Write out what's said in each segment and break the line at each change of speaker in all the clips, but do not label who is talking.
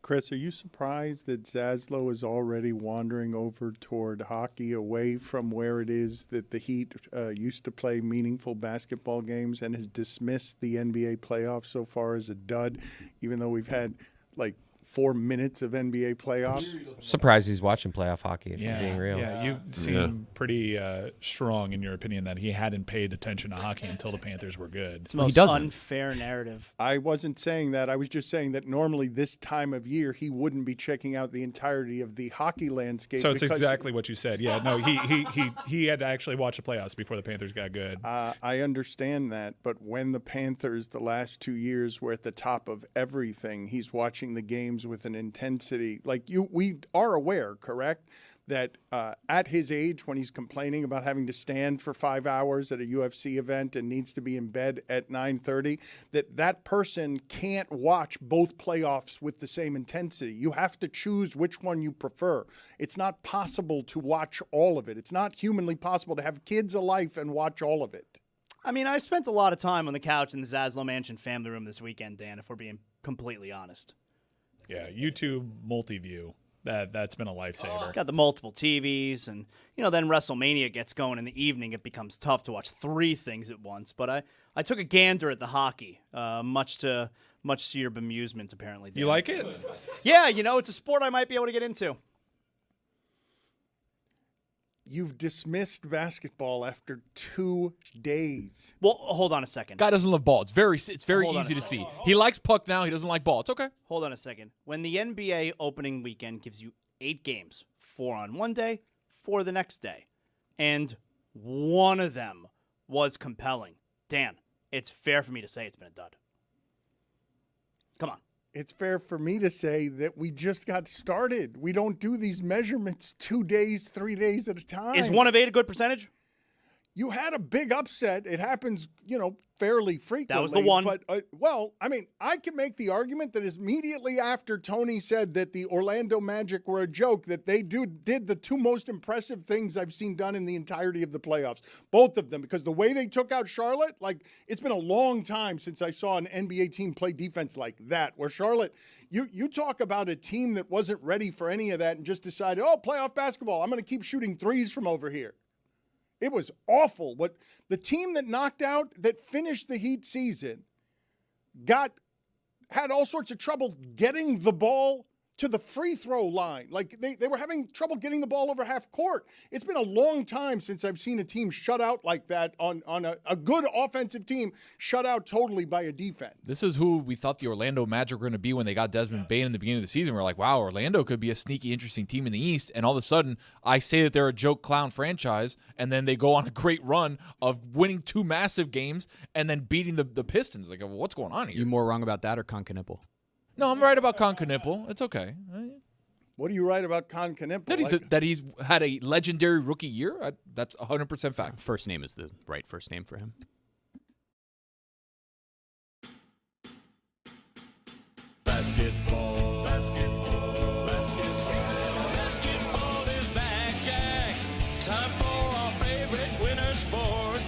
Chris, are you surprised that Zaslow is already wandering over toward hockey, away from where it is that the Heat used to play meaningful basketball games, and has dismissed the NBA playoffs so far as a dud, even though we've had like 4 minutes of NBA playoffs?
Surprised he's watching playoff hockey, if I'm being real.
Yeah, you seem pretty strong in your opinion that he hadn't paid attention to hockey until the Panthers were good.
It's the most unfair narrative.
I wasn't saying that. I was just saying that normally this time of year he wouldn't be checking out the entirety of the hockey landscape.
So it's exactly what you said. Yeah, no, he had to actually watch the playoffs before the Panthers got good.
I understand that, but when the Panthers the last 2 years were at the top of everything, he's watching the games with an intensity we are aware, correct, that at his age, when he's complaining about having to stand for 5 hours at a UFC event and needs to be in bed at 9:30, that person can't watch both playoffs with the same intensity. You have to choose which one you prefer. It's not possible to watch all of it. It's not humanly possible to have kids, a life, and watch all of it.
I mean, I spent a lot of time on the couch in the Zaslow Mansion family room this weekend, Dan, if we're being completely honest.
Yeah, YouTube multi-view. That's been a lifesaver.
Got the multiple TVs, and then WrestleMania gets going in the evening. It becomes tough to watch 3 things at once. But I took a gander at the hockey, much to your bemusement, apparently. Dan.
You like it?
Yeah, it's a sport I might be able to get into.
You've dismissed basketball after 2 days.
Well, hold on a second.
Guy doesn't love ball. It's very easy to see. He likes puck now. He doesn't like ball. It's okay.
Hold on a second. When the NBA opening weekend gives you 8 games, 4 on one day, 4 the next day, and one of them was compelling, Dan, it's fair for me to say it's been a dud. Come on.
It's fair for me to say that we just got started. We don't do these measurements 2 days, 3 days at a time.
Is 1 of 8 a good percentage?
You had a big upset. It happens, fairly frequently.
That was the one.
But, I can make the argument that immediately after Tony said that the Orlando Magic were a joke, that they did the 2 most impressive things I've seen done in the entirety of the playoffs. Both of them, because the way they took out Charlotte, it's been a long time since I saw an NBA team play defense like that, where Charlotte, you talk about a team that wasn't ready for any of that and just decided, playoff basketball, I'm going to keep shooting threes from over here. It was awful. What the team that finished the Heat season had all sorts of trouble getting the ball to the free throw line. They were having trouble getting the ball over half court. It's been a long time since I've seen a team shut out like that on a good offensive team shut out totally by a defense.
This is who we thought the Orlando Magic were going to be when they got Desmond Bane in the beginning of the season. We're like, wow, Orlando could be a sneaky, interesting team in the East. And all of a sudden, I say that they're a joke clown franchise, and then they go on a great run of winning 2 massive games and then beating the Pistons. What's going on here?
You more wrong about that or Concanipple?
No, I'm right about Concanipple. It's okay.
What are you right about Concanipple?
That he's had a legendary rookie year? That's 100% fact.
First name is the right first name for him.
Basketball is back, Jack. Time for our favorite winter sport.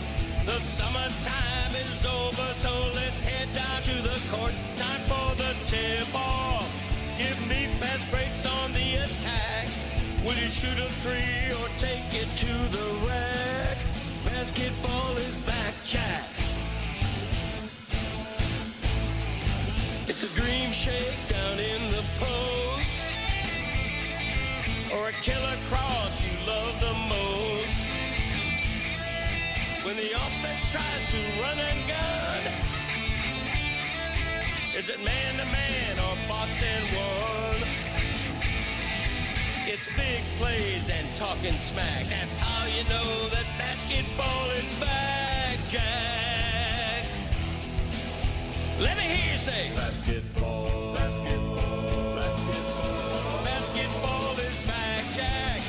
The summertime is over, so let's head down to the court. Time for the tip-off. Give me fast breaks on the attack. Will you shoot a 3 or take it to the rack? Basketball is back, Jack. It's a dream shake down in the post, or a killer cross you love the most. When the offense tries to run and gun, is it man-to-man or box and one? It's big plays and talking smack. That's how you know that basketball is back, Jack. Let me hear you say, basketball, basketball, basketball. Basketball is back, Jack.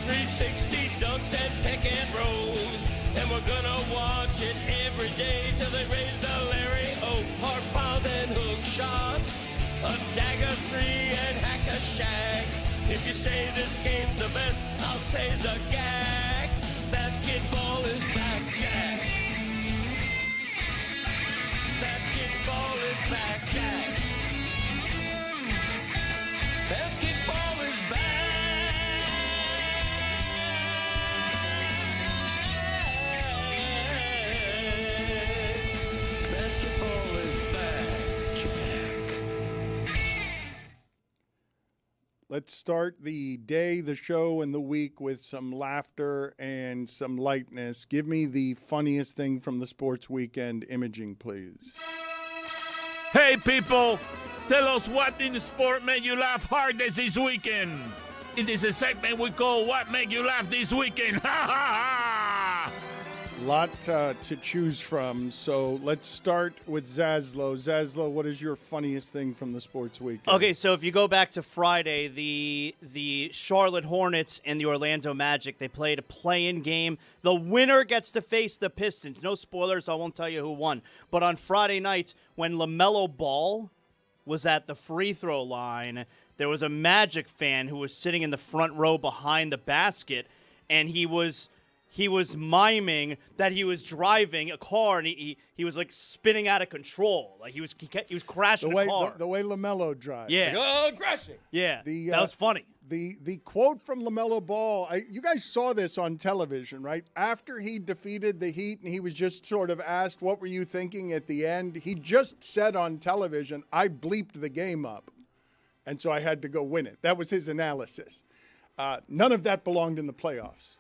360 dunks and pick and rolls. And we're gonna watch it every day till they raise the Larry O. Hard fouls and hook shots. A dagger 3 and hack a shack. If you say this game's the best, I'll say Zagak. Basketball is back, Jack. Basketball is back, Jack.
Let's start the day, the show, and the week with some laughter and some lightness. Give me the funniest thing from the sports weekend. Imaging, please.
Hey, people, tell us what in the sport made you laugh hardest this weekend. It is a segment we call What Made You Laugh This Weekend. Ha, ha, ha!
Lot to choose from, so let's start with Zaslow. Zaslow, what is your funniest thing from the sports weekend?
Okay, so if you go back to Friday, the Charlotte Hornets and the Orlando Magic, they played a play-in game. The winner gets to face the Pistons. No spoilers, I won't tell you who won. But on Friday night, when LaMelo Ball was at the free throw line, there was a Magic fan who was sitting in the front row behind the basket, and he was miming that he was driving a car, and he was like spinning out of control, like he was crashing a car.
The way LaMelo drives.
Yeah.
Oh, crashing.
Yeah. That was funny.
The quote from LaMelo Ball, you guys saw this on television, right? After he defeated the Heat and he was just sort of asked, what were you thinking at the end? He just said on television, I bleeped the game up, and so I had to go win it. That was his analysis. None of that belonged in the playoffs.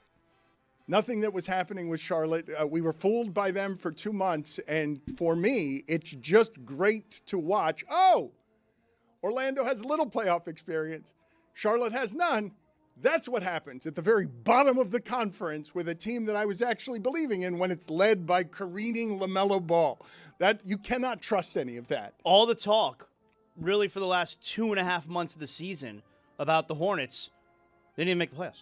Nothing that was happening with Charlotte. We were fooled by them for 2 months, and for me, it's just great to watch. Oh, Orlando has little playoff experience. Charlotte has none. That's what happens at the very bottom of the conference with a team that I was actually believing in when it's led by careening LaMelo Ball. That you cannot trust any of that.
All the talk, really, for the last 2.5 months of the season about the Hornets, they didn't make the playoffs.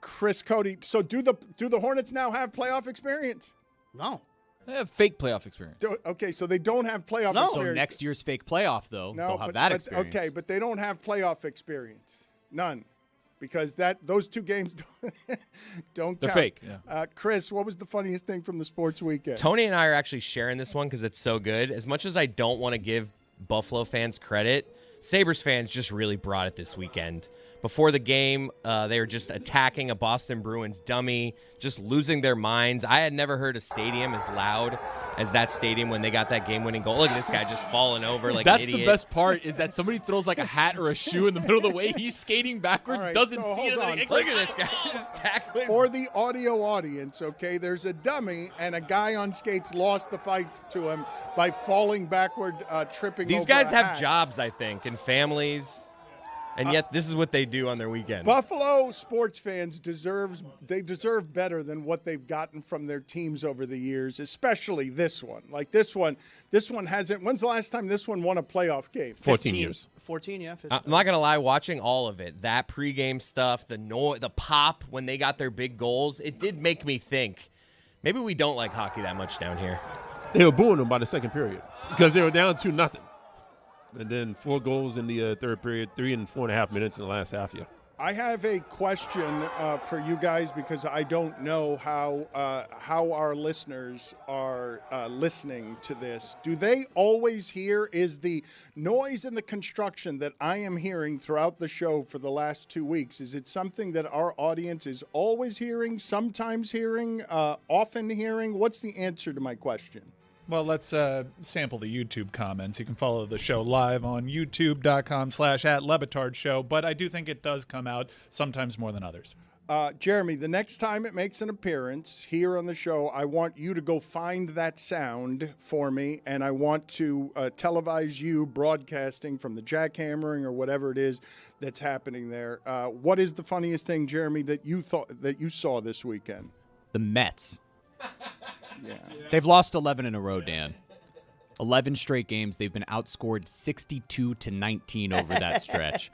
Chris Cody. So do the Hornets now have playoff experience?
No.
They have fake playoff experience.
Okay, so they don't have playoff
No.
experience.
So next year's fake playoff, though,
No,
they'll have that experience.
Okay, but they don't have playoff experience. None. Because those two games don't
They're
count.
fake. Yeah.
Chris, what was the funniest thing from the sports weekend?
Tony and I are actually sharing this one because it's so good. As much as I don't want to give Buffalo fans credit, Sabres fans just really brought it this weekend. Before the game, they were just attacking a Boston Bruins dummy, just losing their minds. I had never heard a stadium as loud as that stadium when they got that game-winning goal. Look at this guy just falling over like
That's
an idiot.
the best part is that somebody throws like a hat or a shoe in the middle of the way. He's skating backwards,
All right,
doesn't
so
see it.
hold on.
Look at this guy just tackling.
For the audio audience, okay, there's a dummy, and a guy on skates lost the fight to him by falling backward, tripping
These
over
guys
a
have
hat.
jobs, I think, and families, and yet this is what they do on their weekend.
Buffalo sports fans deserve better than what they've gotten from their teams over the years, especially this one. Like this one hasn't. When's the last time this one won a playoff game?
14 years.
14, yeah. 15.
I'm not gonna lie, watching all of it, that pregame stuff, the pop when they got their big goals, it did make me think maybe we don't like hockey that much down here.
They were booing them by the second period because they were down 2-0. And then 4 goals in the third period, 3 and 4.5 minutes in the last half. Yeah.
I have a question for you guys because I don't know how our listeners are listening to this. Do they always hear? Is the noise and the construction that I am hearing throughout the show for the last 2 weeks, is it something that our audience is always hearing, sometimes hearing, often hearing? What's the answer to my question?
Well, let's sample the YouTube comments. You can follow the show live on youtube.com/@LeBatard Show, but I do think it does come out sometimes more than others.
Jeremy, the next time it makes an appearance here on the show, I want you to go find that sound for me, and I want to televise you broadcasting from the jackhammering or whatever it is that's happening there. What is the funniest thing, Jeremy, that you saw this weekend?
The Mets.
Yeah.
They've lost 11 in a row, Dan. 11 straight games. They've been outscored 62-19 over that stretch.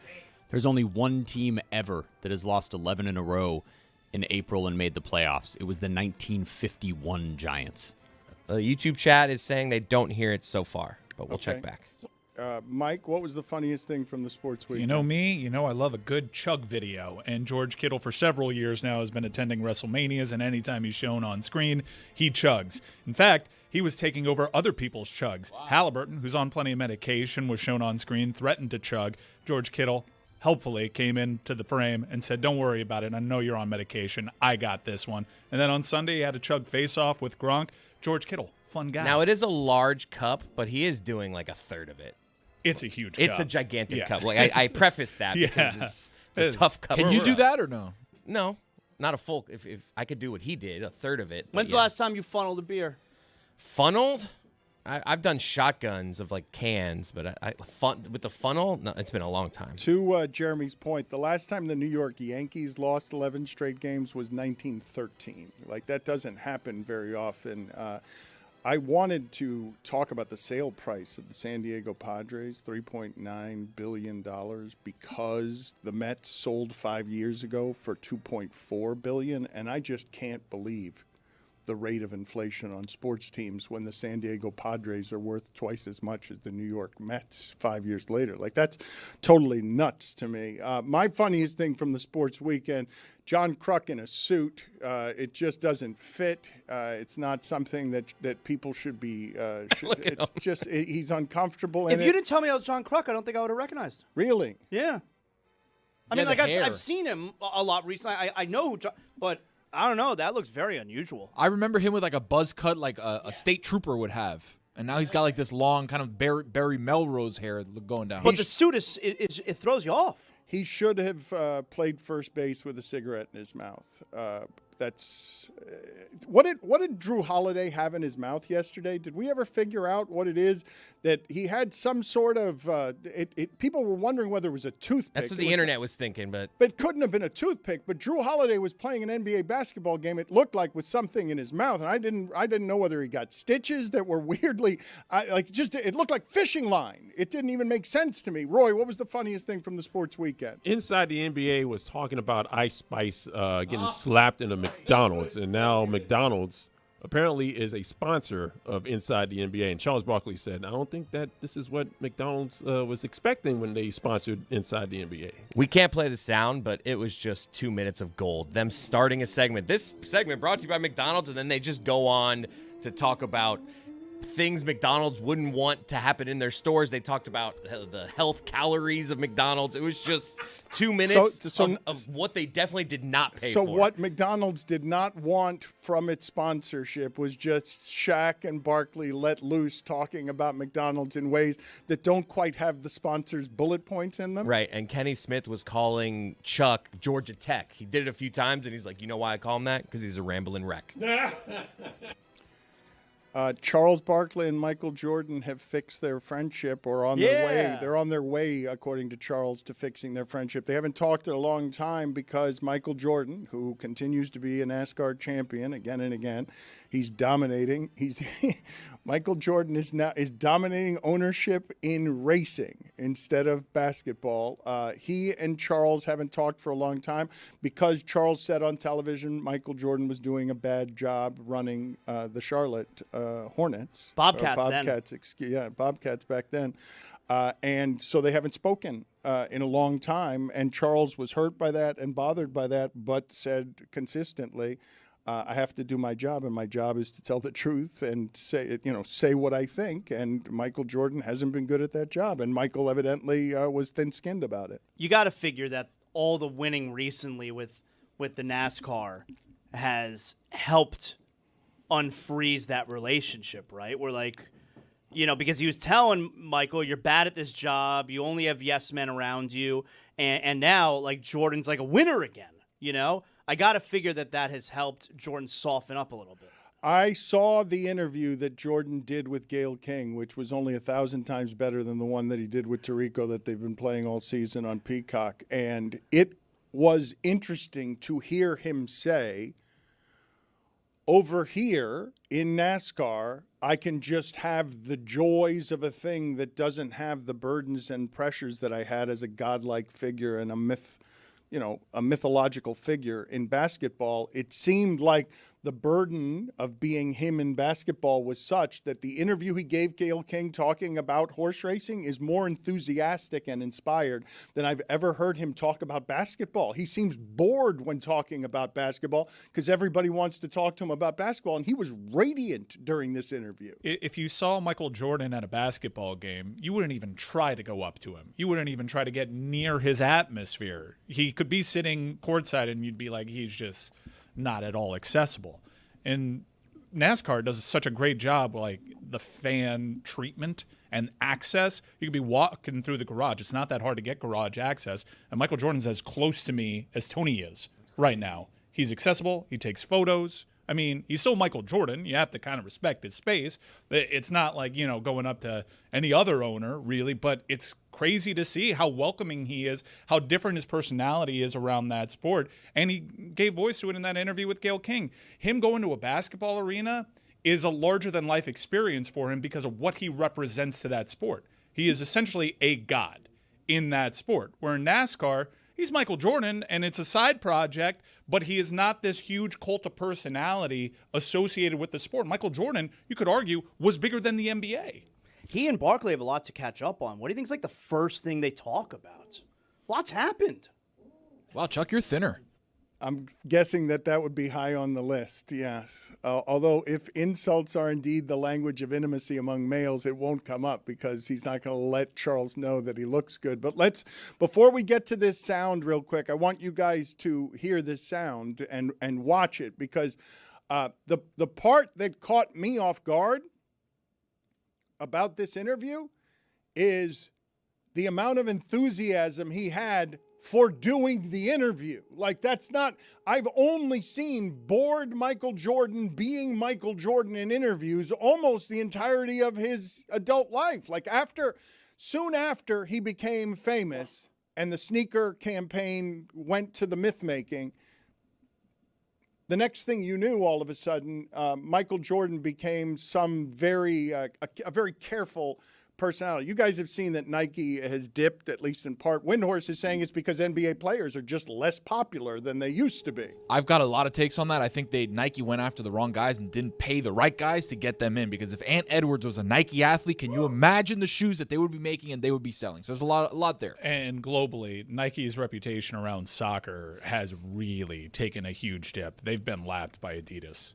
There's only one team ever that has lost 11 in a row in April and made the playoffs. It was the 1951 Giants.
The YouTube chat is saying they don't hear it so far, but we'll check back.
Mike, what was the funniest thing from the sports weekend?
You know me, I love a good chug video, and George Kittle for several years now has been attending WrestleManias, and anytime he's shown on screen, he chugs. In fact, he was taking over other people's chugs. Wow. Halliburton, who's on plenty of medication, was shown on screen, threatened to chug. George Kittle helpfully came into the frame and said, don't worry about it. I know you're on medication. I got this one. And then on Sunday, he had a chug face-off with Gronk. George Kittle, fun guy.
Now, it is a large cup, but he is doing like a third of it.
It's a huge
It's
cup.
a gigantic
Yeah.
cup. Like I prefaced that because it's a tough cup.
Can you do that or no?
No, not a full. If I could do what he did, a third of it. but
When's
yeah.
the last time you funneled a beer?
Funneled? I've done shotguns of like cans, but with the funnel, no, it's been a long time.
To Jeremy's point, the last time the New York Yankees lost 11 straight games was 1913. Like, that doesn't happen very often. I wanted to talk about the sale price of the San Diego Padres, $3.9 billion, because the Mets sold 5 years ago for $2.4 billion, and I just can't believe the rate of inflation on sports teams when the San Diego Padres are worth twice as much as the New York Mets 5 years later. Like, that's totally nuts to me. My funniest thing from the sports weekend, John Kruk in a suit. It just doesn't fit. It's not something that people should be. It's just he's uncomfortable.
If you didn't tell me I was John Kruk, I don't think I would have recognized.
Really?
Yeah. I mean, like I've seen him a lot recently. I know who John, but I don't know. That looks very unusual.
I remember him with like a buzz cut like a state trooper would have. And now he's got like this long kind of Barry Melrose hair going down.
But the suit it throws you off.
He should have played first base with a cigarette in his mouth. That's what did Drew Holiday have in his mouth yesterday? Did we ever figure out what it is that he had? Some sort of people were wondering whether it was a toothpick.
That's what the internet was thinking, but
it couldn't have been a toothpick. But Drew Holiday was playing an NBA basketball game. It looked like with something in his mouth, and I didn't know whether he got stitches that were weirdly it looked like fishing line. It didn't even make sense to me. Roy, what was the funniest thing from the sports weekend?
Inside the NBA was talking about Ice Spice getting slapped in a McDonald's, and now McDonald's apparently is a sponsor of Inside the NBA. And Charles Barkley said, I don't think that this is what McDonald's was expecting when they sponsored Inside the NBA.
we can't play the sound, but it was just 2 minutes of gold. Them starting a segment. This segment brought to you by McDonald's, and then they just go on to talk about things McDonald's wouldn't want to happen in their stores. They talked about the health calories of McDonald's. It was just 2 minutes of what they definitely did not pay for.
So what McDonald's did not want from its sponsorship was just Shaq and Barkley let loose talking about McDonald's in ways that don't quite have the sponsor's bullet points in them.
Right, and Kenny Smith was calling Chuck Georgia Tech. He did it a few times, and he's like, you know why I call him that? Because he's a rambling wreck.
Charles Barkley and Michael Jordan have fixed their friendship, or on their way. They're on their way, according to Charles, to fixing their friendship. They haven't talked in a long time because Michael Jordan, who continues to be a NASCAR champion again and again, he's dominating. Michael Jordan is dominating ownership in racing instead of basketball. He and Charles haven't talked for a long time because Charles said on television Michael Jordan was doing a bad job running the Charlotte Hornets. Bobcats back then. And so they haven't spoken in a long time. And Charles was hurt by that and bothered by that, but said consistently, I have to do my job, and my job is to tell the truth and say what I think. And Michael Jordan hasn't been good at that job, and Michael evidently was thin-skinned about it.
You got to figure that all the winning recently with the NASCAR has helped unfreeze that relationship, right? We're like, because he was telling Michael, you're bad at this job, you only have yes men around you, and now like Jordan's like a winner again, I got to figure that has helped Jordan soften up a little bit.
I saw the interview that Jordan did with Gayle King, which was only 1,000 times better than the one that he did with Tirico that they've been playing all season on Peacock. And it was interesting to hear him say, over here in NASCAR, I can just have the joys of a thing that doesn't have the burdens and pressures that I had as a godlike figure and a mythological figure in basketball. It seemed like the burden of being him in basketball was such that the interview he gave Gayle King talking about horse racing is more enthusiastic and inspired than I've ever heard him talk about basketball. He seems bored when talking about basketball because everybody wants to talk to him about basketball, and he was radiant during this interview.
If you saw Michael Jordan at a basketball game, you wouldn't even try to go up to him. You wouldn't even try to get near his atmosphere. He could be sitting courtside, and you'd be like, he's just not at all accessible. And NASCAR does such a great job, like the fan treatment and access. You could be walking through the garage. It's not that hard to get garage access. And Michael Jordan's as close to me as Tony is right now. He's accessible. He takes photos. I mean, he's still Michael Jordan. You have to kind of respect his space. It's not like, going up to any other owner, really, but it's crazy to see how welcoming he is, how different his personality is around that sport. And he gave voice to it in that interview with Gayle King. Him going to a basketball arena is a larger-than-life experience for him because of what he represents to that sport. He is essentially a god in that sport. Where in NASCAR, he's Michael Jordan, and it's a side project, but he is not this huge cult of personality associated with the sport. Michael Jordan, you could argue, was bigger than the NBA.
He and Barkley have a lot to catch up on. What do you think is like the first thing they talk about? Lots happened.
Wow, Chuck, you're thinner.
I'm guessing that would be high on the list, yes. Although if insults are indeed the language of intimacy among males, it won't come up because he's not going to let Charles know that he looks good. But before we get to this sound real quick, I want you guys to hear this sound and watch it because the part that caught me off guard about this interview is the amount of enthusiasm he had for doing the interview. Like, that's not, I've only seen bored Michael Jordan being Michael Jordan in interviews almost the entirety of his adult life. Like, soon after he became famous and the sneaker campaign went to the myth making, the next thing you knew, all of a sudden, Michael Jordan became a very careful personality. You guys have seen that Nike has dipped, at least in part. Windhorse is saying it's because NBA players are just less popular than they used to be.
I've got a lot of takes on that. I think Nike went after the wrong guys and didn't pay the right guys to get them in, because if Ant Edwards was a Nike athlete, can you imagine the shoes that they would be making and they would be selling? So there's a lot there.
And globally, Nike's reputation around soccer has really taken a huge dip. They've been lapped by Adidas.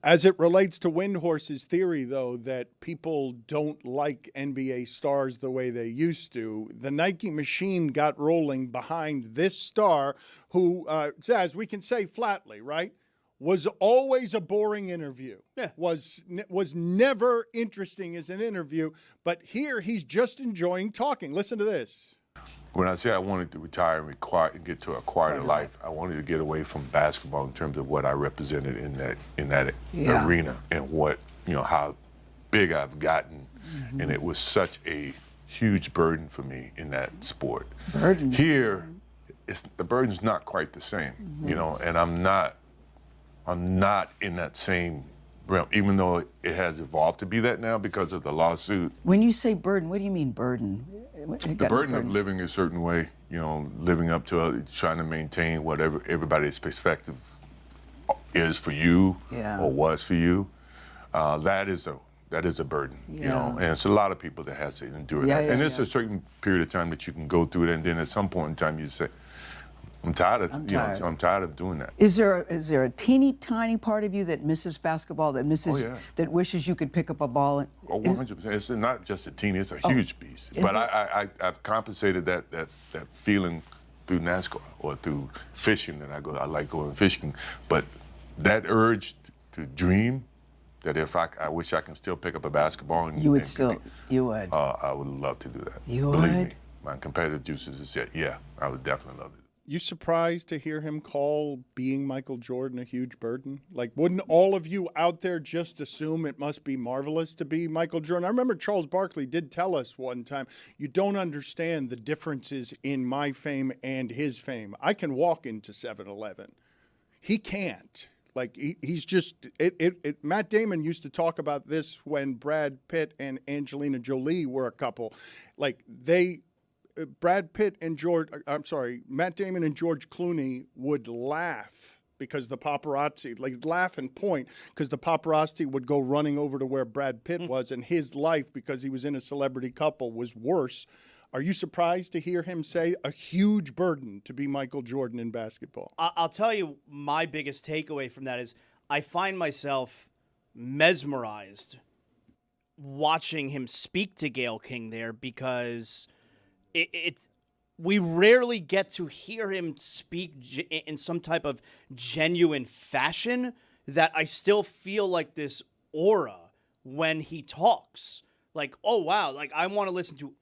As it relates to Windhorse's theory, though, that people don't like NBA stars the way they used to, the Nike machine got rolling behind this star who, as we can say flatly, right, was always a boring interview.
Yeah.
Was never interesting as an interview, but here he's just enjoying talking. Listen to this.
When I said I wanted to retire and get to a quieter life, I wanted to get away from basketball in terms of what I represented in that arena and what, how big I've gotten. Mm-hmm. And it was such a huge burden for me in that sport.
Burden.
Here, the burden's not quite the same, and I'm not in that same realm, even though it has evolved to be that now because of the lawsuit.
When you say burden, what do you mean burden?
The burden of living a certain way, living up to trying to maintain whatever everybody's perspective is for you or was for you. That is a burden, and it's a lot of people that has to endure that. And it's a certain period of time that you can go through it, and then at some point in time you say, I'm tired of doing that.
Is there a teeny tiny part of you that misses basketball, that that wishes you could pick up a ball?
100%. It's not just a teeny; it's a huge piece. But I've compensated that feeling through NASCAR or through fishing. I like going fishing. But that urge to dream, that if I wish I can still pick up a basketball and
you would.
I would love to do that.
You
Believe
would?
me, my competitive juices is I would definitely love it.
You surprised to hear him call being Michael Jordan a huge burden? Like, wouldn't all of you out there just assume it must be marvelous to be Michael Jordan? I remember Charles Barkley did tell us one time, you don't understand the differences in my fame and his fame. I can walk into 7-Eleven. He can't. Like, he's just Matt Damon used to talk about this when Brad Pitt and Angelina Jolie were a couple. Like, Matt Damon and George Clooney would laugh because the paparazzi, laugh and point because the paparazzi would go running over to where Brad Pitt was, and his life, because he was in a celebrity couple, was worse. Are you surprised to hear him say a huge burden to be Michael Jordan in basketball?
I'll tell you, my biggest takeaway from that is I find myself mesmerized watching him speak to Gayle King there, because we rarely get to hear him speak in some type of genuine fashion. that I still feel like this aura when he talks. Like, oh, wow, like, I want to listen to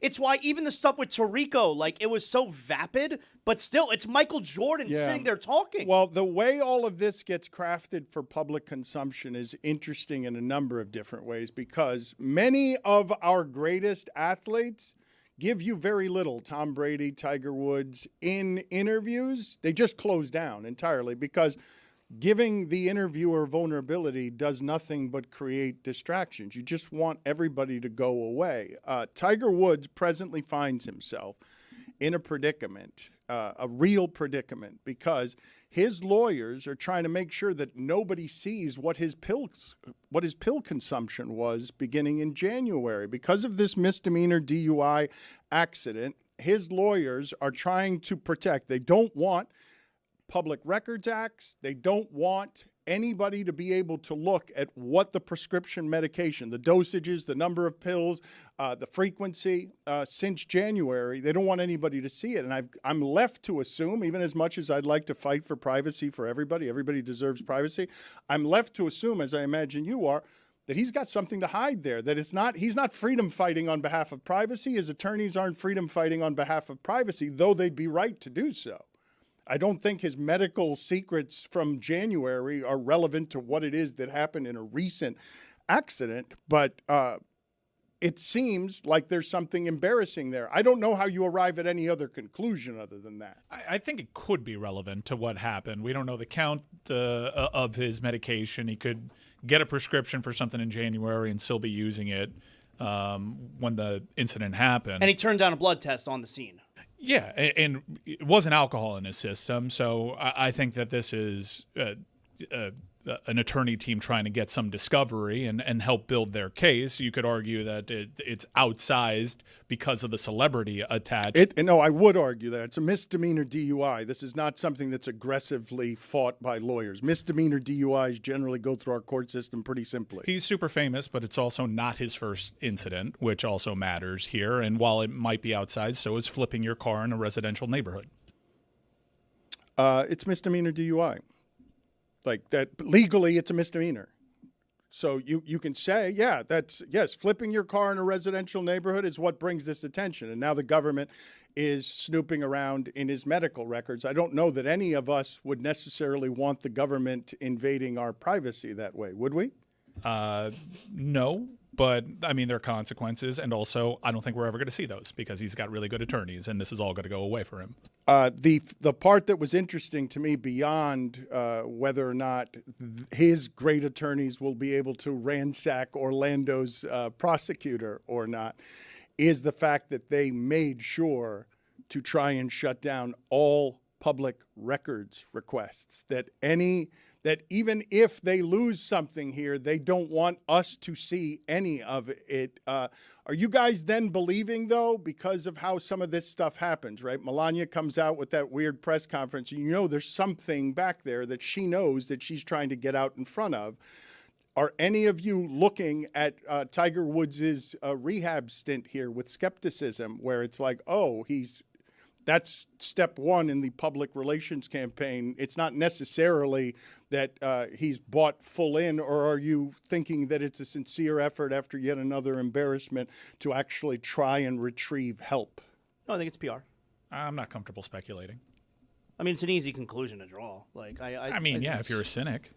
it's why even the stuff with Tirico, like, it was so vapid, but still, it's Michael Jordan sitting there talking.
Well, the way all of this gets crafted for public consumption is interesting in a number of different ways, because many of our greatest athletes give you very little. Tom Brady, Tiger Woods, in interviews, they just close down entirely, because giving the interviewer vulnerability does nothing but create distractions. You just want everybody to go away. Tiger Woods presently finds himself in a predicament, a real predicament, because his lawyers are trying to make sure that nobody sees what his pill consumption was beginning in January. Because of this misdemeanor DUI accident, his lawyers are trying to protect. They don't want Public Records Acts. They don't want anybody to be able to look at what the prescription medication, the dosages, the number of pills, the frequency since January. They don't want anybody to see it. And I'm left to assume, even as much as I'd like to fight for privacy for everybody deserves privacy, I'm left to assume, as I imagine you are, that he's got something to hide there, that he's not freedom fighting on behalf of privacy. His attorneys aren't freedom fighting on behalf of privacy, though they'd be right to do so. I don't think his medical secrets from January are relevant to what it is that happened in a recent accident, but it seems like there's something embarrassing there. I don't know how you arrive at any other conclusion other than that.
I think it could be relevant to what happened. We don't know the count of his medication. He could get a prescription for something in January and still be using it when the incident happened.
And he turned down a blood test on the scene.
Yeah, and it wasn't alcohol in his system, so I think that this is an attorney team trying to get some discovery and help build their case. You could argue that it's outsized because of the celebrity attached.
No, I would argue that. It's a misdemeanor DUI. This is not something that's aggressively fought by lawyers. Misdemeanor DUIs generally go through our court system pretty simply.
He's super famous, but it's also not his first incident, which also matters here. And while it might be outsized, so is flipping your car in a residential neighborhood.
It's misdemeanor DUI. Like that, legally, it's a misdemeanor. So you can say, yes, flipping your car in a residential neighborhood is what brings this attention. And now the government is snooping around in his medical records. I don't know that any of us would necessarily want the government invading our privacy that way, would we?
No, but I mean, there are consequences. And also, I don't think we're ever going to see those because he's got really good attorneys and this is all going to go away for him.
The part that was interesting to me beyond whether or not his great attorneys will be able to ransack Orlando's prosecutor or not is the fact that they made sure to try and shut down all public records requests, that even if they lose something here, they don't want us to see any of it. Are you guys then believing, though, because of how some of this stuff happens, right? Melania comes out with that weird press conference. You know there's something back there that she knows that she's trying to get out in front of. Are any of you looking at Tiger Woods' rehab stint here with skepticism, where it's like, oh, that's step one in the public relations campaign. It's not necessarily that he's bought full in, or are you thinking that it's a sincere effort after yet another embarrassment to actually try and retrieve help?
No, I think it's PR.
I'm not comfortable speculating.
I mean, it's an easy conclusion to draw. Like, I mean,
if you're a cynic.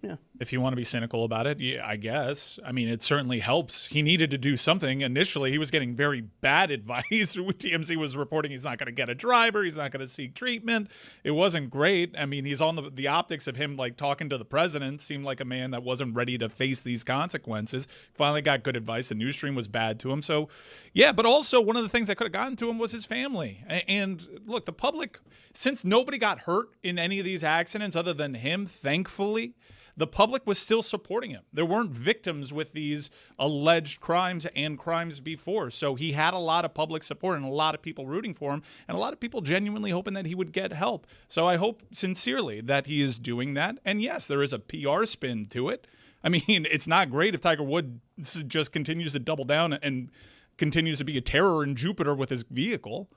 Yeah.
If you want to be cynical about it, yeah, I guess. I mean, it certainly helps. He needed to do something. Initially, he was getting very bad advice. TMZ was reporting he's not going to get a driver. He's not going to seek treatment. It wasn't great. I mean, he's on the optics of him like talking to the president seemed like a man that wasn't ready to face these consequences. Finally got good advice. The news stream was bad to him. So, yeah, but also one of the things that could have gotten to him was his family. And look, the public, since nobody got hurt in any of these accidents other than him, thankfully, the public was still supporting him. There weren't victims with these alleged crimes and crimes before. So he had a lot of public support and a lot of people rooting for him and a lot of people genuinely hoping that he would get help. So I hope sincerely that he is doing that. And yes, there is a PR spin to it. I mean, it's not great if Tiger Woods just continues to double down and continues to be a terror in Jupiter with his vehicle.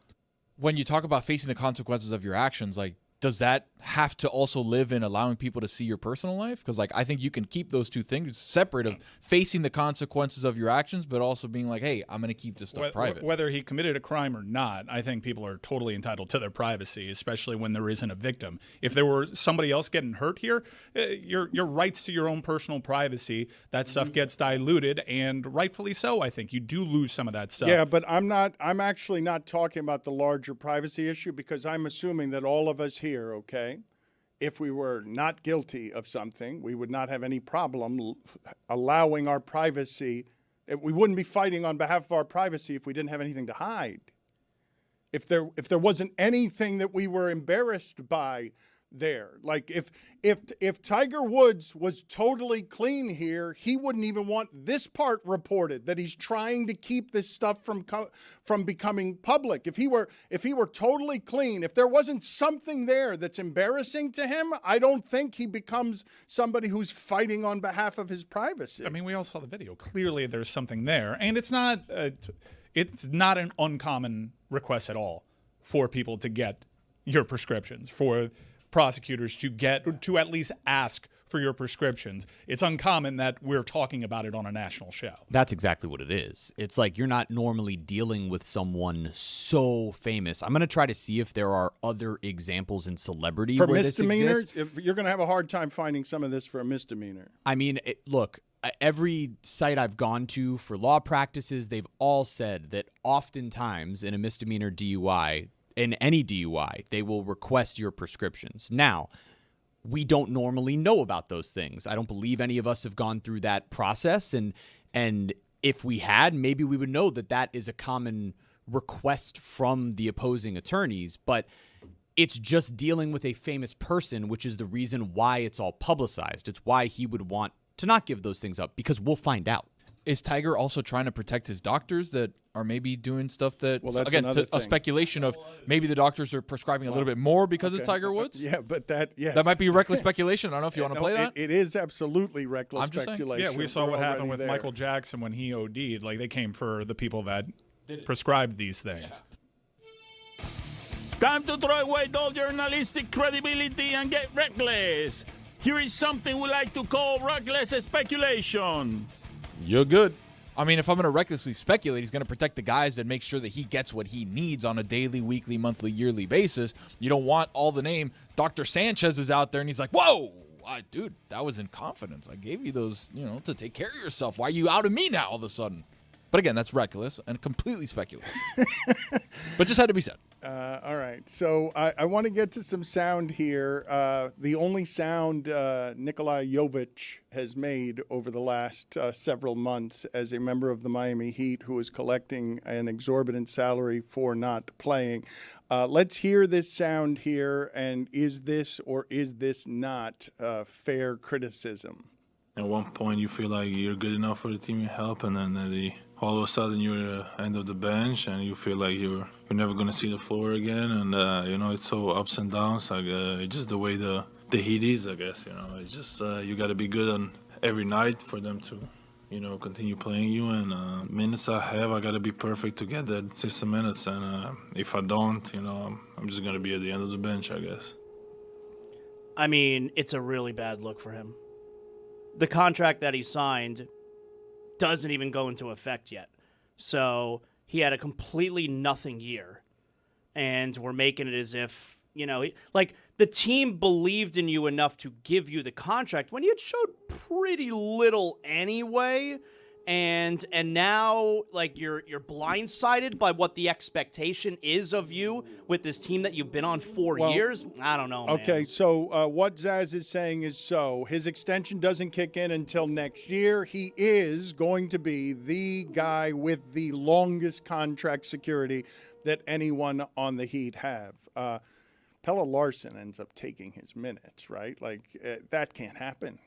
When you talk about facing the consequences of your actions, like, does that have to also live in allowing people to see your personal life? Because, like, I think you can keep those two things separate of facing the consequences of your actions, but also being like, hey, I'm going to keep this stuff private.
Whether he committed a crime or not, I think people are totally entitled to their privacy, especially when there isn't a victim. If there were somebody else getting hurt here, your rights to your own personal privacy, that stuff gets diluted, and rightfully so, I think. You do lose some of that stuff.
Yeah, but I'm actually not talking about the larger privacy issue, because I'm assuming that all of us here, okay, if we were not guilty of something, we would not have any problem allowing our privacy. We wouldn't be fighting on behalf of our privacy if we didn't have anything to hide. If there wasn't anything that we were embarrassed by there. Like if Tiger Woods was totally clean here, he wouldn't even want this part reported, that he's trying to keep this stuff from becoming public. If he were totally clean, if there wasn't something there that's embarrassing to him, I don't think he becomes somebody who's fighting on behalf of his privacy.
I mean, we all saw the video. Clearly there's something there, and it's not an uncommon request at all for people to get your prescriptions, for prosecutors to at least ask for your prescriptions. It's uncommon that we're talking about it on a national show.
That's exactly what it is. It's like you're not normally dealing with someone so famous. I'm going to try to see if there are other examples in celebrity
for
where
misdemeanor.
This exists.
If you're going to have a hard time finding some of this for a misdemeanor.
I mean, look, every site I've gone to for law practices, they've all said that oftentimes in a misdemeanor DUI, in any DUI, they will request your prescriptions. Now, we don't normally know about those things. I don't believe any of us have gone through that process. And if we had, maybe we would know that that is a common request from the opposing attorneys. But it's just dealing with a famous person, which is the reason why it's all publicized. It's why he would want to not give those things up, because we'll find out.
Is Tiger also trying to protect his doctors that are maybe doing stuff that,
well, that's
again,
a
speculation of maybe the doctors are prescribing a little bit more because it's Tiger Woods?
Yeah, but yes.
That might be reckless speculation. I don't know if you want to play that.
It is absolutely reckless speculation.
Yeah, we saw what happened with Michael Jackson when he OD'd. Like, they came for the people that prescribed these things.
Yeah. Time to throw away all journalistic credibility and get reckless. Here is something we like to call reckless speculation.
You're good.
I mean, if I'm going to recklessly speculate, he's going to protect the guys that make sure that he gets what he needs on a daily, weekly, monthly, yearly basis. You don't want all the name. Dr. Sanchez is out there, and he's like, whoa, dude, that was in confidence. I gave you those, to take care of yourself. Why are you out of me now all of a sudden? But again, that's reckless and completely speculative. But just had to be said.
All right. So I want to get to some sound here. The only sound Nikola Jovic has made over the last several months as a member of the Miami Heat, who is collecting an exorbitant salary for not playing. Let's hear this sound here. And is this or is this not fair criticism?
At one point, you feel like you're good enough for the team you help, and then all of a sudden you're end of the bench, and you feel like you're never going to see the floor again. And it's so ups and downs. Like just the way the Heat is, I guess. It's just you got to be good on every night for them to, continue playing you. And minutes I have, I got to be perfect to get that 60 minutes. And if I don't, I'm just going to be at the end of the bench, I guess.
I mean, it's a really bad look for him. The contract that he signed doesn't even go into effect yet. So he had a completely nothing year. And we're making it as if, like the team believed in you enough to give you the contract when you had showed pretty little anyway. And now, like, you're blindsided by what the expectation is of you with this team that you've been on 4 years. I don't know, man.
Okay, so what Zaz is saying is his extension doesn't kick in until next year. He is going to be the guy with the longest contract security that anyone on the Heat have. Pelle Larsson ends up taking his minutes, right? Like, that can't happen.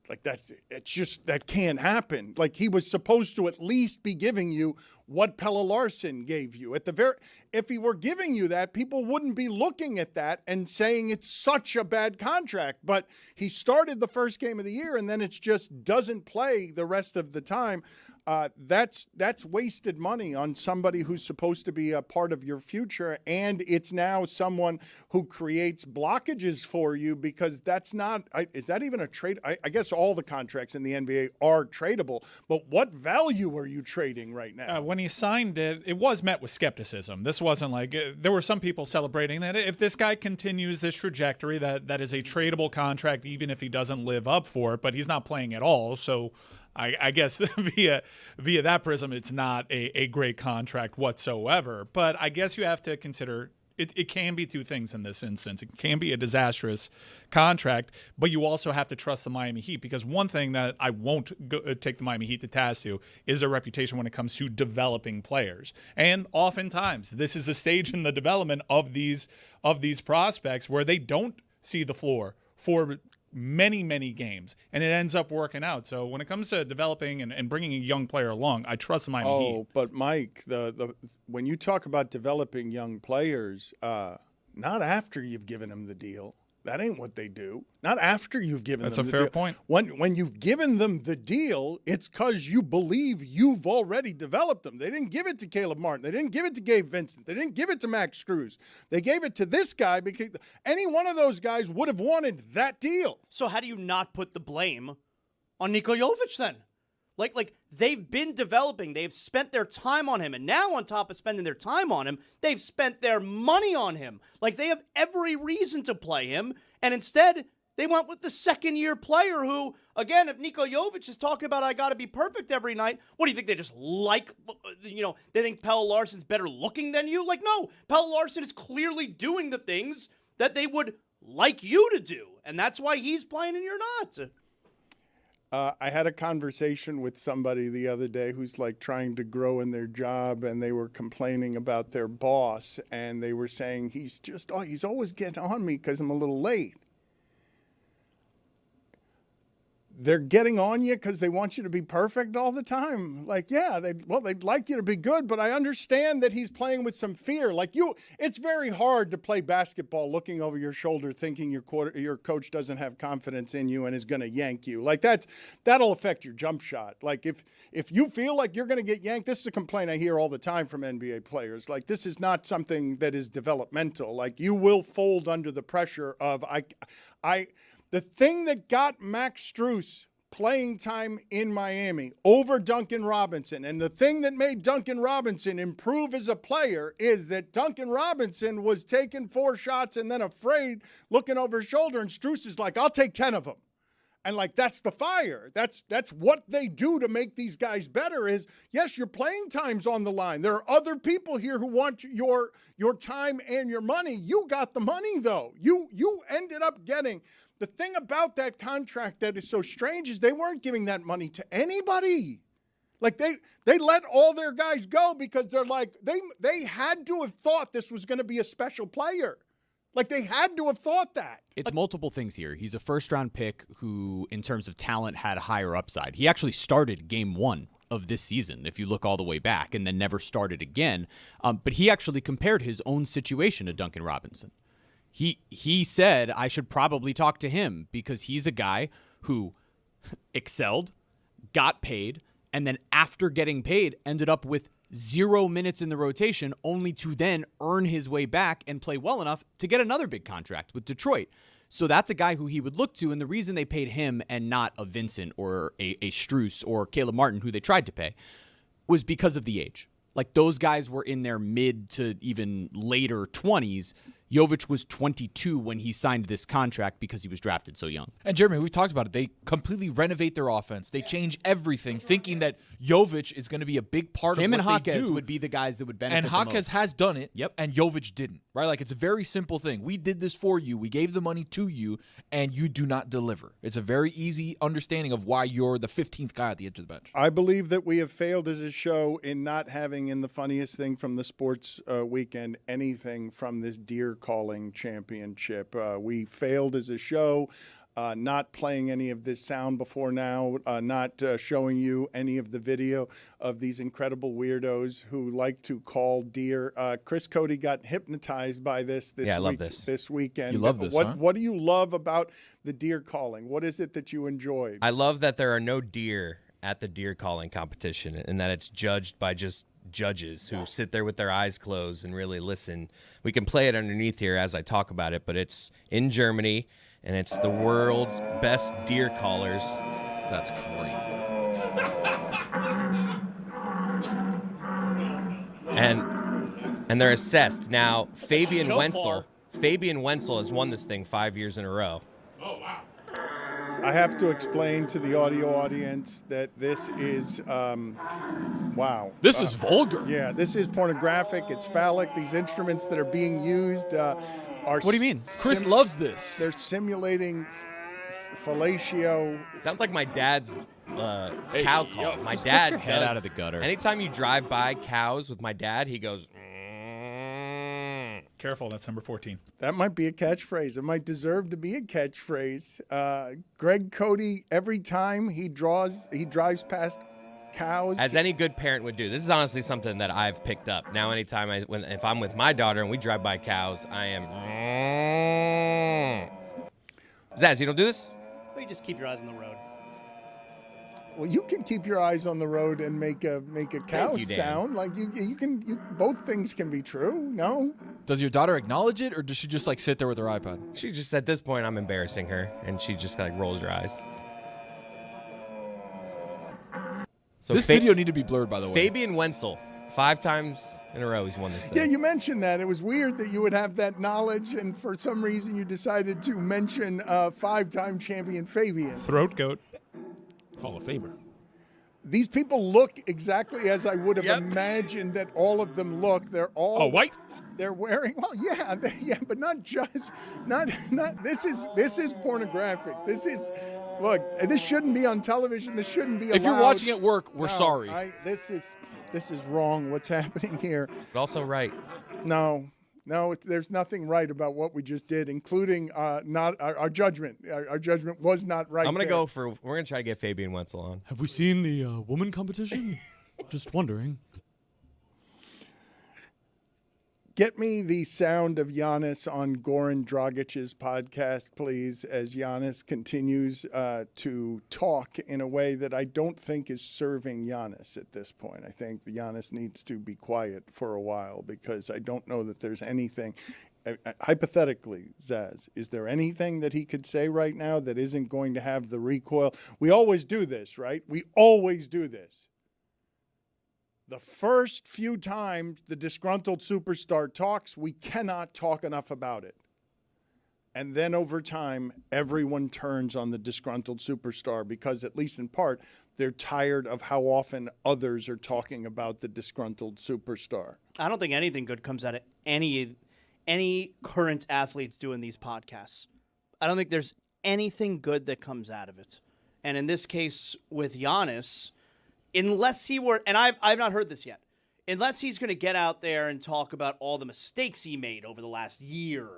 Like, that can't happen. Like, he was supposed to at least be giving you what Pelle Larsson gave you. If he were giving you that, people wouldn't be looking at that and saying it's such a bad contract. But he started the first game of the year, and then it just doesn't play the rest of the time. that's wasted money on somebody who's supposed to be a part of your future, and it's now someone who creates blockages for you because that's not is that even a trade? I guess all the contracts in the NBA are tradable, but what value are you trading right now?
When he signed it, it was met with skepticism. This wasn't like there were some people celebrating that if this guy continues this trajectory, that is a tradable contract, even if he doesn't live up for it, but he's not playing at all. So I guess via that prism, it's not a great contract whatsoever. But I guess you have to consider it can be two things in this instance. It can be a disastrous contract, but you also have to trust the Miami Heat, because one thing that I won't take the Miami Heat to task to is their reputation when it comes to developing players. And oftentimes, this is a stage in the development of these prospects where they don't see the floor for many games, and it ends up working out. So when it comes to developing and bringing a young player along, I trust the Miami Heat.
Oh, but Mike, the when you talk about developing young players, not after you've given them the deal. That ain't what they do. Not after you've given them the deal.
That's a fair point.
When you've given them the deal, it's because you believe you've already developed them. They didn't give it to Caleb Martin. They didn't give it to Gabe Vincent. They didn't give it to Max Strus. They gave it to this guy because any one of those guys would have wanted that deal.
So how do you not put the blame on Nikola Jovic then? Like they've been developing. They've spent their time on him. And now on top of spending their time on him, they've spent their money on him. Like they have every reason to play him. And instead, they went with the second-year player who, again, if Nikola Jovic is talking about I got to be perfect every night, what do you think? They just they think Pelle Larsson's better looking than you? Like, no. Pelle Larsson is clearly doing the things that they would like you to do. And that's why he's playing and you're not.
I had a conversation with somebody the other day who's like trying to grow in their job, and they were complaining about their boss, and they were saying he's always getting on me because I'm a little late. They're getting on you because they want you to be perfect all the time. Like, yeah, they'd like you to be good, but I understand that he's playing with some fear. Like it's very hard to play basketball looking over your shoulder thinking your coach doesn't have confidence in you and is going to yank you. Like that'll affect your jump shot. Like if you feel like you're going to get yanked, this is a complaint I hear all the time from NBA players. Like this is not something that is developmental. Like you will fold under the pressure of the thing that got Max Strus playing time in Miami over Duncan Robinson, and the thing that made Duncan Robinson improve as a player is that Duncan Robinson was taking 4 shots and then afraid looking over his shoulder, and Strus is like, I'll take 10 of them. And like, that's the fire. That's what they do to make these guys better is, yes, your playing time's on the line. There are other people here who want your time and your money. You got the money though. You ended up getting. The thing about that contract that is so strange is they weren't giving that money to anybody. Like they let all their guys go because they're like, they had to have thought this was going to be a special player. Like they had to have thought that.
It's multiple things here. He's a first-round pick who, in terms of talent, had higher upside. He actually started game 1 of this season, if you look all the way back, and then never started again. But he actually compared his own situation to Duncan Robinson. He said, I should probably talk to him because he's a guy who excelled, got paid, and then after getting paid, ended up with 0 minutes in the rotation, only to then earn his way back and play well enough to get another big contract with Detroit. So that's a guy who he would look to, and the reason they paid him and not a Vincent or a Strus or Caleb Martin, who they tried to pay, was because of the age. Like those guys were in their mid to even later 20s. Jovic was 22 when he signed this contract because he was drafted so young.
And Jeremy, we talked about it. They completely renovate their offense. They change everything, thinking that Jovic is going to be a big part
Him
of what they do.
Him and Jaquez would be the guys that would benefit
and
the
Jaquez
most.
has done it,
Yep.
and Jovic didn't, right? Like, it's a very simple thing. We did this for you. We gave the money to you, and you do not deliver. It's a very easy understanding of why you're the 15th guy at the edge of the bench.
I believe that we have failed as a show in not having, in the funniest thing from the sports weekend, anything from this deer calling championship. We failed as a show, not playing any of this sound before now, not showing you any of the video of these incredible weirdos who like to call deer. Chris Cody got hypnotized by this
I love this.
this weekend.
You love this, huh?
What do you love about the deer calling? What is it that you enjoyed?
I love that there are no deer at the deer calling competition, and that it's judged by just judges who sit there with their eyes closed and really listen. We can play it underneath here as I talk about it, but it's in Germany, and it's the world's best deer callers.
That's crazy.
And they're assessed. Now, Fabian Wenzel has won this thing 5 years in a row.
Oh, wow.
I have to explain to the audio audience that this is, wow.
This is vulgar.
Yeah, this is pornographic. It's phallic. These instruments that are being used are.
What do you mean? Chris loves this.
They're simulating fellatio.
Sounds like my dad's cow call. My
just
dad
get your head
does.
out of the gutter.
Anytime you drive by cows with my dad, he goes.
Careful, that's number 14.
That might be a catchphrase. It might deserve to be a catchphrase. Greg Cody, every time he drives past cows.
As any good parent would do. This is honestly something that I've picked up. Now, anytime if I'm with my daughter and we drive by cows, I am. Zaz, you don't do this?
Or you just keep your eyes on the road.
Well, you can keep your eyes on the road and make a cow sound. Like you can. Both things can be true. No.
Does your daughter acknowledge it, or does she just like sit there with her iPad?
She just at this point I'm embarrassing her, and she just like rolls her eyes. So
this video need to be blurred, by the way.
Fabian Wenzel, 5 times in a row he's won this thing.
Yeah, you mentioned that. It was weird that you would have that knowledge, and for some reason you decided to mention 5-time champion Fabian.
Throat goat.
Hall of Famer.
These people look exactly as I would have imagined that all of them look. They're all
white.
They're wearing but not just not. This is pornographic. This shouldn't be on television. This shouldn't be allowed.
If you're watching at work, we're sorry.
This is wrong. What's happening here?
But also right.
No, there's nothing right about what we just did, including not our judgment. Our judgment was not right.
We're gonna try to get Fabian Wenzel on.
Have we seen the woman competition? Just wondering.
Get me the sound of Giannis on Goran Dragic's podcast, please, as Giannis continues to talk in a way that I don't think is serving Giannis at this point. I think Giannis needs to be quiet for a while because I don't know that there's anything. Hypothetically, Zaz, is there anything that he could say right now that isn't going to have the recoil? We always do this, right? We always do this. The first few times the disgruntled superstar talks, we cannot talk enough about it. And then over time, everyone turns on the disgruntled superstar because, at least in part, they're tired of how often others are talking about the disgruntled superstar.
I don't think anything good comes out of any current athletes doing these podcasts. I don't think there's anything good that comes out of it. And in this case with Giannis, unless he were, and I've not heard this yet, unless he's going to get out there and talk about all the mistakes he made over the last year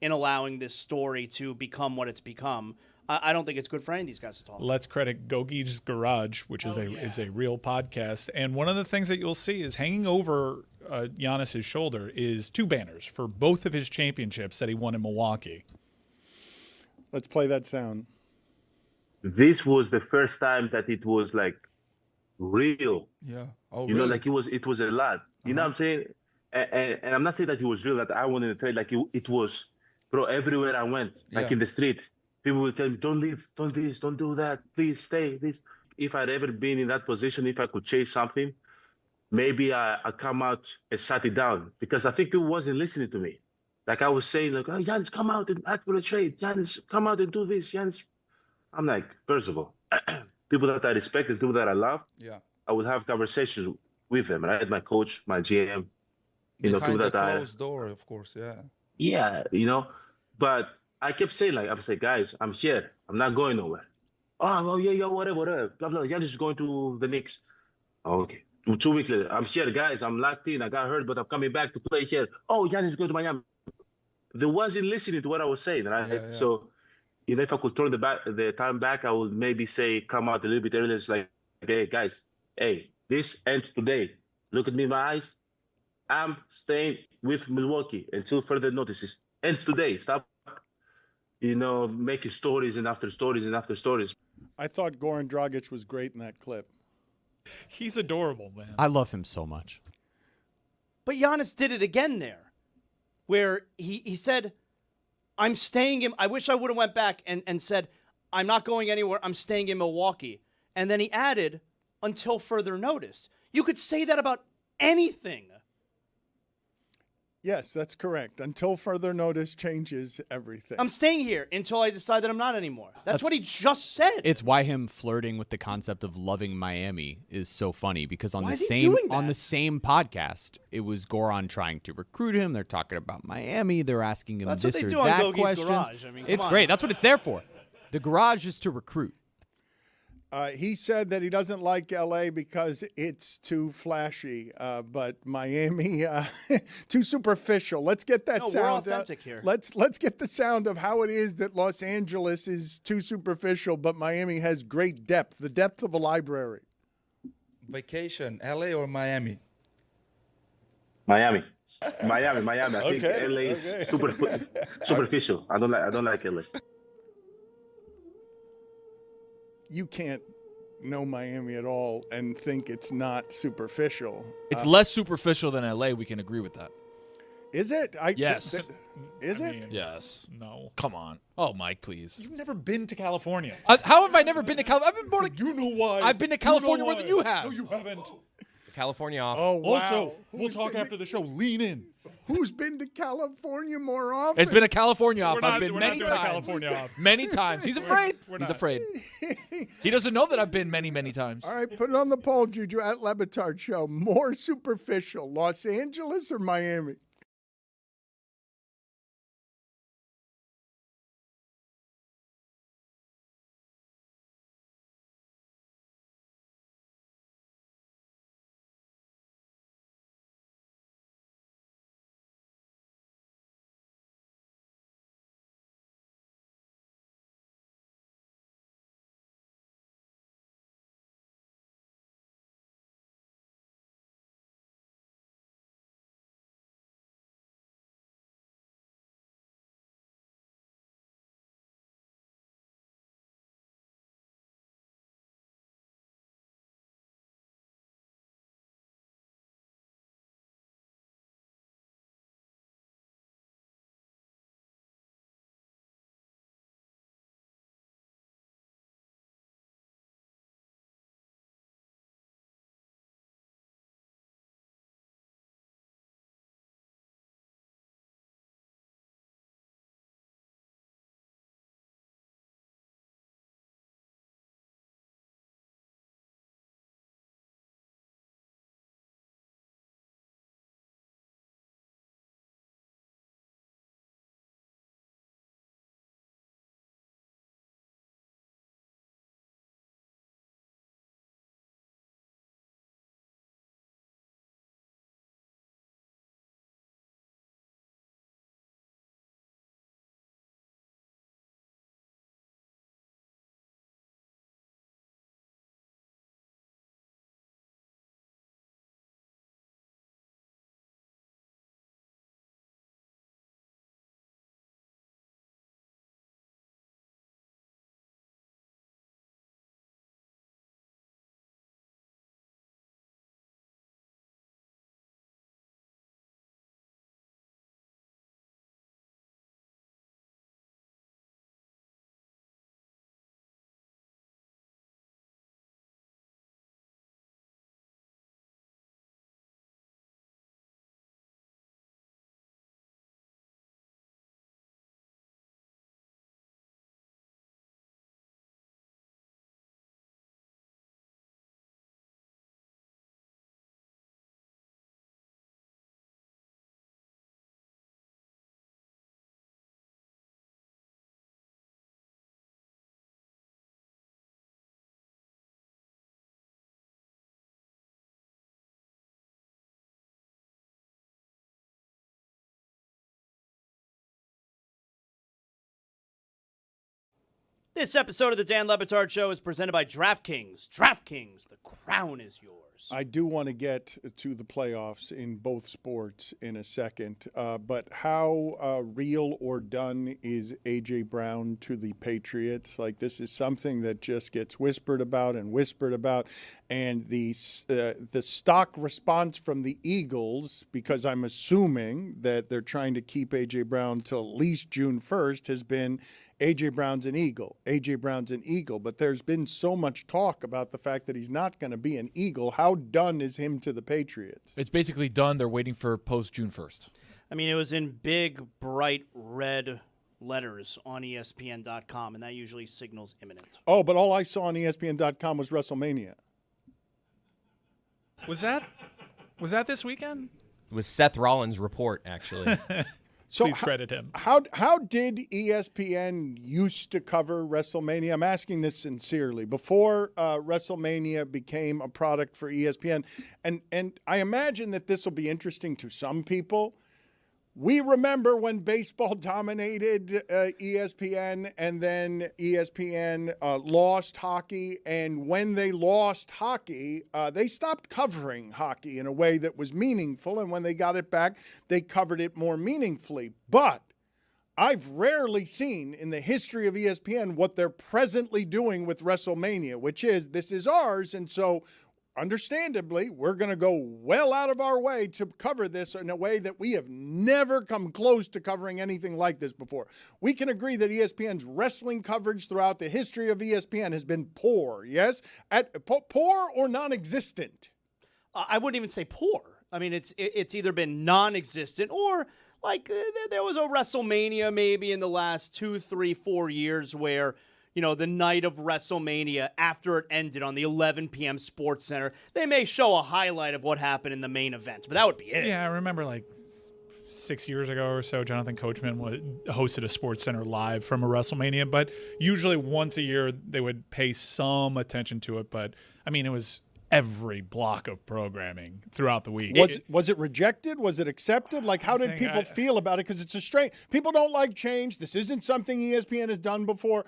in allowing this story to become what it's become, I don't think it's good for any of these guys to talk.
Let's credit Gogij's Garage, which is a real podcast. And one of the things that you'll see is hanging over Giannis's shoulder is 2 banners for both of his championships that he won in Milwaukee.
Let's play that sound.
This was the first time that it was like real.
Yeah. Oh,
you know, like it was a lot. You know what I'm saying? And I'm not saying that it was real, that I wanted to trade. Like it was, bro, everywhere I went, like in the street, people would tell me, don't leave, don't this, don't do that, please stay, this. If I'd ever been in that position, if I could chase something, maybe I come out and shut it down, because I think people wasn't listening to me. Like I was saying, like, oh, Giannis, come out and act for a trade. Giannis, come out and do this. Giannis. I'm like, first of all, people that I respect and people that I love, I would have conversations with them, right? My coach, my GM, people that I closed door, of course, yeah, But I kept saying, like, I would say, guys, I'm here, I'm not going nowhere. Oh, well, yeah, whatever, blah blah. Giannis is going to the Knicks. Oh, okay. 2 weeks later, I'm here, guys. I'm locked in. I got hurt, but I'm coming back to play here. Oh, Giannis is going to Miami. They wasn't listening to what I was saying, right? Yeah. So, if I could turn the time back, I would maybe say, come out a little bit earlier. It's like, hey, guys, this ends today. Look at me in my eyes. I'm staying with Milwaukee until further notice. It ends today. Stop, making stories and after stories and after stories.
I thought Goran Dragic was great in that clip.
He's adorable, man.
I love him so much.
But Giannis did it again there, where he said, I'm staying in. I wish I would have went back and said, I'm not going anywhere. I'm staying in Milwaukee. And then he added, until further notice. You could say that about anything.
Yes, that's correct. Until further notice changes everything.
I'm staying here until I decide that I'm not anymore. That's what he just said.
It's why him flirting with the concept of loving Miami is so funny, because on
Why
the
is he
same
doing
on
that?
the same podcast, it was Goran trying to recruit him. They're talking about Miami. They're asking him
That's what
this
they
or
do on
that
Gogie's
questions.
Garage. I mean, come
It's
on.
great. That's what it's there for. The garage is to recruit.
He said that he doesn't like L.A. because it's too flashy, but Miami too superficial. Let's get that
No, we're
sound.
authentic here.
Let's get the sound of how it is that Los Angeles is too superficial, but Miami has great depth, the depth of a library.
Vacation, LA or Miami?
Miami. I think
Okay,
LA is
okay.
superficial. I don't like LA.
You can't know Miami at all and think it's not superficial.
It's less superficial than LA. We can agree with that.
Is it?
Yes.
Is
I
it?
mean,
Yes.
No.
Come on. Oh, Mike, please.
You've never been to California.
How have I never been to California? I've been more to,
You know why.
I've been to
You know
California more than
why.
you have.
No, you haven't.
California off.
Oh, wow.
Also, we'll talk after the show. Lean in.
Who's been to California more often?
It's been a California off.
We're not-
I've been
we're not
many
doing a
times.
California off.
Many times. He's afraid.
We're
He's
not.
afraid. He doesn't know that I've been many, many times.
All right, put it on the poll, Juju, at Le Batard Show. More superficial, Los Angeles or Miami?
This episode of the Dan Le Batard Show is presented by DraftKings. DraftKings, the crown is yours.
I do want to get to the playoffs in both sports in a second, but how real or done is A.J. Brown to the Patriots? Like, this is something that just gets whispered about, and the stock response from the Eagles, because I'm assuming that they're trying to keep A.J. Brown till at least June 1st, has been A.J. Brown's an Eagle. A.J. Brown's an Eagle. But there's been so much talk about the fact that he's not going to be an Eagle. How done is him to the Patriots?
It's basically done. They're waiting for post-June 1st.
I mean, it was in big, bright red letters on ESPN.com, and that usually signals imminent.
Oh, but all I saw on ESPN.com was WrestleMania.
Was that this weekend?
It was Seth Rollins' report, actually.
So
please credit him.
How did ESPN used to cover WrestleMania? I'm asking this sincerely. Before WrestleMania became a product for ESPN, and I imagine that this will be interesting to some people. We remember when baseball dominated ESPN, and then ESPN lost hockey. And when they lost hockey, they stopped covering hockey in a way that was meaningful. And when they got it back, they covered it more meaningfully. But I've rarely seen in the history of ESPN what they're presently doing with WrestleMania, which is, this is ours. And so understandably, we're going to go well out of our way to cover this in a way that we have never come close to covering anything like this before. We can agree that ESPN's wrestling coverage throughout the history of ESPN has been poor, yes? Poor or non-existent?
I wouldn't even say poor. I mean, it's either been non-existent or like there was a WrestleMania maybe in the last 2, 3, 4 years where, you know, the night of WrestleMania, after it ended on the 11 p.m. Sports Center, they may show a highlight of what happened in the main event, but that would be it.
Yeah, I remember like 6 years ago or so, Jonathan Coachman hosted a Sports Center live from a WrestleMania, but usually once a year they would pay some attention to it. But, I mean, it was every block of programming throughout the week.
Was it rejected? Was it accepted? Like, how did people feel about it? Because it's a strange. People don't like change. This isn't something ESPN has done before.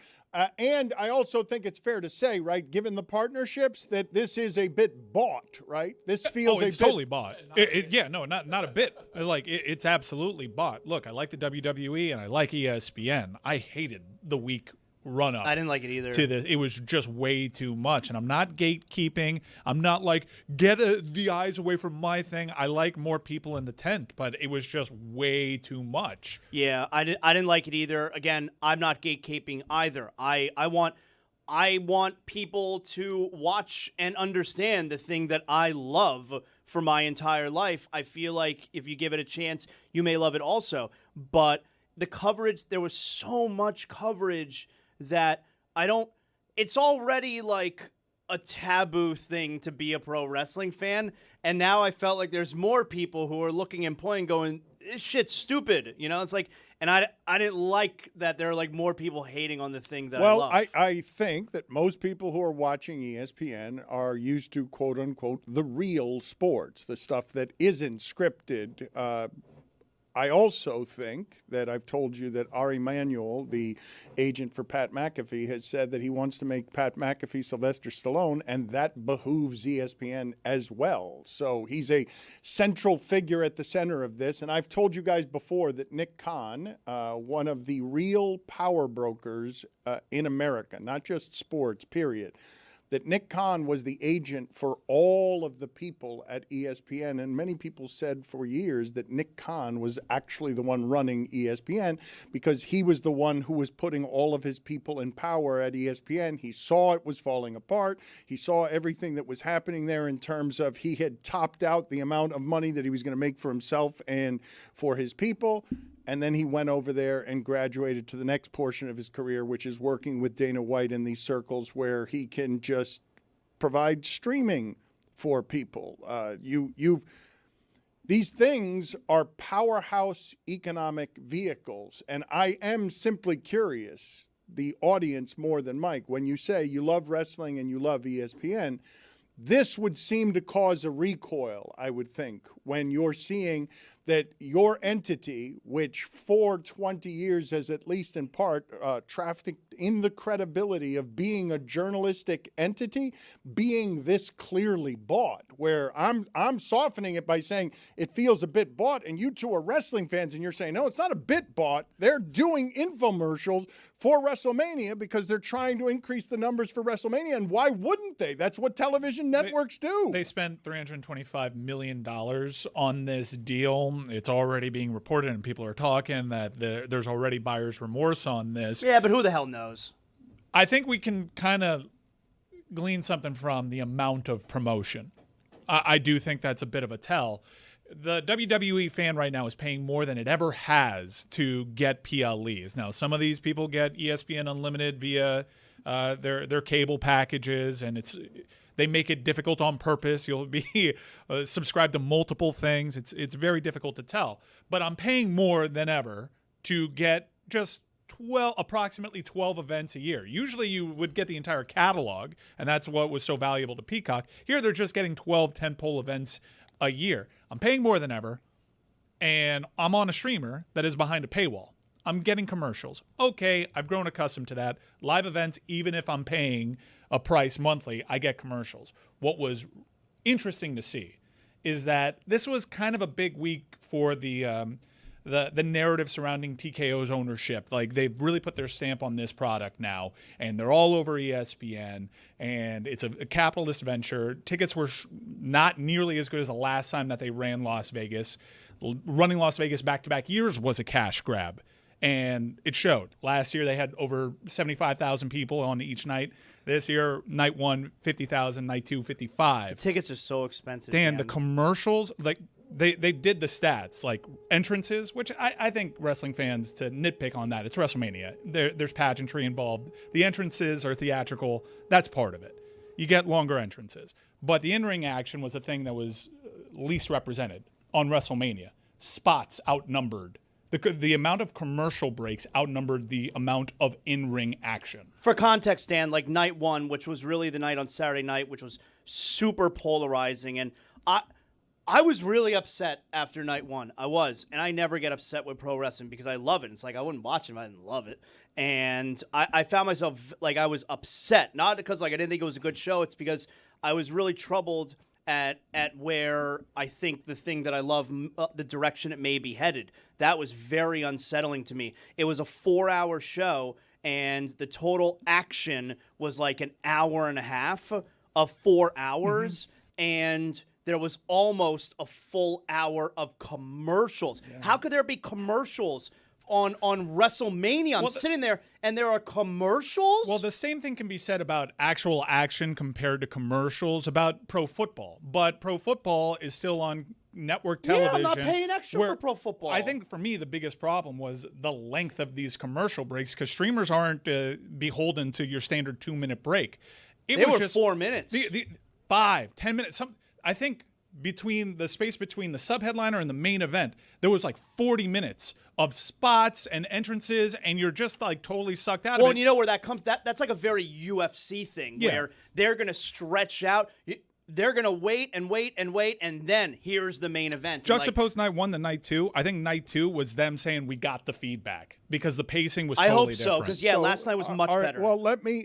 And I also think it's fair to say, right, given the partnerships, that this is a bit bought, right? This feels
it's totally bought. Not a bit. Like, it's absolutely bought. Look, I like the WWE and I like ESPN. I hated the week run-up.
I didn't like it either.
To this, it was just way too much, and I'm not gatekeeping. I'm not like get the eyes away from my thing. I like more people in the tent, but it was just way too much.
Yeah, I didn't like it either. Again, I'm not gatekeeping either. I want people to watch and understand the thing that I love for my entire life. I feel like if you give it a chance, you may love it also. But the coverage, there was so much coverage that it's already like a taboo thing to be a pro wrestling fan. And now I felt like there's more people who are looking and pointing going, this shit's stupid. You know, it's like, and I didn't like that there are like more people hating on the thing that I love.
Well, I think that most people who are watching ESPN are used to, quote unquote, the real sports, the stuff that isn't scripted. I also think that I've told you that Ari Emanuel, the agent for Pat McAfee, has said that he wants to make Pat McAfee Sylvester Stallone, and that behooves ESPN as well. So he's a central figure at the center of this. And I've told you guys before that Nick Khan, one of the real power brokers in America, not just sports, period, that Nick Khan was the agent for all of the people at ESPN. And many people said for years that Nick Khan was actually the one running ESPN because he was the one who was putting all of his people in power at ESPN. He saw it was falling apart. He saw everything that was happening there in terms of he had topped out the amount of money that he was going to make for himself and for his people. And then he went over there and graduated to the next portion of his career, which is working with Dana White in these circles where he can just provide streaming for people. These things are powerhouse economic vehicles. And I am simply curious, the audience more than Mike, when you say you love wrestling and you love ESPN, this would seem to cause a recoil, I would think, when you're seeing that your entity, which for 20 years has at least in part trafficked in the credibility of being a journalistic entity, being this clearly bought, where I'm softening it by saying it feels a bit bought, and you two are wrestling fans and you're saying, no, it's not a bit bought. They're doing infomercials for WrestleMania because they're trying to increase the numbers for WrestleMania, and why wouldn't they? That's what television networks do.
They spent $325 million on this deal. It's already being reported, and people are talking that there's already buyer's remorse on this.
Yeah, but who the hell knows?
I think we can kind of glean something from the amount of promotion. I do think that's a bit of a tell. The WWE fan right now is paying more than it ever has to get PLEs. Now, some of these people get ESPN Unlimited via their cable packages, and they make it difficult on purpose. You'll be subscribed to multiple things. It's very difficult to tell. But I'm paying more than ever to get just approximately 12 events a year. Usually you would get the entire catalog, and that's what was so valuable to Peacock. Here they're just getting 12 tentpole events a year. I'm paying more than ever, and I'm on a streamer that is behind a paywall. I'm getting commercials. Okay, I've grown accustomed to that. Live events, even if I'm paying a price monthly, I get commercials. What was interesting to see is that this was kind of a big week for the narrative surrounding TKO's ownership. Like, they've really put their stamp on this product now, and they're all over ESPN, and it's a capitalist venture. Tickets were not nearly as good as the last time that they ran Las Vegas. Running Las Vegas back-to-back years was a cash grab, and it showed. Last year they had over 75,000 people on each night. This year, night one, 50,000, night two, 55.
The tickets are so expensive.
Dan, the commercials, like, They did the stats, like entrances, which I think wrestling fans, to nitpick on that, it's WrestleMania. There's pageantry involved. The entrances are theatrical. That's part of it. You get longer entrances. But the in-ring action was the thing that was least represented on WrestleMania. Spots outnumbered. The amount of commercial breaks outnumbered the amount of in-ring action.
For context, Dan, like night one, which was really the night on Saturday night, which was super polarizing, and I was really upset after night one. I was. And I never get upset with pro wrestling because I love it. It's like I wouldn't watch it if I didn't love it. And I found myself, like, I was upset. Not because, like, I didn't think it was a good show. It's because I was really troubled at where I think the thing that I love, the direction it may be headed. That was very unsettling to me. It was a 4-hour show, and the total action was like an hour and a half of 4 hours. And there was almost a full hour of commercials. Yeah. How could there be commercials on WrestleMania? I'm sitting there, and there are commercials?
Well, the same thing can be said about actual action compared to commercials about pro football. But pro football is still on network television.
Yeah, I'm not paying extra for pro football.
I think for me, the biggest problem was the length of these commercial breaks, because streamers aren't beholden to your standard 2-minute break.
They were just 4 minutes.
5, 10 minutes. I think between the space between the sub-headliner and the main event, there was like 40 minutes of spots and entrances, and you're just like totally sucked out of it.
Well, and you know where that comes? That's like a very UFC thing, where they're going to stretch out. They're going to wait and wait and wait, and then here's the main event.
Juxtapose night one to night two. I think night two was them saying we got the feedback because the pacing was totally different.
I hope so, because last night was much better.
Well, let me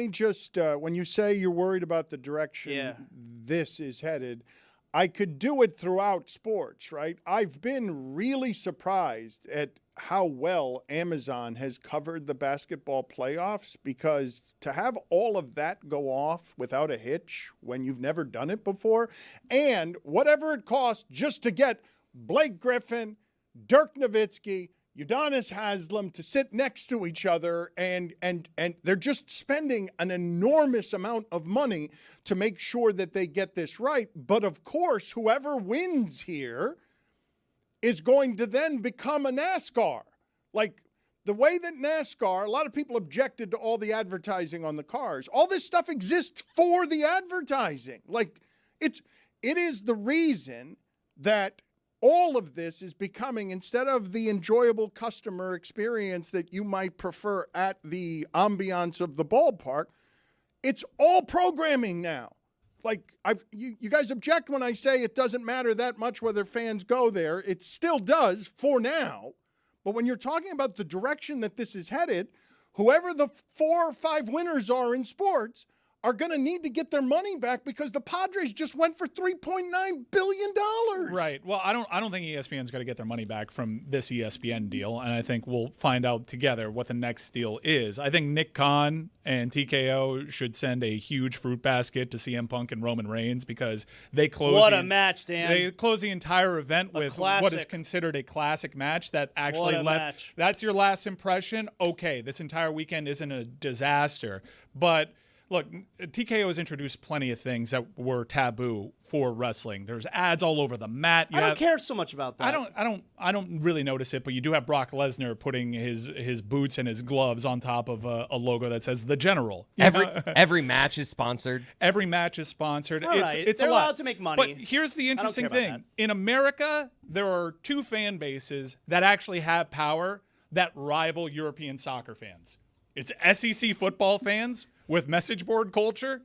just, when you say you're worried about the direction this is headed, I could do it throughout sports, right? I've been really surprised at how well Amazon has covered the basketball playoffs, because to have all of that go off without a hitch when you've never done it before, and whatever it costs just to get Blake Griffin, Dirk Nowitzki, Udonis Haslem to sit next to each other, and they're just spending an enormous amount of money to make sure that they get this right. But of course, whoever wins here is going to then become a NASCAR. Like the way that NASCAR, a lot of people objected to all the advertising on the cars. All this stuff exists for the advertising. Like it is the reason that all of this is becoming, instead of the enjoyable customer experience that you might prefer at the ambiance of the ballpark, it's all programming now. like you guys object when I say it doesn't matter that much whether fans go there. It still does for now. But when you're talking about the direction that this is headed, whoever the 4 or 5 winners are in sports are going to need to get their money back because the Padres just went for $3.9 billion.
Right. Well, I don't think ESPN's going to get their money back from this ESPN deal, and I think we'll find out together what the next deal is. I think Nick Khan and TKO should send a huge fruit basket to CM Punk and Roman Reigns because they close.
What a match, Dan!
They close the entire event with what is considered a classic match that actually left.
Match.
That's your last impression. Okay, this entire weekend isn't a disaster, but. Look, TKO has introduced plenty of things that were taboo for wrestling. There's ads all over the mat.
I don't care so much about that.
I don't really notice it, but you do have Brock Lesnar putting his boots and his gloves on top of a logo that says "The General."
Every match is sponsored.
Every match is sponsored.
All right.
It's
They're
a lot.
allowed to make money.
But here's the interesting thing: in America, there are 2 fan bases that actually have power that rival European soccer fans. It's SEC football fans with message board culture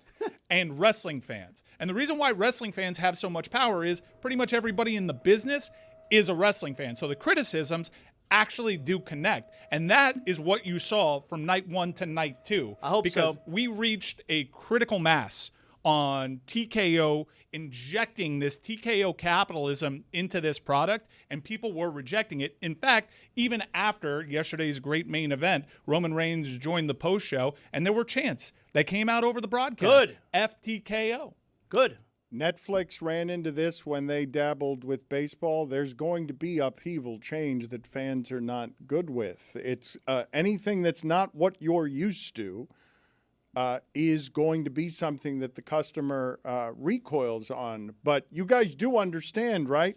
and wrestling fans. And the reason why wrestling fans have so much power is pretty much everybody in the business is a wrestling fan. So the criticisms actually do connect. And that is what you saw from night 1 to night 2.
I hope
because
so.
we reached a critical mass on TKO injecting this TKO capitalism into this product, and people were rejecting it. In fact, even after yesterday's great main event, Roman Reigns joined the post show, and there were chants that came out over the broadcast.
Good.
FTKO.
Good.
Netflix ran into this when they dabbled with baseball. There's going to be upheaval change that fans are not good with. It's anything that's not what you're used to is going to be something that the customer recoils on. But you guys do understand, right?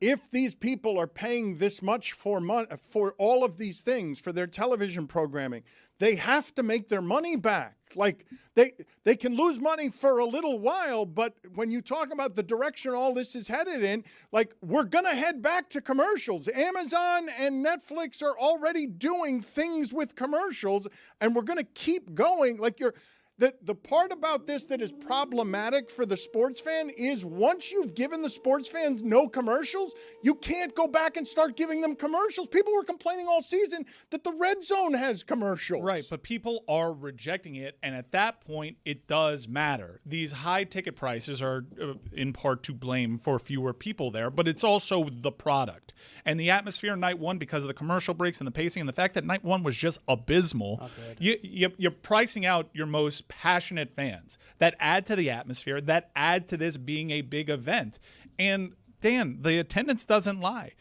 If these people are paying this much for all of these things, for their television programming, they have to make their money back. Like, they can lose money for a little while, but when you talk about the direction all this is headed in, like, we're going to head back to commercials. Amazon and Netflix are already doing things with commercials, and we're going to keep going. Like, the part about this that is problematic for the sports fan is once you've given the sports fans no commercials, you can't go back and start giving them commercials. People were complaining all season that the Red Zone has commercials.
Right, but people are rejecting it, and at that point, it does matter. These high ticket prices are in part to blame for fewer people there, but it's also the product. And the atmosphere in night 1, because of the commercial breaks and the pacing and the fact that night 1 was just abysmal, you're pricing out your most passionate fans that add to the atmosphere, that add to this being a big event. And Dan, the attendance doesn't lie.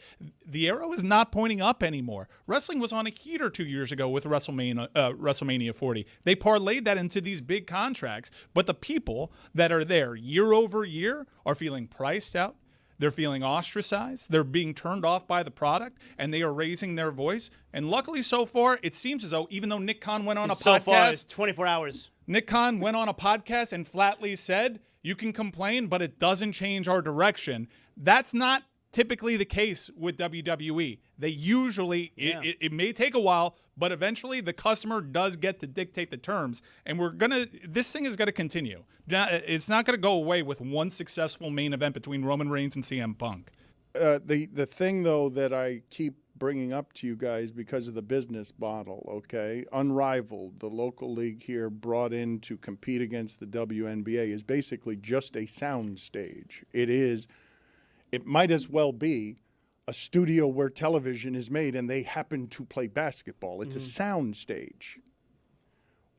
The arrow is not pointing up anymore. Wrestling was on a heater 2 years ago with WrestleMania 40. They parlayed that into these big contracts, but the people that are there year over year are feeling priced out. They're feeling ostracized. They're being turned off by the product, and they are raising their voice. And luckily, so far, it seems as though even though Nick Khan went on a podcast,
so far, it's 24 hours.
Nick Khan went on a podcast and flatly said, you can complain, but it doesn't change our direction. That's not typically the case with WWE. They usually, it may take a while, but eventually the customer does get to dictate the terms. And this thing is going to continue. It's not going to go away with one successful main event between Roman Reigns and CM Punk.
The thing, though, that I keep bringing up to you guys because of the business model, okay? Unrivaled, the local league here brought in to compete against the WNBA is basically just a sound stage. It might as well be a studio where television is made and they happen to play basketball. It's a sound stage.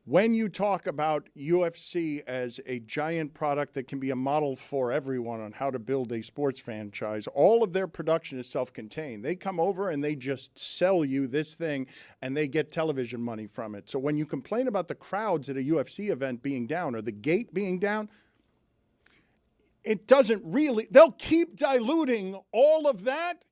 When you talk about UFC as a giant product that can be a model for everyone on how to build a sports franchise, all of their production is self-contained. They come over and they just sell you this thing and they get television money from it. So when you complain about the crowds at a UFC event being down or the gate being down, it doesn't really, they'll keep diluting all of that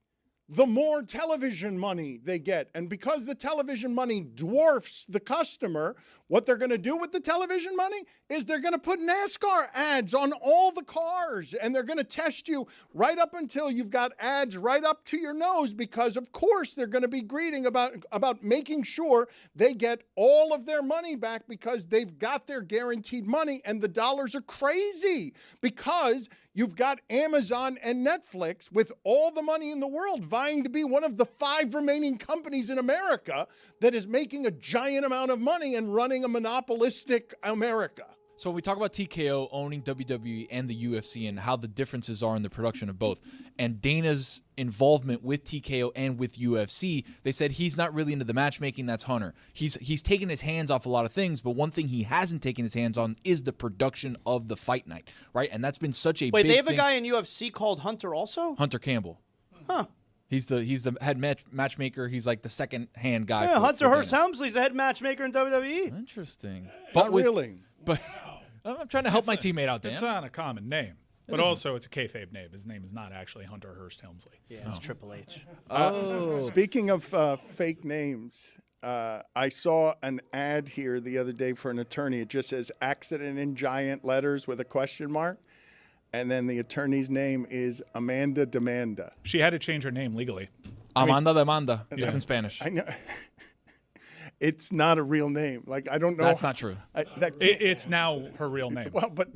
the more television money they get. And because the television money dwarfs the customer, what they're going to do with the television money is they're going to put NASCAR ads on all the cars, and they're going to test you right up until you've got ads right up to your nose, because of course they're going to be greeting about making sure they get all of their money back, because they've got their guaranteed money, and the dollars are crazy because you've got Amazon and Netflix with all the money in the world vying to be one of the 5 remaining companies in America that is making a giant amount of money and running a monopolistic America.
So when we talk about TKO owning WWE and the UFC and how the differences are in the production of both, and Dana's involvement with TKO and with UFC, they said he's not really into the matchmaking. That's Hunter. He's taken his hands off a lot of things, but one thing he hasn't taken his hands on is the production of the fight night, right? And that's been such a big thing.
Wait, they have a guy in UFC called Hunter also?
Hunter Campbell.
Huh.
He's the head matchmaker. He's like the second-hand guy.
Yeah, Hunter
for
Hearst Helmsley's the head matchmaker in WWE.
Interesting.
Not really.
But I'm trying to help my teammate out, Dan.
It's not a common name. But also, it's a kayfabe name. His name is not actually Hunter Hearst Helmsley.
Yeah, it's Triple H.
Speaking of fake names, I saw an ad here the other day for an attorney. It just says accident in giant letters with a question mark. And then the attorney's name is Amanda Demanda.
She had to change her name legally.
Amanda Demanda. It's in Spanish.
I know. It's not a real name. Like, I don't know.
That's not true.
It's now her real name.
Well, but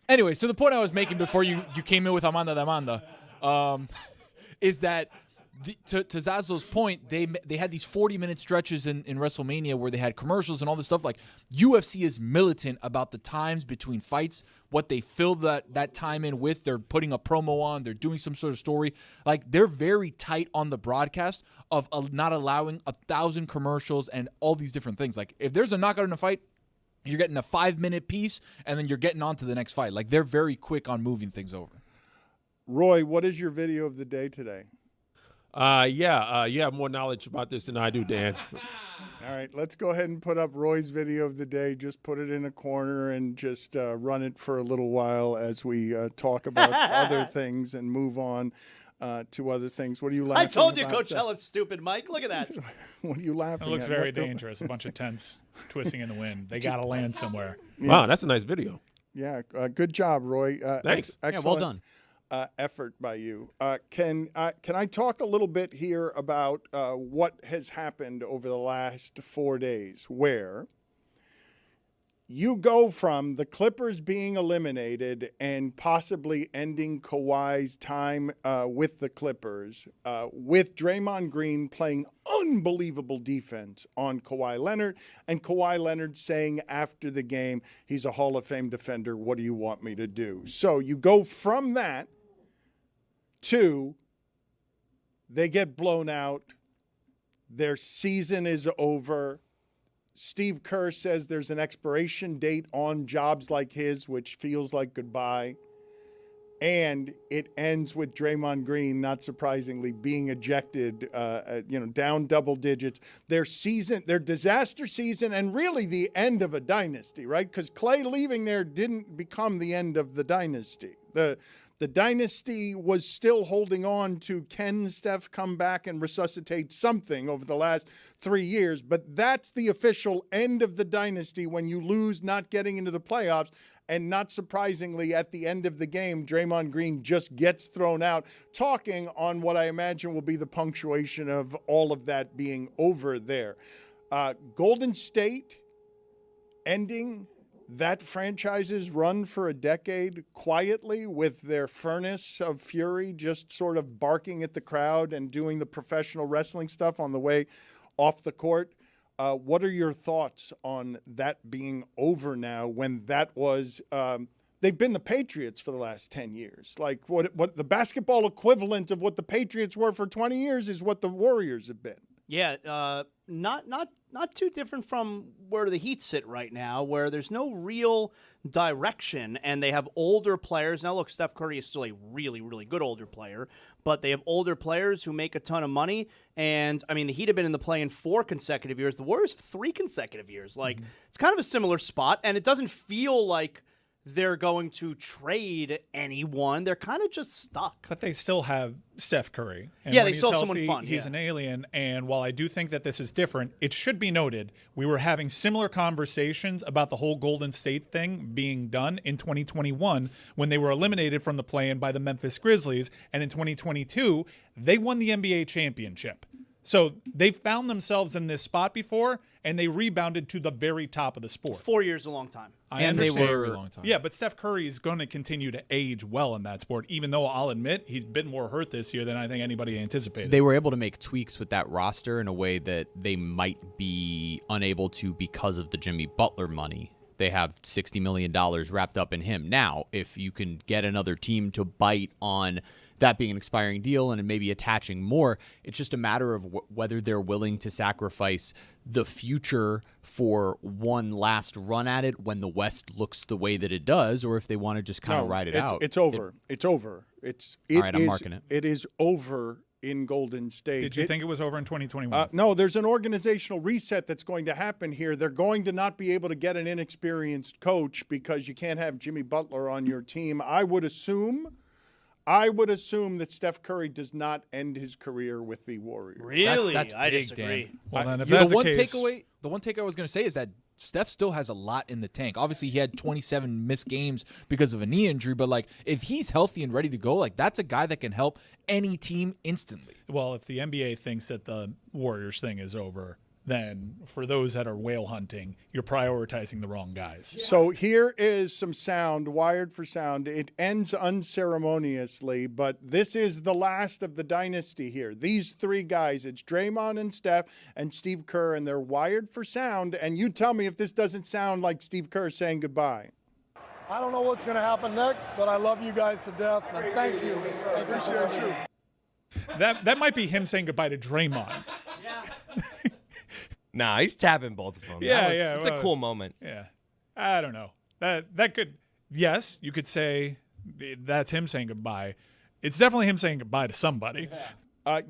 anyway, so the point I was making before you came in with Amanda Demanda is that to Zazzo's point, they had these 40-minute stretches in WrestleMania where they had commercials and all this stuff. Like, UFC is militant about the times between fights, what they fill that time in with. They're putting a promo on. They're doing some sort of story. Like, they're very tight on the broadcast of not allowing 1,000 commercials and all these different things. Like, if there's a knockout in a fight, you're getting a 5-minute piece, and then you're getting on to the next fight. Like, they're very quick on moving things over.
Roy, what is your video of the day today?
You have more knowledge about this than I do, Dan.
All right, let's go ahead and put up Roy's video of the day. Just put it in a corner and just run it for a little while as we talk about other things and move on to other things. What are you laughing
I told you
about?
Coachella's stupid, Mike. Look at that.
What are you laughing at?
It looks very dangerous. A bunch of tents twisting in the wind. They got to land somewhere.
Yeah.
Wow, that's a nice video.
Yeah, good job, Roy.
Thanks.
Excellent.
Yeah, well done.
Effort by you. Can I talk a little bit here about what has happened over the last 4 days, where you go from the Clippers being eliminated and possibly ending Kawhi's time with the Clippers, with Draymond Green playing unbelievable defense on Kawhi Leonard, and Kawhi Leonard saying after the game, he's a Hall of Fame defender, what do you want me to do? So you go from that to they get blown out, their season is over. Steve Kerr says there's an expiration date on jobs like his, which feels like goodbye. And it ends with Draymond Green, not surprisingly, being ejected, down double digits. Their disaster season, and really the end of a dynasty, right? Because Clay leaving there didn't become the end of the dynasty. The dynasty was still holding on to, can Steph come back and resuscitate something over the last 3 years? But that's the official end of the dynasty when you lose, not getting into the playoffs. And not surprisingly, at the end of the game, Draymond Green just gets thrown out, talking on what I imagine will be the punctuation of all of that being over there. Golden State ending that franchise's run for a decade quietly with their furnace of fury, just sort of barking at the crowd and doing the professional wrestling stuff on the way off the court. What are your thoughts on that being over now when that was they've been the Patriots for the last 10 years. Like what the basketball equivalent of what the Patriots were for 20 years is what the Warriors have been.
Yeah, not too different from where the Heat sit right now, where there's no real direction, and they have older players. Now, look, Steph Curry is still a really, really good older player, but they have older players who make a ton of money. And, I mean, the Heat have been in the play-in 4 consecutive years. The Warriors have 3 consecutive years. Like, It's kind of a similar spot, and it doesn't feel like they're going to trade anyone. They're kind of just stuck.
But they still have Steph Curry. And
Yeah,
when
they
he's
still have
healthy,
someone fun,
He's
yeah.
an alien. And while I do think that this is different, it should be noted we were having similar conversations about the whole Golden State thing being done in 2021 when they were eliminated from the play-in by the Memphis Grizzlies. And in 2022, they won the NBA championship. So they found themselves in this spot before, and they rebounded to the very top of the sport.
4 years is a long time.
And
they were a long time.
Yeah, but Steph Curry is going to continue to age well in that sport, even though I'll admit he's been more hurt this year than I think anybody anticipated.
They were able to make tweaks with that roster in a way that they might be unable to because of the Jimmy Butler money. They have $60 million wrapped up in him. Now, if you can get another team to bite on that being an expiring deal and maybe attaching more, it's just a matter of whether they're willing to sacrifice the future for one last run at it when the West looks the way that it does, or if they want to just kind of ride it out.
It's over. It's over.
All right, I'm marking it.
It is over in Golden State.
Did you think it was over in 2021?
No, there's an organizational reset that's going to happen here. They're going to not be able to get an inexperienced coach because you can't have Jimmy Butler on your team. I would assume that Steph Curry does not end his career with the Warriors.
Really?
That's
I
big,
disagree.
Dan.
Well, then if
The
that's
one
the case,
takeaway I was going to say is that Steph still has a lot in the tank. Obviously, he had 27 missed games because of a knee injury, but like if he's healthy and ready to go, like that's a guy that can help any team instantly.
well, if the NBA thinks that the Warriors thing is over, then for those that are whale hunting, you're prioritizing the wrong guys.
So here is some sound, wired for sound. It ends unceremoniously, but this is the last of the dynasty here. These three guys, it's Draymond and Steph and Steve Kerr, and they're wired for sound. And you tell me if this doesn't sound like Steve Kerr saying goodbye.
I don't know what's going to happen next, but I love you guys to death, and thank you. I appreciate you.
That might be him saying goodbye to Draymond.
Nah, he's tapping both of them.
Yeah,
It's a cool moment.
Yeah, I don't know. That could, yes, you could say that's him saying goodbye. It's definitely him saying goodbye to somebody.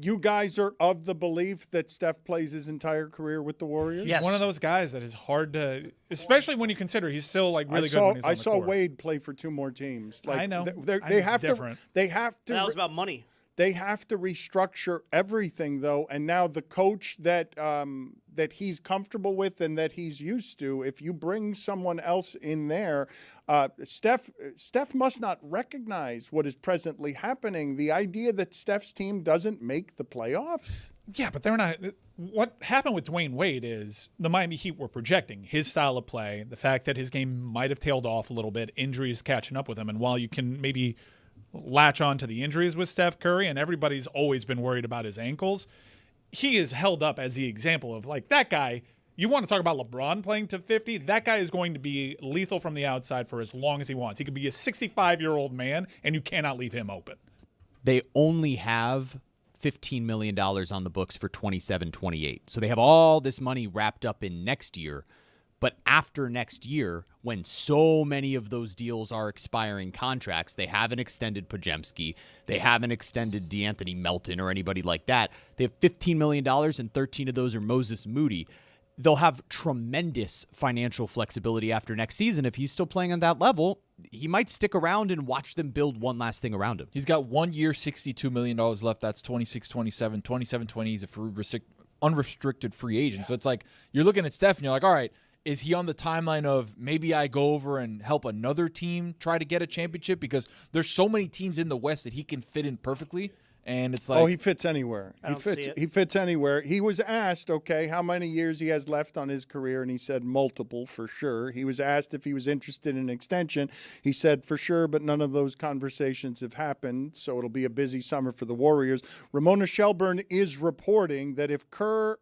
You guys are of the belief that Steph plays his entire career with the Warriors?
He's one of those guys that is hard to, especially when you consider he's still like really good when he's on
I
the
saw
court.
Wade play for two more teams. Like,
I know.
They have
different.
to. They have to.
That was about money.
They have to restructure everything, though, and now the coach that he's comfortable with and that he's used to, if you bring someone else in there, Steph must not recognize what is presently happening. The idea that Steph's team doesn't make the playoffs.
Yeah, but they're not. What happened with Dwayne Wade is the Miami Heat were projecting his style of play, the fact that his game might have tailed off a little bit, injuries catching up with him, and while you can maybe latch on to the injuries with Steph Curry, and everybody's always been worried about his ankles, he is held up as the example of like that guy. You want to talk about LeBron playing to 50? That guy is going to be lethal from the outside for as long as he wants. He could be a 65-year-old man, and you cannot leave him open.
They only have $15 million on the books for 27-28. So they have all this money wrapped up in next year. But after next year, when so many of those deals are expiring contracts, they haven't extended Podziemski, they haven't extended DeAnthony Melton or anybody like that. They have $15 million, and 13 of those are Moses Moody. They'll have tremendous financial flexibility after next season. If he's still playing on that level, he might stick around and watch them build one last thing around him.
He's got 1 year, $62 million left. That's 26-27, 27-20. He's a unrestricted free agent. So it's like you're looking at Steph and you're like, all right, is he on the timeline of maybe I go over and help another team try to get a championship? Because there's so many teams in the West that he can fit in perfectly. And it's like,
he fits anywhere. He fits anywhere. He was asked, okay, how many years he has left on his career, and he said multiple for sure. He was asked if he was interested in an extension. He said for sure, but none of those conversations have happened, so it'll be a busy summer for the Warriors. Ramona Shelburne is reporting that if Kerr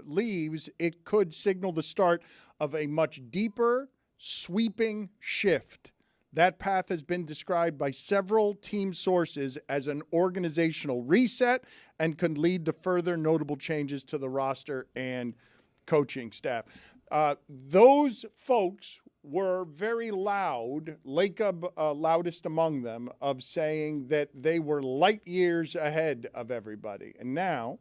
leaves, it could signal the start of a much deeper, sweeping shift. That path has been described by several team sources as an organizational reset and could lead to further notable changes to the roster and coaching staff. Those folks were very loud, Lacob loudest among them, of saying that they were light years ahead of everybody. And now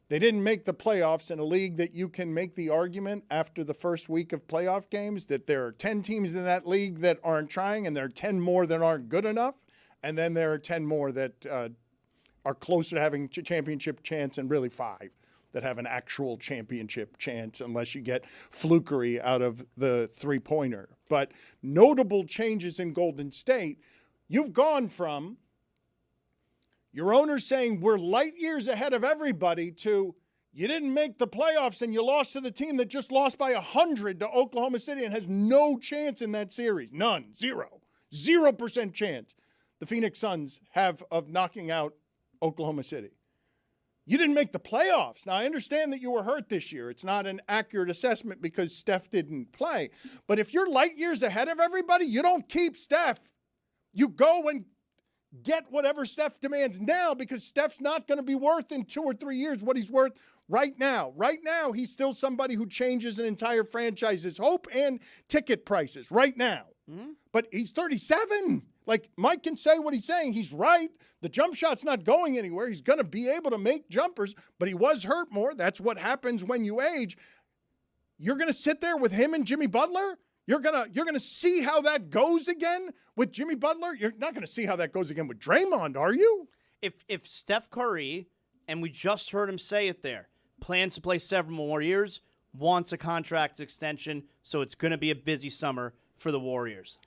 They didn't make the playoffs in a league that you can make the argument after the first week of playoff games that there are 10 teams in that league that aren't trying, and there are 10 more that aren't good enough, and then there are 10 more that are closer to having a championship chance, and really 5 that have an actual championship chance unless you get flukery out of the three-pointer. But notable changes in Golden State, you've gone from your owner saying we're light years ahead of everybody to you didn't make the playoffs and you lost to the team that just lost by 100 to Oklahoma City and has no chance in that series. None. 0% chance the Phoenix Suns have of knocking out Oklahoma City. You didn't make the playoffs. Now, I understand that you were hurt this year. It's not an accurate assessment because Steph didn't play. But if you're light years ahead of everybody, you don't keep Steph. You go and get whatever Steph demands now because Steph's not going to be worth in 2 or 3 years what he's worth right now. Right now, he's still somebody who changes an entire franchise's hope and ticket prices right now. Mm-hmm. But he's 37. Like, Mike can say what he's saying. He's right. The jump shot's not going anywhere. He's going to be able to make jumpers, but he was hurt more. That's what happens when you age. You're going to sit there with him and Jimmy Butler? You're gonna see how that goes again with Jimmy Butler? You're not going to see how that goes again with Draymond, are you?
If Steph Curry, and we just heard him say it there, plans to play several more years, wants a contract extension, so it's going to be a busy summer for the Warriors.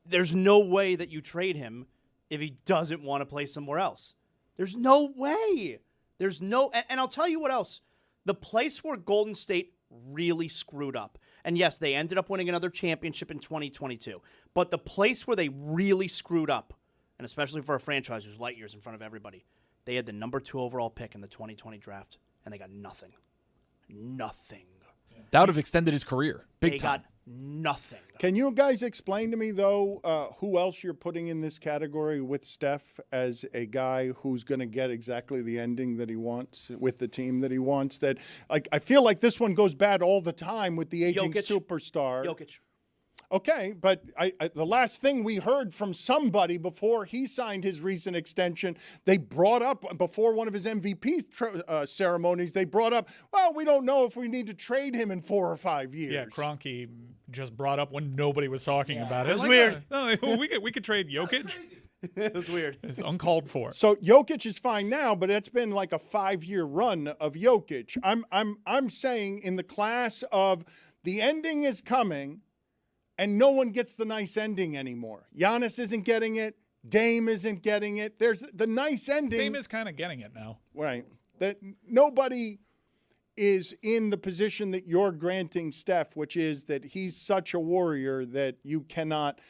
There's no way that you trade him if he doesn't want to play somewhere else. There's no way. There's no, and I'll tell you what else. The place where Golden State really screwed up, and yes, they ended up winning another championship in 2022, but the place where they really screwed up, and especially for a franchise who's light years in front of everybody, they had the number 2 overall pick in the 2020 draft, and they got nothing. Nothing.
That would have extended his career. Big time.
They got nothing.
Can you guys explain to me, though, who else you're putting in this category with Steph as a guy who's going to get exactly the ending that he wants with the team that he wants? That, like, I feel like this one goes bad all the time with the aging superstar.
Jokic.
Okay, but the last thing we heard from somebody before he signed his recent extension, they brought up, before one of his MVP ceremonies, they brought up, well, we don't know if we need to trade him in 4 or 5 years.
Yeah, Kroenke just brought up when nobody was talking about it.
It was weird.
No, we could trade Jokic.
It was weird.
It's uncalled for.
So Jokic is fine now, but it's been like a 5-year run of Jokic. I'm saying in the class of the ending is coming, and no one gets the nice ending anymore. Giannis isn't getting it. Dame isn't getting it. There's the nice ending.
Dame is kind of getting it now.
Right. That nobody is in the position that you're granting Steph, which is that he's such a warrior that you cannot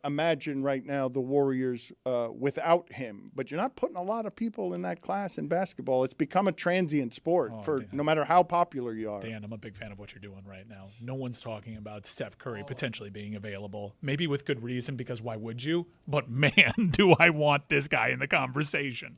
imagine right now the Warriors without him. But you're not putting a lot of people in that class in basketball. It's become a transient sport no matter how popular you are.
Dan, I'm a big fan of what you're doing right now. No one's talking about Steph Curry potentially being available. Maybe with good reason, because why would you? But man, do I want this guy in the conversation.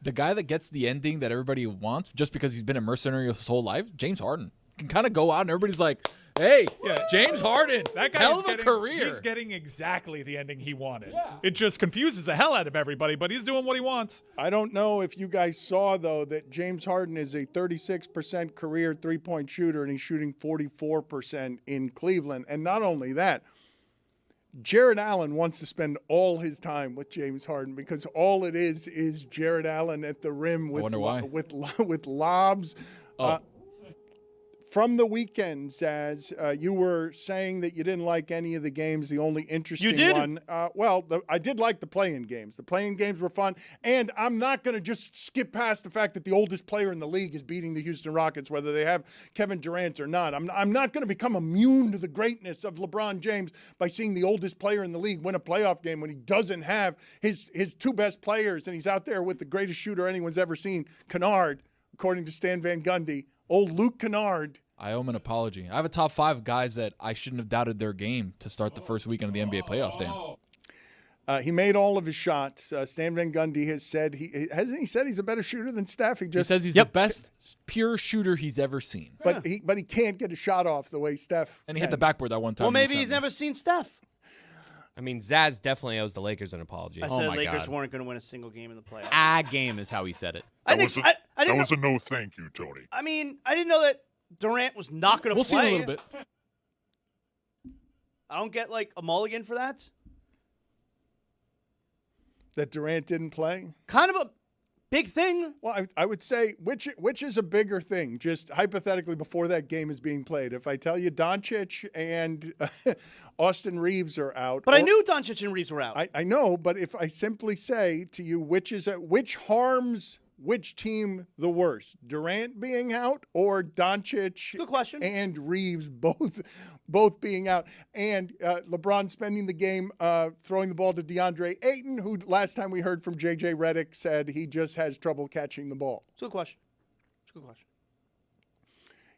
The guy that gets the ending that everybody wants just because he's been a mercenary his whole life, James Harden. Can kind of go out and everybody's like, hey, James Harden,
that guy
hell of a career.
He's getting exactly the ending he wanted. Yeah. It just confuses the hell out of everybody, but he's doing what he wants.
I don't know if you guys saw, though, that James Harden is a 36% career three-point shooter, and he's shooting 44% in Cleveland. And not only that, Jared Allen wants to spend all his time with James Harden because all it is Jared Allen at the rim with lobs. From the weekend, Zaz, you were saying that you didn't like any of the games. The only interesting one, I did like the play-in games. The play-in games were fun, and I'm not going to just skip past the fact that the oldest player in the league is beating the Houston Rockets, whether they have Kevin Durant or not. I'm not going to become immune to the greatness of LeBron James by seeing the oldest player in the league win a playoff game when he doesn't have his 2 best players, and he's out there with the greatest shooter anyone's ever seen, Kennard, according to Stan Van Gundy. Old Luke Kennard.
I owe him an apology. I have a top 5 guys that I shouldn't have doubted their game to start the first weekend of the NBA playoffs, Dan.
He made all of his shots. Stan Van Gundy has said he said he's a better shooter than Steph.
He says he's the best pure shooter he's ever seen.
But he can't get a shot off the way Steph
And he hit the backboard that one time.
Well, maybe he's never seen Steph.
I mean, Zaz definitely owes the Lakers an apology.
I said
my
Lakers
God.
weren't going to win a single game in the playoffs.
A game is how he said it.
I think I
That
didn't
was
know,
a no thank you, Tony.
I mean, I didn't know that Durant was not going to
We'll
play.
see in a little bit.
I don't get like a mulligan for that.
That Durant didn't play?
Kind of a big thing.
Well, I would say which is a bigger thing, just hypothetically before that game is being played. If I tell you Doncic and Austin Reeves are out.
But I knew Doncic and Reeves were out.
I know, but if I simply say to you which harms which team the worst, Durant being out or Doncic
Good question.
and Reeves both being out, and LeBron spending the game throwing the ball to DeAndre Ayton, who last time we heard from JJ Redick said he just has trouble catching the ball.
It's a good question. It's a good question.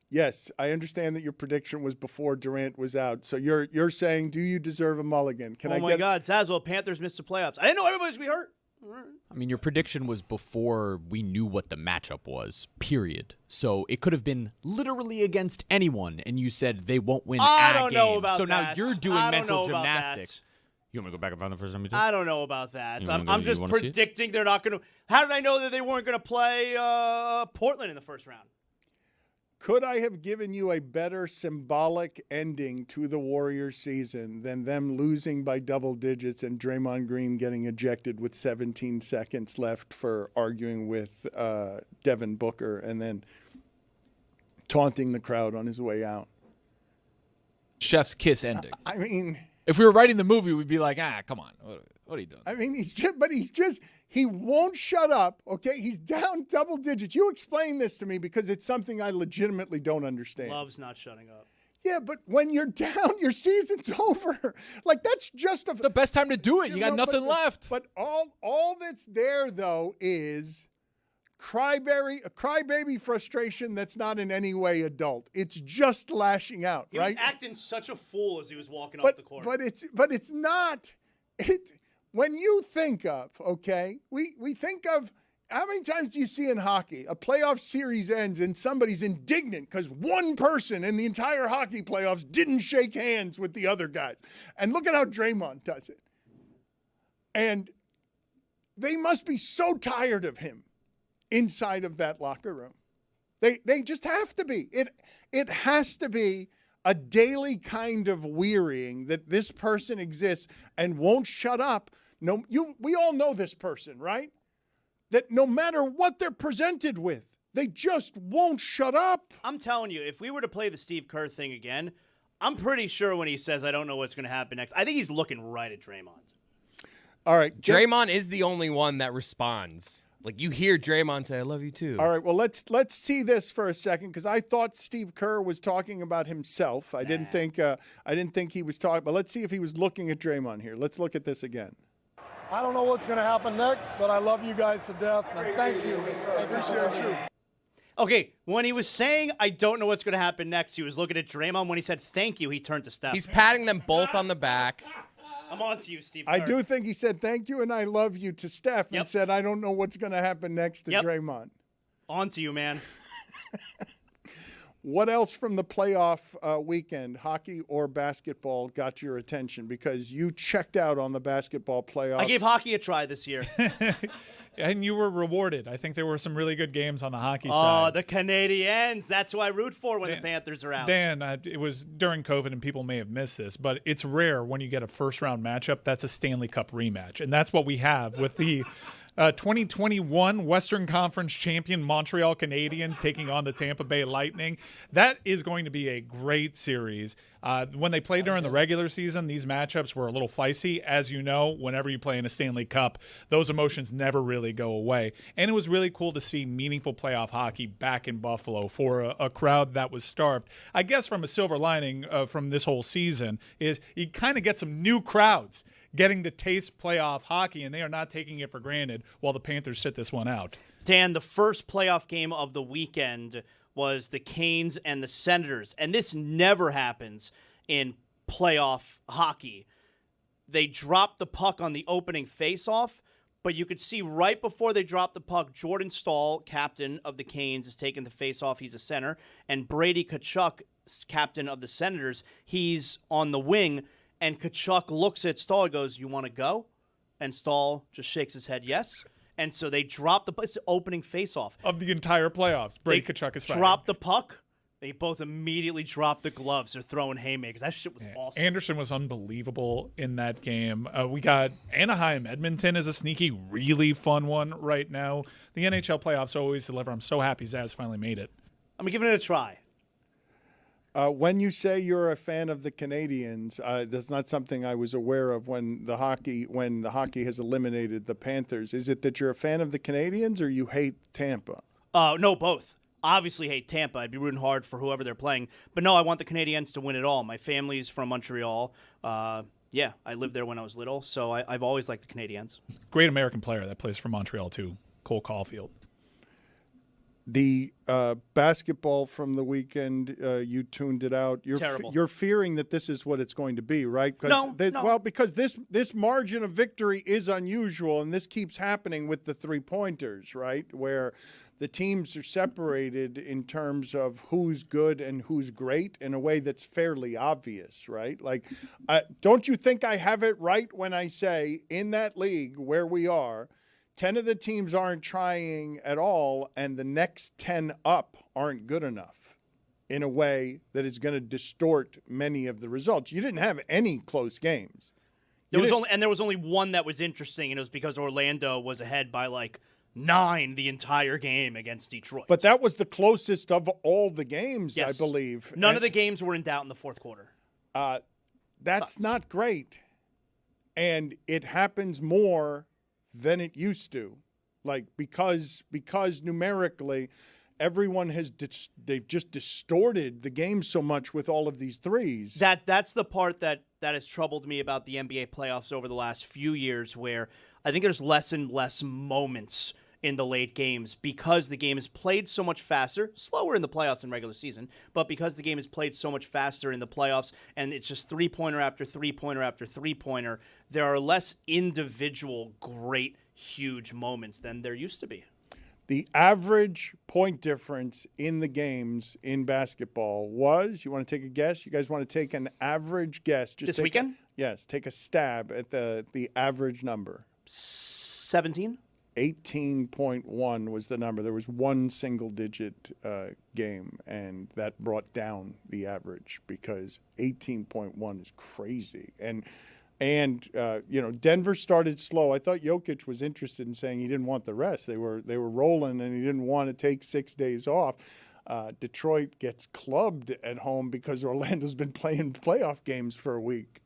Yes, I understand that your prediction was before Durant was out. So you're saying, do you deserve a mulligan?
Oh my God, Sazwell, Panthers missed the playoffs. I didn't know everybody was going to be hurt.
I mean, your prediction was before we knew what the matchup was, period. So it could have been literally against anyone, and you said they won't win
I
a
don't
game.
know about
so now
that.
you're doing
I don't
mental
know about
gymnastics.
that.
You want me to go back and find the first time you did?
I don't know about that.
You wanna
I'm
you
just
wanna see it?
predicting they're not going to. How did I know that they weren't going to play Portland in the first round?
Could I have given you a better symbolic ending to the Warriors season than them losing by double digits and Draymond Green getting ejected with 17 seconds left for arguing with Devin Booker and then taunting the crowd on his way out?
Chef's kiss ending.
I mean,
if we were writing the movie, we'd be like, come on. What are you doing?
I mean, he won't shut up, okay? He's down double digits. You explain this to me because it's something I legitimately don't understand.
Love's not shutting up.
Yeah, but when you're down, your season's over. Like, that's just
the best time to do it. You got nothing left.
But all that's there, though, is crybaby frustration that's not in any way adult. It's just lashing out,
He
right?
was acting such a fool as he was walking off the court.
But it's not. When you think of, okay, we think of, how many times do you see in hockey a playoff series ends and somebody's indignant because one person in the entire hockey playoffs didn't shake hands with the other guys? And look at how Draymond does it. And they must be so tired of him inside of that locker room. They just have to be. It has to be a daily kind of wearying that this person exists and won't shut up. We all know this person, right? That no matter what they're presented with, they just won't shut up.
I'm telling you, if we were to play the Steve Kerr thing again, I'm pretty sure when he says, I don't know what's going to happen next, I think he's looking right at Draymond.
All right.
Draymond is the only one that responds. Like, you hear Draymond say, I love you too.
All right, well, let's see this for a second, because I thought Steve Kerr was talking about himself. I didn't think he was talking, but let's see if he was looking at Draymond here. Let's look at this again.
I don't know what's going to happen next, but I love you guys to death, and thank you. I appreciate you.
Okay, when he was saying, I don't know what's going to happen next, he was looking at Draymond. When he said thank you, he turned to Steph.
He's patting them both on the back.
I'm on to you, Steve Kerr.
I do think he said thank you and I love you to Steph and said, I don't know what's going to happen next to Draymond.
On to you, man.
What else from the playoff weekend, hockey or basketball, got your attention? Because you checked out on the basketball playoffs.
I gave hockey a try this year.
And you were rewarded. I think there were some really good games on the hockey
Oh,
side.
the Canadiens. That's who I root for when the Panthers are out.
Dan, it was during COVID, and people may have missed this, but it's rare when you get a first-round matchup that's a Stanley Cup rematch. And that's what we have with the 2021 Western Conference champion Montreal Canadiens taking on the Tampa Bay Lightning. That is going to be a great series. When they played during the regular season, these matchups were a little feisty. As you know, whenever you play in a Stanley Cup, those emotions never really go away. And it was really cool to see meaningful playoff hockey back in Buffalo for a crowd that was starved. I guess from a silver lining from this whole season is you kind of get some new crowds getting to taste playoff hockey, and they are not taking it for granted while the Panthers sit this one out.
Dan, the first playoff game of the weekend was the Canes and the Senators, and this never happens in playoff hockey. They dropped the puck on the opening faceoff, but you could see right before they dropped the puck, Jordan Staal, captain of the Canes, is taking the faceoff. He's a center, and Brady Tkachuk, captain of the Senators, he's on the wing. And Kachuk looks at Stahl and goes, "You want to go?" And Stahl just shakes his head, yes. And so they drop it's the opening face-off
of the entire playoffs. Brady Kachuk is fighting.
Drop the puck. They both immediately dropped the gloves. They're throwing haymakers. That shit was awesome.
Anderson was unbelievable in that game. We got Anaheim-Edmonton is a sneaky, really fun one right now. The NHL playoffs always deliver. I'm so happy Zaz finally made it.
I'm giving it a try.
When you say you're a fan of the Canadians, that's not something I was aware of when the hockey has eliminated the Panthers. Is it that you're a fan of the Canadians or you hate Tampa?
No, both. Obviously hate Tampa. I'd be rooting hard for whoever they're playing. But no, I want the Canadiens to win it all. My family's from Montreal. Yeah, I lived there when I was little, so I've always liked the Canadiens.
Great American player that plays for Montreal too, Cole Caulfield.
The basketball from the weekend, you tuned it out.
Terrible.
You're fearing that this is what it's going to be, right?
No.
Well, because this margin of victory is unusual, and this keeps happening with the three-pointers, right? Where the teams are separated in terms of who's good and who's great in a way that's fairly obvious, right? Like, don't you think I have it right when I say in that league where we are, 10 of the teams aren't trying at all, and the next 10 up aren't good enough in a way that is going to distort many of the results. You didn't have any close games.
There was only one that was interesting, and it was because Orlando was ahead by like 9 the entire game against Detroit.
But that was the closest of all the games,
yes.
I believe.
None of the games were in doubt in the fourth quarter.
That's not great. And it happens more than it used to, like because numerically everyone they've just distorted the game so much with all of these threes.
That's the part that has troubled me about the NBA playoffs over the last few years, where I think there's less and less moments in the late games because the game is played so much faster, slower in the playoffs than regular season, but because the game is played so much faster in the playoffs and it's just three-pointer after three-pointer after three-pointer, there are less individual great, huge moments than there used to be.
The average point difference in the games in basketball was, you want to take a guess? You guys want to take an average guess?
This weekend?
Yes, take a stab at the average number.
17?
18.1 was the number. There was one single-digit game, and that brought down the average because 18.1 is crazy. And Denver started slow. I thought Jokic was interested in saying he didn't want the rest. They were rolling, and he didn't want to take 6 days off. Detroit gets clubbed at home because Orlando's been playing playoff games for a week.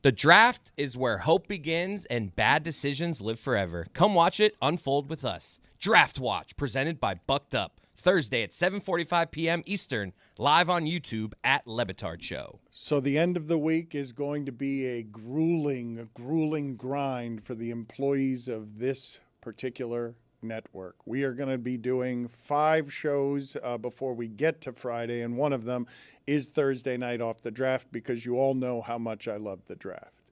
The draft is where hope begins and bad decisions live forever. Come watch it unfold with us. Draft Watch, presented by Bucked Up. Thursday at 7:45 p.m. Eastern, live on YouTube at Le Batard Show.
So the end of the week is going to be a grueling grind for the employees of this particular network. We are going to be doing 5 shows before we get to Friday, and one of them is Thursday night off the draft because you all know how much I love the draft.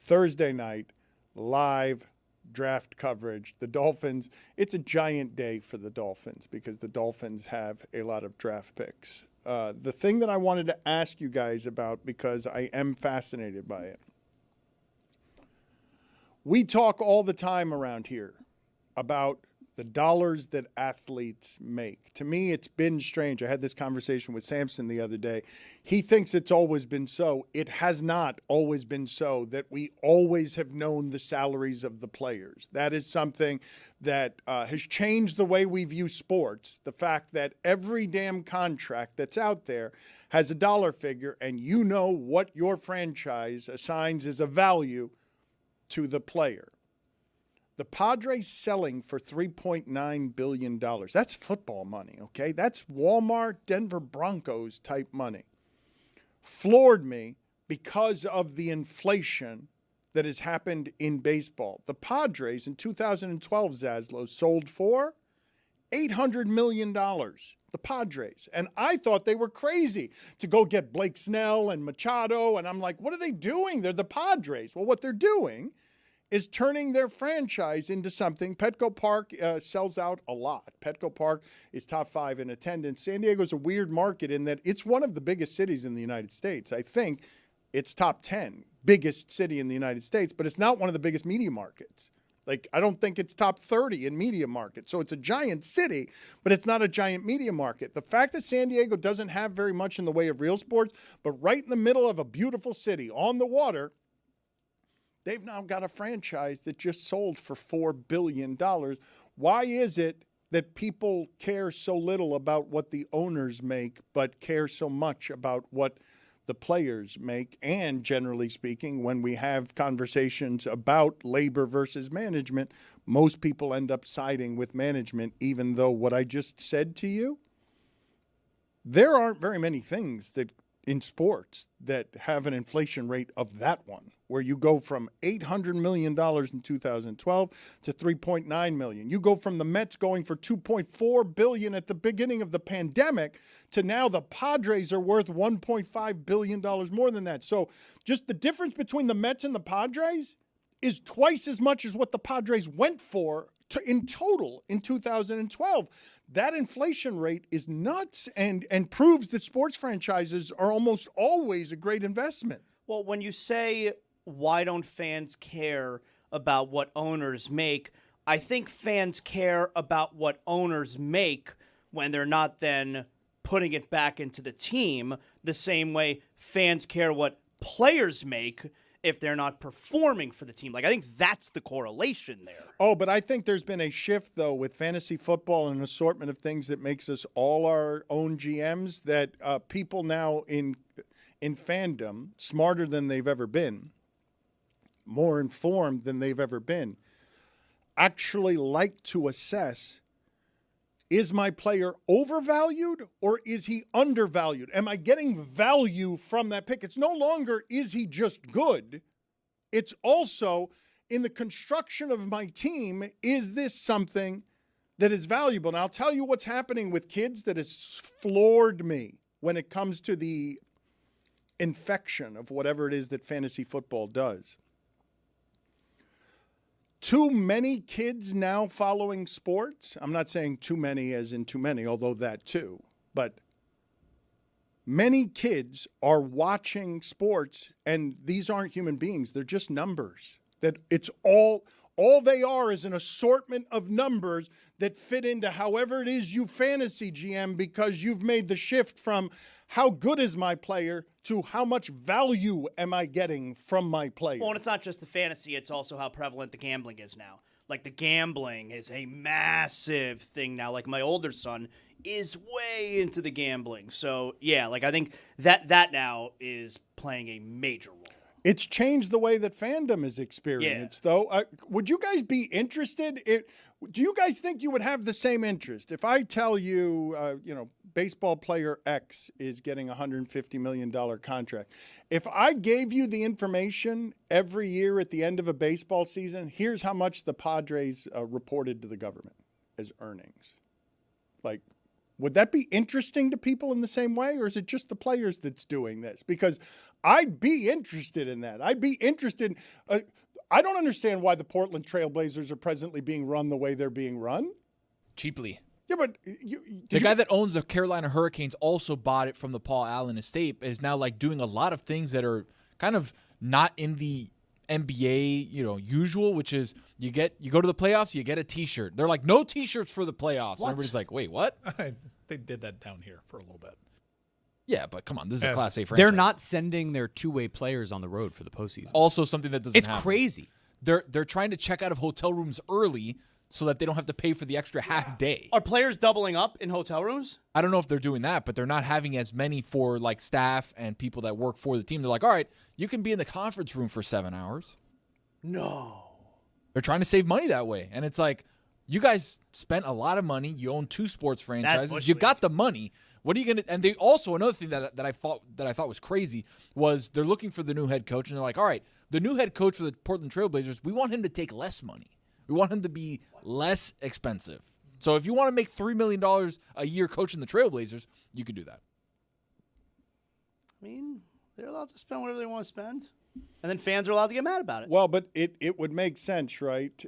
Thursday night, live draft coverage. The Dolphins, it's a giant day for the Dolphins because the Dolphins have a lot of draft picks. The thing that I wanted to ask you guys about, because I am fascinated by it, we talk all the time around here about the dollars that athletes make. To me, it's been strange. I had this conversation with Samson the other day. He thinks it's always been so. It has not always been so that we always have known the salaries of the players. That is something that has changed the way we view sports. The fact that every damn contract that's out there has a dollar figure, and you know what your franchise assigns as a value to the player. The Padres selling for $3.9 billion. That's football money, okay? That's Walmart, Denver Broncos type money. Floored me because of the inflation that has happened in baseball. The Padres in 2012, Zaslow, sold for $800 million. The Padres. And I thought they were crazy to go get Blake Snell and Machado. And I'm like, what are they doing? They're the Padres. Well, what they're doing is turning their franchise into something. Petco Park sells out a lot. Petco Park is top 5 in attendance. San Diego's a weird market in that it's one of the biggest cities in the United States. I think it's top 10 biggest city in the United States, but it's not one of the biggest media markets. Like, I don't think it's top 30 in media market. So it's a giant city, but it's not a giant media market. The fact that San Diego doesn't have very much in the way of real sports, but right in the middle of a beautiful city on the water, they've now got a franchise that just sold for $4 billion. Why is it that people care so little about what the owners make, but care so much about what the players make? And generally speaking, when we have conversations about labor versus management, most people end up siding with management, even though what I just said to you, there aren't very many things that in sports that have an inflation rate of that one, where you go from $800 million in 2012 to $3.9 million. You go from the Mets going for $2.4 billion at the beginning of the pandemic to now the Padres are worth $1.5 billion more than that. So just the difference between the Mets and the Padres is twice as much as what the Padres went for in total in 2012. That inflation rate is nuts and proves that sports franchises are almost always a great investment.
Well, when you say, why don't fans care about what owners make, I think fans care about what owners make when they're not then putting it back into the team, the same way fans care what players make if they're not performing for the team. Like, I think that's the correlation there.
Oh, but I think there's been a shift, though, with fantasy football and an assortment of things that makes us all our own GMs, that people now in fandom, smarter than they've ever been, more informed than they've ever been, actually like to assess, is my player overvalued or is he undervalued? Am I getting value from that pick? It's no longer, is he just good? It's also, in the construction of my team, is this something that is valuable? And I'll tell you what's happening with kids that has floored me when it comes to the infection of whatever it is that fantasy football does. Too many kids now following sports. I'm not saying too many as in too many, although that too. But many kids are watching sports, and these aren't human beings. They're just numbers. That it's all they are is an assortment of numbers that fit into however it is you fantasy GM, because you've made the shift from how good is my player to how much value am I getting from my player.
Well, and it's not just the fantasy, it's also how prevalent the gambling is now. Like, the gambling is a massive thing now. Like, my older son is way into the gambling. So, yeah, like, I think that now is playing a major role.
It's changed the way that fandom is experienced, though. Would you guys be interested? Do you guys think you would have the same interest if I tell you, baseball player X is getting a $150 million contract? If I gave you the information every year at the end of a baseball season, here's how much the Padres reported to the government as earnings. Like, would that be interesting to people in the same way, or is it just the players that's doing this? Because I'd be interested in that. I'd be interested. I don't understand why the Portland Trail Blazers are presently being run the way they're being run.
Cheaply.
Yeah, but
the guy that owns the Carolina Hurricanes also bought it from the Paul Allen estate, is now like doing a lot of things that are kind of not in the NBA, usual, which is you go to the playoffs, you get a T-shirt. They're like, no T-shirts for the playoffs. And everybody's like, wait, what?
They did that down here for a little bit.
Yeah, but come on, this is a Class A franchise.
They're not sending their two-way players on the road for the postseason.
Also, something that doesn't happen.
It's crazy.
They're trying to check out of hotel rooms early so that they don't have to pay for the extra half day.
Are players doubling up in hotel rooms?
I don't know if they're doing that, but they're not having as many for like staff and people that work for the team. They're like, all right, you can be in the conference room for 7 hours.
No.
They're trying to save money that way. And it's like, you guys spent a lot of money. You own 2 sports franchises. You got the money. What are you going to – and they also – another thing that I thought was crazy was they're looking for the new head coach, and they're like, all right, the new head coach for the Portland Trail Blazers, we want him to take less money. We want him to be less expensive. So if you want to make $3 million a year coaching the Trail Blazers, you could do that.
I mean, they're allowed to spend whatever they want to spend, and then fans are allowed to get mad about it.
Well, but it would make sense, right?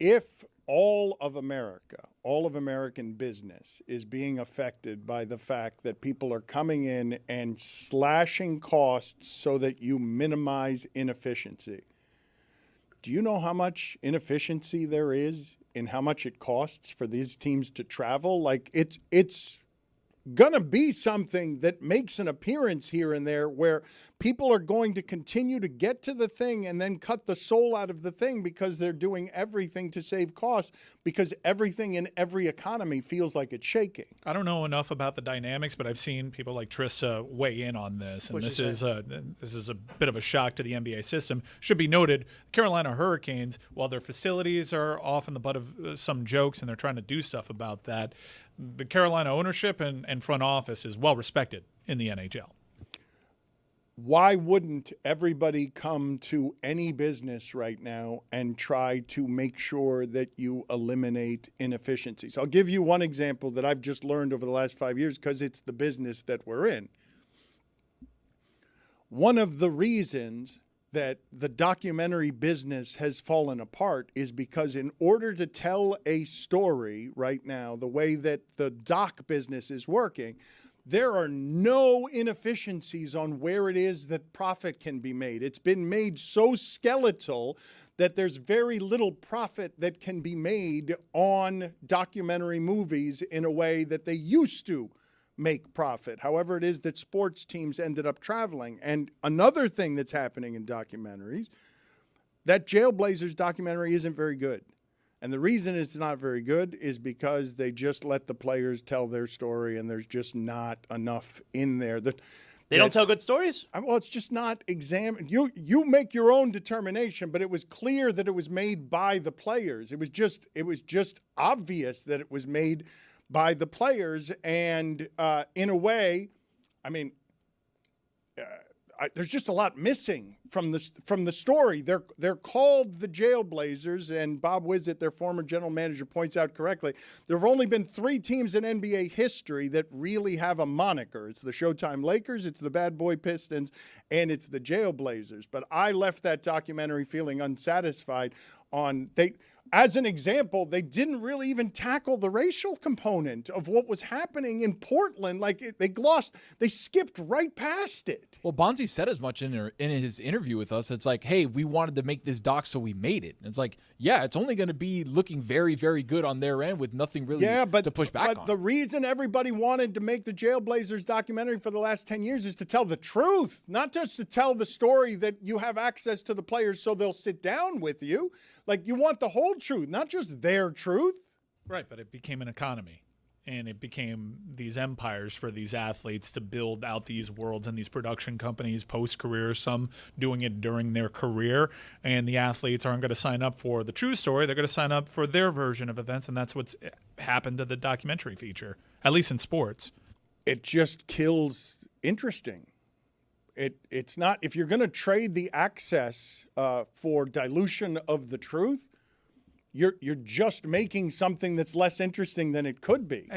If all of America, all of American business is being affected by the fact that people are coming in and slashing costs so that you minimize inefficiency. Do you know how much inefficiency there is in how much it costs for these teams to travel? Like, it's going to be something that makes an appearance here and there where people are going to continue to get to the thing and then cut the soul out of the thing because they're doing everything to save costs because everything in every economy feels like it's shaking.
I don't know enough about the dynamics, but I've seen people like Trissa weigh in on this, and this is a bit of a shock to the NBA system. Should be noted, Carolina Hurricanes, while their facilities are often the butt of some jokes and they're trying to do stuff about that, the Carolina ownership and front office is well respected in the NHL.
Why wouldn't everybody come to any business right now and try to make sure that you eliminate inefficiencies? I'll give you one example that I've just learned over the last 5 years because it's the business that we're in. One of the reasons that the documentary business has fallen apart is because in order to tell a story right now, the way that the doc business is working, there are no inefficiencies on where it is that profit can be made. It's been made so skeletal that there's very little profit that can be made on documentary movies in a way that they used to make profit. However, it is that sports teams ended up traveling. And another thing that's happening in documentaries, that Jailblazers documentary isn't very good. And the reason it's not very good is because they just let the players tell their story, and there's just not enough in there. They
don't tell good stories?
Well, it's just not examined. You make your own determination, but it was clear that it was made by the players. It was just obvious that it was made by the players, and in a way, I mean, there's just a lot missing from the story. They're called the Jailblazers, and Bob Wizzett, their former general manager, points out correctly, there have only been 3 teams in NBA history that really have a moniker. It's the Showtime Lakers, it's the Bad Boy Pistons, and it's the Jailblazers. But I left that documentary feeling unsatisfied as an example, they didn't really even tackle the racial component of what was happening in Portland. Like, they skipped right past it.
Well, Bonzi said as much in his interview with us. It's like, hey, we wanted to make this doc, so we made it. And it's like, yeah, it's only going to be looking very, very good on their end with nothing really to push back on.
But the reason everybody wanted to make the Jailblazers documentary for the last 10 years is to tell the truth, not just to tell the story that you have access to the players so they'll sit down with you. Like, you want the whole truth, not just their truth.
Right, but it became an economy. and it became these empires for these athletes to build out these worlds and these production companies post-career, some doing it during their career, and the athletes aren't going to sign up for the true story. They're going to sign up for their version of events, and that's what's happened to the documentary feature, at least in sports.
It just kills interesting. It's not, if you're going to trade the access for dilution of the truth, you're just making something that's less interesting than it could be.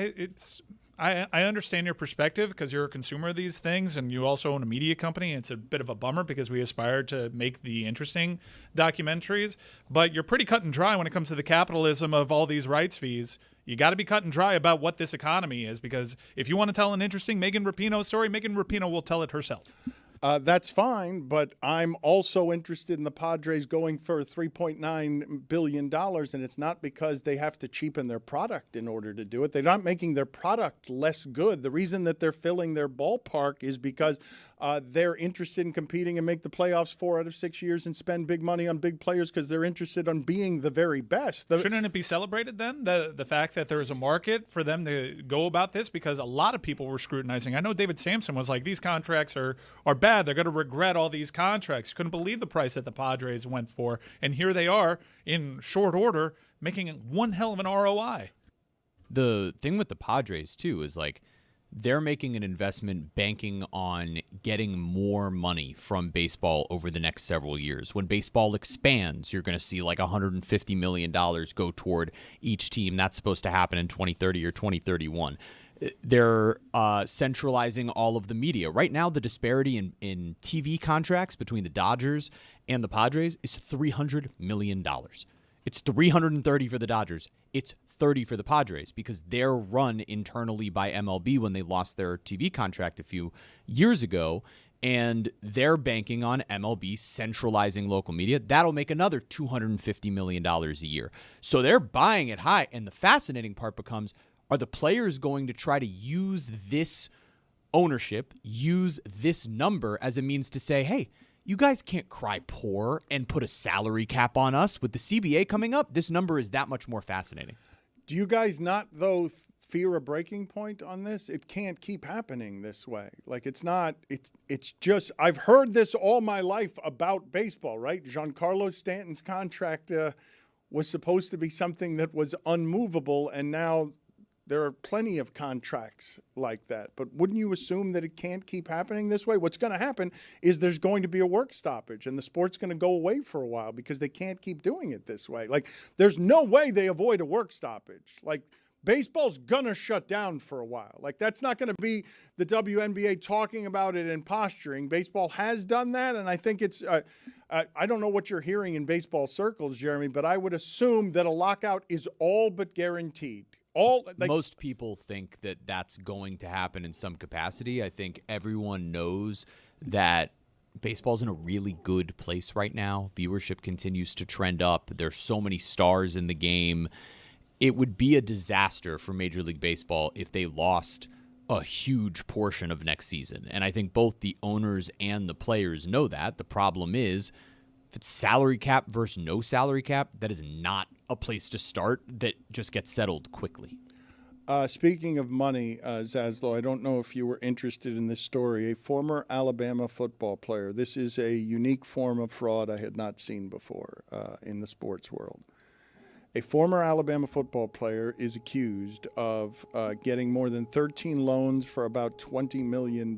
I understand your perspective because you're a consumer of these things and you also own a media company. It's a bit of a bummer because we aspire to make the interesting documentaries, but you're pretty cut and dry when it comes to the capitalism of all these rights fees. You got to be cut and dry about what this economy is, because if you want to tell an interesting Megan Rapinoe story, Megan Rapinoe will tell it herself.
That's fine, but I'm also interested in the Padres going for $3.9 billion, and it's not because they have to cheapen their product in order to do it. They're not making their product less good. The reason that they're filling their ballpark is because they're interested in competing and make the playoffs 4 out of 6 years and spend big money on big players because they're interested in being the very best.
Shouldn't it be celebrated then, the fact that there is a market for them to go about this? Because a lot of people were scrutinizing. I know David Sampson was like, these contracts are bad. They're going to regret all these contracts. Couldn't believe the price that the Padres went for. And here they are in short order making one hell of an ROI.
The thing with the Padres, too, is like they're making an investment banking on getting more money from baseball over the next several years. When baseball expands, you're going to see like $150 million go toward each team. That's supposed to happen in 2030 or 2031. They're centralizing all of the media. Right now, the disparity in TV contracts between the Dodgers and the Padres is $300 million. It's 330 for the Dodgers. It's 30 for the Padres because they're run internally by MLB when they lost their TV contract a few years ago, and they're banking on MLB centralizing local media. That'll make another $250 million a year. So they're buying it high, and the fascinating part becomes, are the players going to try to use this ownership, use this number as a means to say, hey, you guys can't cry poor and put a salary cap on us. With the CBA coming up, this number is that much more fascinating.
Do you guys not, though, fear a breaking point on this? It can't keep happening this way. Like, it's not, it's just, I've heard this all my life about baseball, right? Giancarlo Stanton's contract was supposed to be something that was unmovable, and now there are plenty of contracts like that. But wouldn't you assume that it can't keep happening this way? What's going to happen is there's going to be a work stoppage, and the sport's going to go away for a while because they can't keep doing it this way. Like, there's no way they avoid a work stoppage. Like, baseball's going to shut down for a while. Like, that's not going to be the WNBA talking about it and posturing. Baseball has done that, and I think it's I don't know what you're hearing in baseball circles, Jeremy, but I would assume that a lockout is all but guaranteed.
Most people think that that's going to happen in some capacity. I think everyone knows that baseball's in a really good place right now. Viewership continues to trend up. There's so many stars in the game. It would be a disaster for Major League Baseball if they lost a huge portion of next season. And I think both the owners and the players know that. The problem is, if it's salary cap versus no salary cap, that is not a place to start that just gets settled quickly.
Speaking of money, Zaslow, I don't know if you were interested in this story. A former Alabama football player. This is a unique form of fraud I had not seen before in the sports world. A former Alabama football player is accused of getting more than 13 loans for about $20 million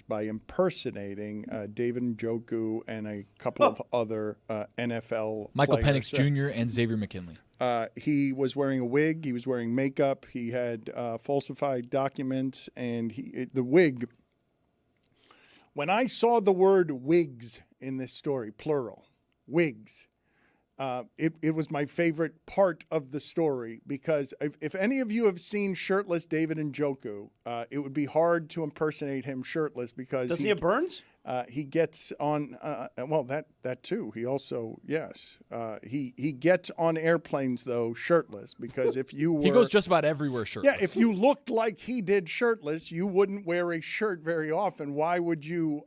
by impersonating David Njoku and a couple of other NFL
Michael
players.
Penix Jr. and Xavier McKinley.
He was wearing a wig. He was wearing makeup. He had falsified documents, and the wig. When I saw the word wigs in this story, plural, wigs, it was my favorite part of the story because if any of you have seen shirtless David Njoku, it would be hard to impersonate him shirtless because
doesn't he have burns?
He gets on, well, that too. He also, yes. He gets on airplanes, though, shirtless, because if you were...
He goes just about everywhere shirtless.
Yeah, if you looked like he did shirtless, you wouldn't wear a shirt very often. Why would you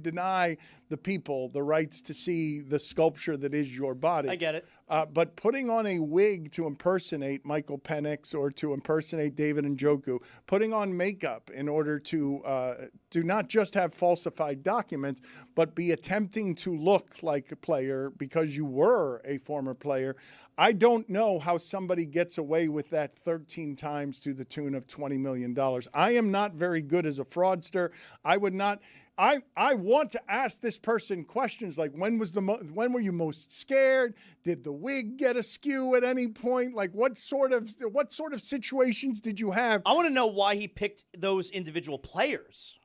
deny the people the rights to see the sculpture that is your body?
I get it.
But putting on a wig to impersonate Michael Penix or to impersonate David Njoku, putting on makeup in order to not just have falsified documents, but be attempting to look like a player because you were a former player. I don't know how somebody gets away with that 13 times to the tune of $20 million. I am not very good as a fraudster. I would not... I want to ask this person questions like, when were you most scared? Did the wig get askew at any point? Like, what sort of situations did you have?
I want to know why he picked those individual players.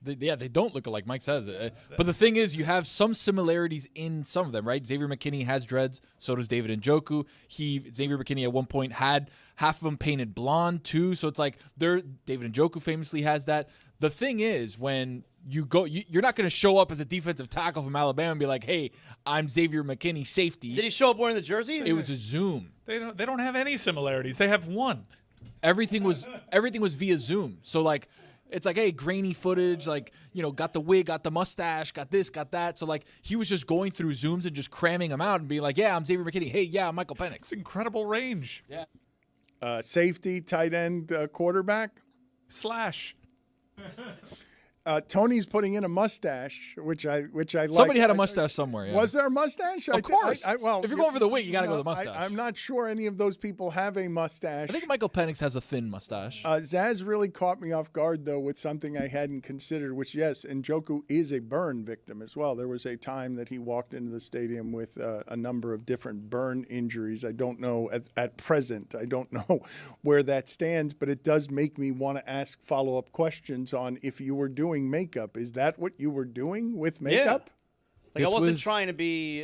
They don't look alike, Mike says. But the thing is, you have some similarities in some of them, right? Xavier McKinney has dreads. So does David Njoku. Xavier McKinney at one point had half of them painted blonde, too. So it's like David Njoku famously has that. The thing is, when you go, you're not going to show up as a defensive tackle from Alabama and be like, "Hey, I'm Xavier McKinney, safety."
Did he show up wearing the jersey?
It was a Zoom.
They don't have any similarities. They have one.
Everything was via Zoom. So like, it's like, hey, grainy footage, like, got the wig, got the mustache, got this, got that. So like, he was just going through Zooms and just cramming them out and being like, "Yeah, I'm Xavier McKinney. Hey, yeah, I'm Michael Penix."
It's incredible range.
Yeah.
Safety, tight end, quarterback.
Slash.
Tony's putting in a mustache, which I like.
Somebody had a mustache somewhere. Yeah.
Was there a mustache?
Of course. Well, if you're going for the wig, you got to go with the mustache.
I'm not sure any of those people have a mustache.
I think Michael Penix has a thin mustache.
Zaz really caught me off guard, though, with something I hadn't considered, which, yes, Njoku is a burn victim as well. There was a time that he walked into the stadium with a number of different burn injuries. I don't know at present. I don't know where that stands, but it does make me want to ask follow-up questions on if you were doing makeup. Is that what you were doing with makeup?
Yeah. Like, I wasn't trying to be,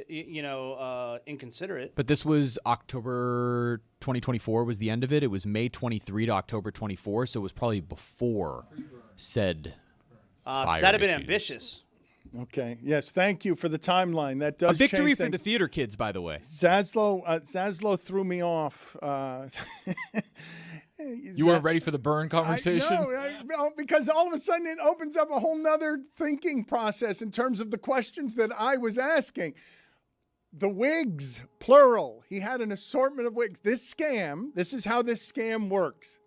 inconsiderate.
But this was October 2024 was the end of it. It was May 23 to October 24, so it was probably before said fire.
That'd have been ambitious.
Okay. Yes. Thank you for the timeline. That does
a victory
change
for
things.
the theater kids, by the way.
Zaslow threw me off.
You weren't ready for the burn conversation?
No, because all of a sudden it opens up a whole nother thinking process in terms of the questions that I was asking. The wigs, plural. He had an assortment of wigs. This is how this scam works.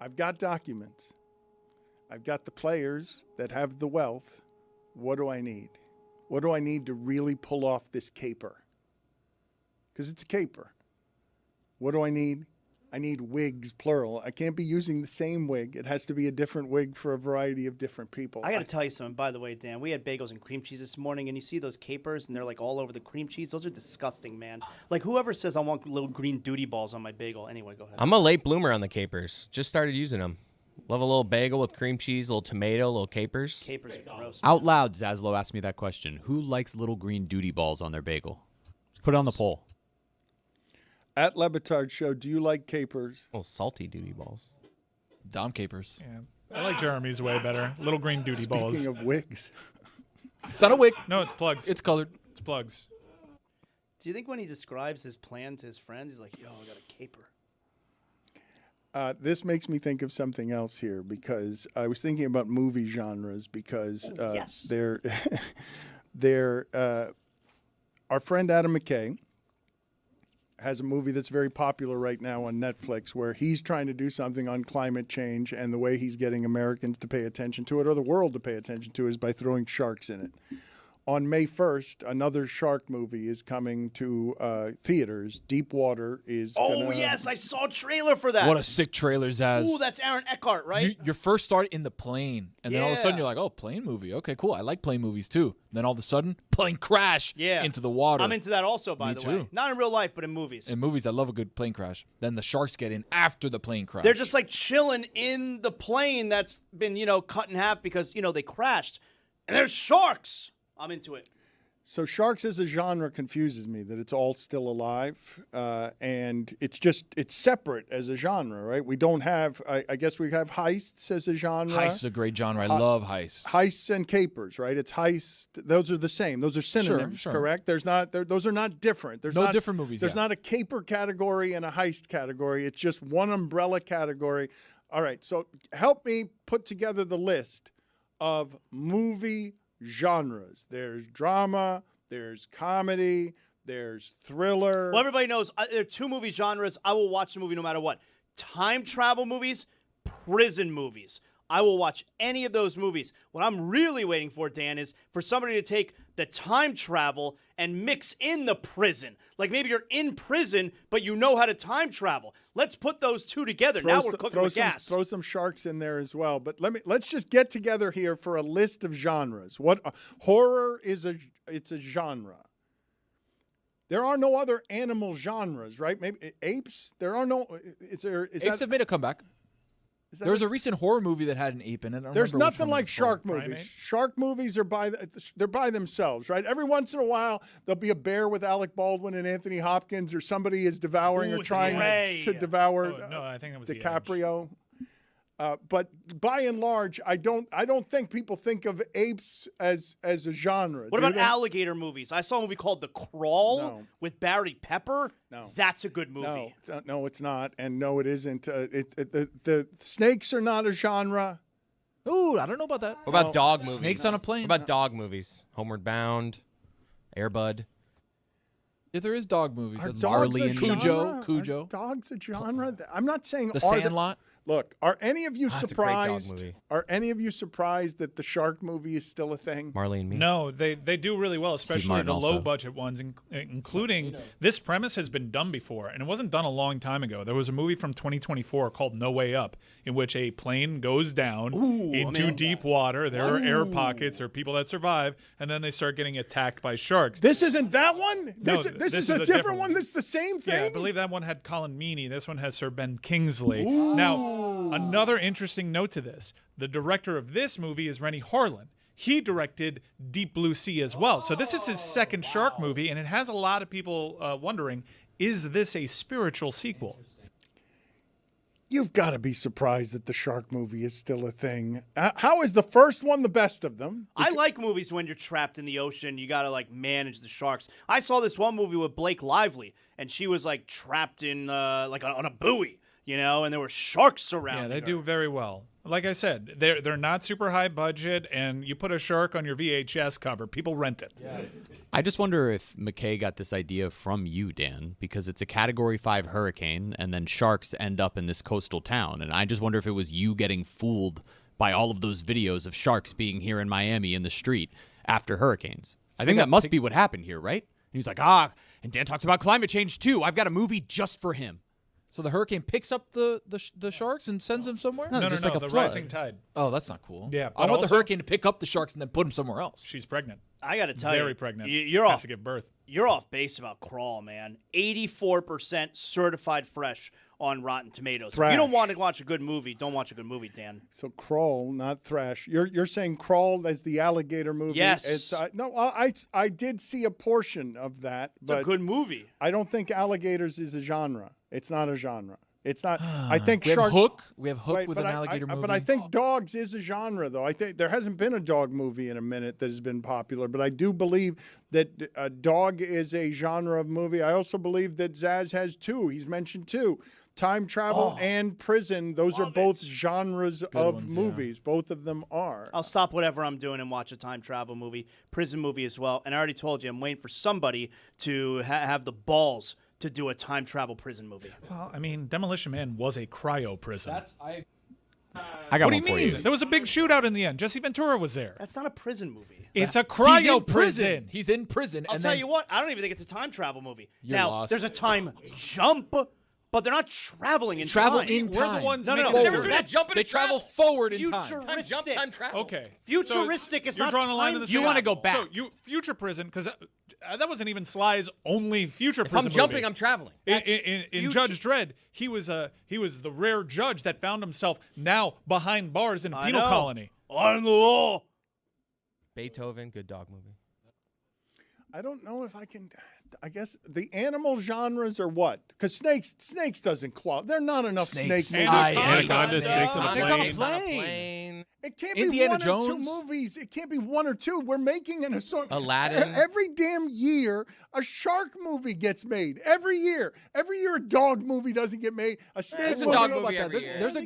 I've got documents. I've got the players that have the wealth. What do I need? What do I need to really pull off this caper? Because it's a caper. What do I need? I need wigs, plural. I can't be using the same wig. It has to be a different wig for a variety of different people.
I got to tell you something, by the way, Dan. We had bagels and cream cheese this morning, and you see those capers, and they're like all over the cream cheese. Those are disgusting, man. Like, whoever says I want little green duty balls on my bagel. Anyway, go ahead.
I'm a late bloomer on the capers. Just started using them. Love a little bagel with cream cheese, a little tomato, little capers.
Capers are gross.
Out loud, Zaslow asked me that question. Who likes little green duty balls on their bagel? Put it on the poll.
At Le Batard Show, do you like capers?
Oh, salty duty balls.
Dom capers.
Yeah. I like Jeremy's way better. Little green duty balls.
Speaking of wigs.
It's not a wig.
No, it's plugs.
It's colored.
It's plugs.
Do you think when he describes his plan to his friends, he's like, yo, I got a caper?
This makes me think of something else here because I was thinking about movie genres because
yes.
Our friend Adam McKay has a movie that's very popular right now on Netflix where he's trying to do something on climate change, and the way he's getting Americans to pay attention to it, or the world to pay attention to it, is by throwing sharks in it. On May 1st, another shark movie is coming to theaters. Deepwater is
yes, I saw a trailer for that.
What a sick trailer, Zaz.
Ooh, that's Aaron Eckhart, right?
You first start in the plane, and then all of a sudden you're like, oh, plane movie. Okay, cool. I like plane movies too. And then all of a sudden, plane crash into the water.
I'm into that also, by the way. Not in real life, but in movies.
In movies, I love a good plane crash. Then the sharks get in after the plane crash.
They're just like chilling in the plane that's been, cut in half because, they crashed. And there's sharks. I'm into it.
So Sharks as a genre confuses me, that it's all still alive, and it's separate as a genre, right? We don't have, I guess we have heists as a genre.
Heist is a great genre. I love heists.
Heists and capers, right? It's heist. Those are the same. Those are synonyms,
Sure.
correct? Those are not different. There's
No different movies,
There's
yeah.
not a caper category and a heist category. It's just one umbrella category. All right, so help me put together the list of movie genres. There's drama, there's comedy, there's thriller.
Well, everybody knows there are two movie genres. I will watch the movie no matter what. Time travel movies, prison movies. I will watch any of those movies. What I'm really waiting for, Dan, is for somebody to take the time travel and mix in the prison. Like maybe you're in prison, but you know how to time travel. Let's put those two together. Now we're cooking with gas.
Throw some sharks in there as well. But let's just get together here for a list of genres. What horror is it's a genre. There are no other animal genres, right? Maybe apes. There are no.
Apes have made a comeback. There was a recent horror movie that had an ape in it.
There's nothing like shark movies. Shark movies are they're by themselves, right? Every once in a while, there'll be a bear with Alec Baldwin and Anthony Hopkins, or somebody is devouring or trying to devour
no, I think that was
DiCaprio. But by and large, I don't think people think of apes as a genre.
What about alligator movies? I saw a movie called The Crawl with Barry Pepper.
No.
That's a good movie.
No, it's not. And no, it isn't. The snakes are not a genre.
Ooh, I don't know about that.
What about dog movies?
Snakes on a plane.
What about dog movies? Homeward Bound, Air Bud.
Yeah, there is dog movies.
Are
That's
dogs
Marley
a
and
genre?
Cujo.
Are dogs a genre? I'm not saying
The Sandlot.
Look, are any of you
That's a great dog
surprised?
movie.
Are any of you surprised that the shark movie is still a thing?
Marley and Me.
No, they do really well, especially
Martin
the
also.
low-budget ones, including this premise has been done before, and it wasn't done a long time ago. There was a movie from 2024 called No Way Up, in which a plane goes down into deep water. There are air pockets, there are people that survive, and then they start getting attacked by sharks.
This isn't that one?
No,
This is a different one. This is the same thing?
Yeah, I believe that one had Colin Meaney. This one has Sir Ben Kingsley. Now, another interesting note to this. The director of this movie is Rennie Harlin. He directed Deep Blue Sea as well. So this is his second shark movie, and it has a lot of people wondering, is this a spiritual sequel?
You've got to be surprised that the shark movie is still a thing. How is the first one the best of them?
I like movies when you're trapped in the ocean. You got to manage the sharks. I saw this one movie with Blake Lively, and she was trapped in on a buoy, and there were sharks around.
Yeah, they do very well. Like I said, they're not super high budget, and you put a shark on your VHS cover, people rent it. Yeah.
I just wonder if McKay got this idea from you, Dan, because it's a Category 5 hurricane, and then sharks end up in this coastal town. And I just wonder if it was you getting fooled by all of those videos of sharks being here in Miami in the street after hurricanes. I think that must be what happened here, right? And he's like, and Dan talks about climate change too. I've got a movie just for him.
So the hurricane picks up the sharks and sends them somewhere?
No,
just like a
the
flood.
rising tide.
Oh, that's not cool.
Yeah,
I want the
also-
hurricane to pick up the sharks and then put them somewhere else.
She's pregnant.
I got to tell you.
Very pregnant.
You're
Has
off.
to give birth.
You're off base about Crawl, man. 84% certified fresh on Rotten Tomatoes. If
Thrash.
you don't want to watch a good movie, don't watch a good movie, Dan.
So Crawl, not Thrash. You're saying Crawl as the alligator movie?
Yes.
It's, I did see a portion of that,
It's
but
a good movie.
I don't think alligators is a genre. It's not a genre. It's not. I think
We have
shark.
Hook. We have Hook
Right,
with
but
an
I-
alligator movie.
But I think dogs is a genre, though. I think there hasn't been a dog movie in a minute that has been popular, but I do believe that a dog is a genre of movie. I also believe that Zaz has two. He's mentioned two. Time travel and prison. Those are both genres of
ones,
movies. Both of them are.
I'll stop whatever I'm doing and watch a time travel movie, prison movie as well. And I already told you, I'm waiting for somebody to have the balls to do a time travel prison movie.
Well, I mean, Demolition Man was a cryo prison.
I got
What do
one
you
for
mean?
you.
There was a big shootout in the end. Jesse Ventura was there.
That's not a prison movie.
It's a
He's
cryo
in prison. He's in prison.
I'll
and
tell
then,
you what, I don't even think it's a time travel movie.
You're
now,
lost.
there's a time jump, but they're not traveling in
Travel
time.
in
We're
time.
the ones
No, no,
making
no.
the
There's
difference.
jump and
They travel forward in time.
Futuristic.
Jump, time travel.
Okay.
Futuristic is
you're
not
drawing a line in
time
the
travel.
sand.
You wanna
go back.
So future prison, because that wasn't even Sly's only future
If
prison
I'm jumping,
movie.
I'm traveling.
In Judge Dredd, he was the rare judge that found himself now behind bars in a penal colony.
On the law.
Beethoven, good dog movie.
I don't know if I can. I guess the animal genres are what? Because snakes doesn't qualify. There are not enough snake movies.
Anaconda, snakes on a
plane.
It can't be
Indiana
one
Jones?
or two movies. It can't be one or two. We're making an assortment.
Aladdin.
Every damn year, a shark movie gets made. Every year a dog movie doesn't get made. A snake
There's a
movie.
dog movie every year.
There's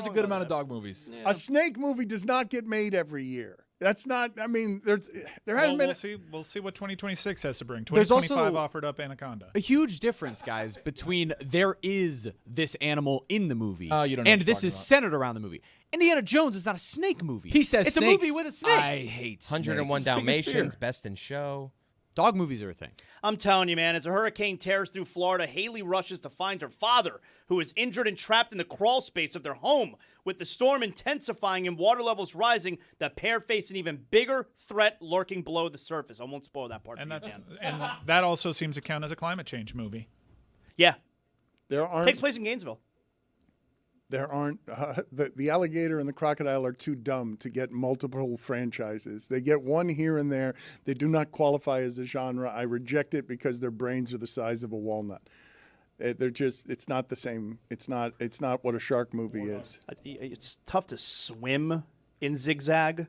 a good amount of dog movies.
A snake movie does not get made every year. That's not. I mean, there hasn't been.
We'll see what 2026 has to bring.
There's
2025
also
offered up Anaconda.
A huge difference, guys, between there is this animal in the movie
you don't know
and
what you're
this is
talking
centered around the movie. Indiana Jones is not a snake movie.
He says
it's
snakes.
a movie with a snake.
I hate
101
snakes.
Dalmatians, Best in Show.
Dog movies are a thing.
I'm telling you, man, as a hurricane tears through Florida, Haley rushes to find her father, who is injured and trapped in the crawl space of their home. With the storm intensifying and water levels rising, the pair face an even bigger threat lurking below the surface. I won't spoil that part
And
for you,
that's
Dan.
and that also seems to count as a climate change movie.
Yeah.
There aren't.
Takes place in Gainesville.
There aren't. The alligator and the crocodile are too dumb to get multiple franchises. They get one here and there. They do not qualify as a genre. I reject it because their brains are the size of a walnut. They're just. It's not the same. It's not what a shark movie is.
It's tough to swim in zigzag.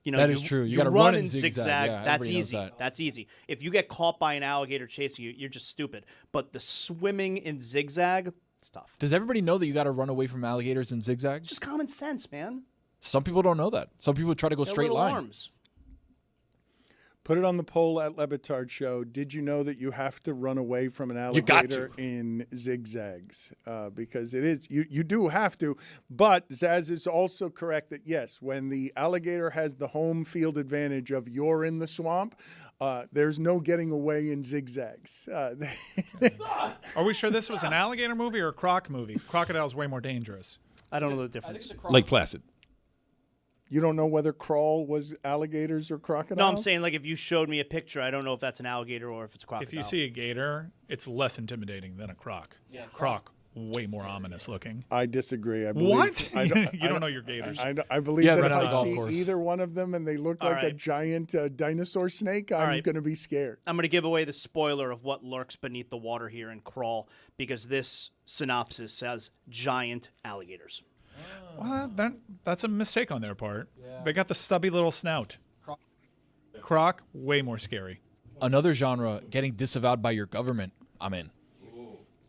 You know,
That is true. You gotta
run
run
in
in zigzag. Yeah,
that's
everybody knows
easy.
that.
That's easy. If you get caught by an alligator chasing you, you're just stupid. But the swimming in zigzag, it's tough.
Does everybody know that you got to run away from alligators in zigzags?
Just common sense, man.
Some people don't know that. Some people try to go
They're
straight
little
line.
arms.
Put it on the poll at Le Batard Show. Did you know that you have to run away from an
got
alligator in zigzags? Because it is you do have to. But Zaz is also correct that yes, when the alligator has the home field advantage of you're in the swamp, there's no getting away in zigzags.
Are we sure this was an alligator movie or a croc movie? Crocodile's way more dangerous.
I don't know the difference.
Lake Placid.
You don't know whether crawl was alligators or crocodiles?
No, I'm saying like if you showed me a picture, I don't know if that's an alligator or if it's a crocodile.
If you see a gator, it's less intimidating than a croc. Yeah, croc, way more ominous looking.
I disagree. I believe,
What?
I
You don't know your gators.
I believe
Yeah,
that
run
if
out
I
of golf
see
course.
either one of them and they look
All
like a
right.
giant dinosaur snake, I'm
right.
going to be scared.
I'm going to give away the spoiler of what lurks beneath the water here in Crawl because this synopsis says giant alligators.
Well, that's a mistake on their part. They got the stubby little snout. Croc, way more scary.
Another genre, getting disavowed by your government. I'm in.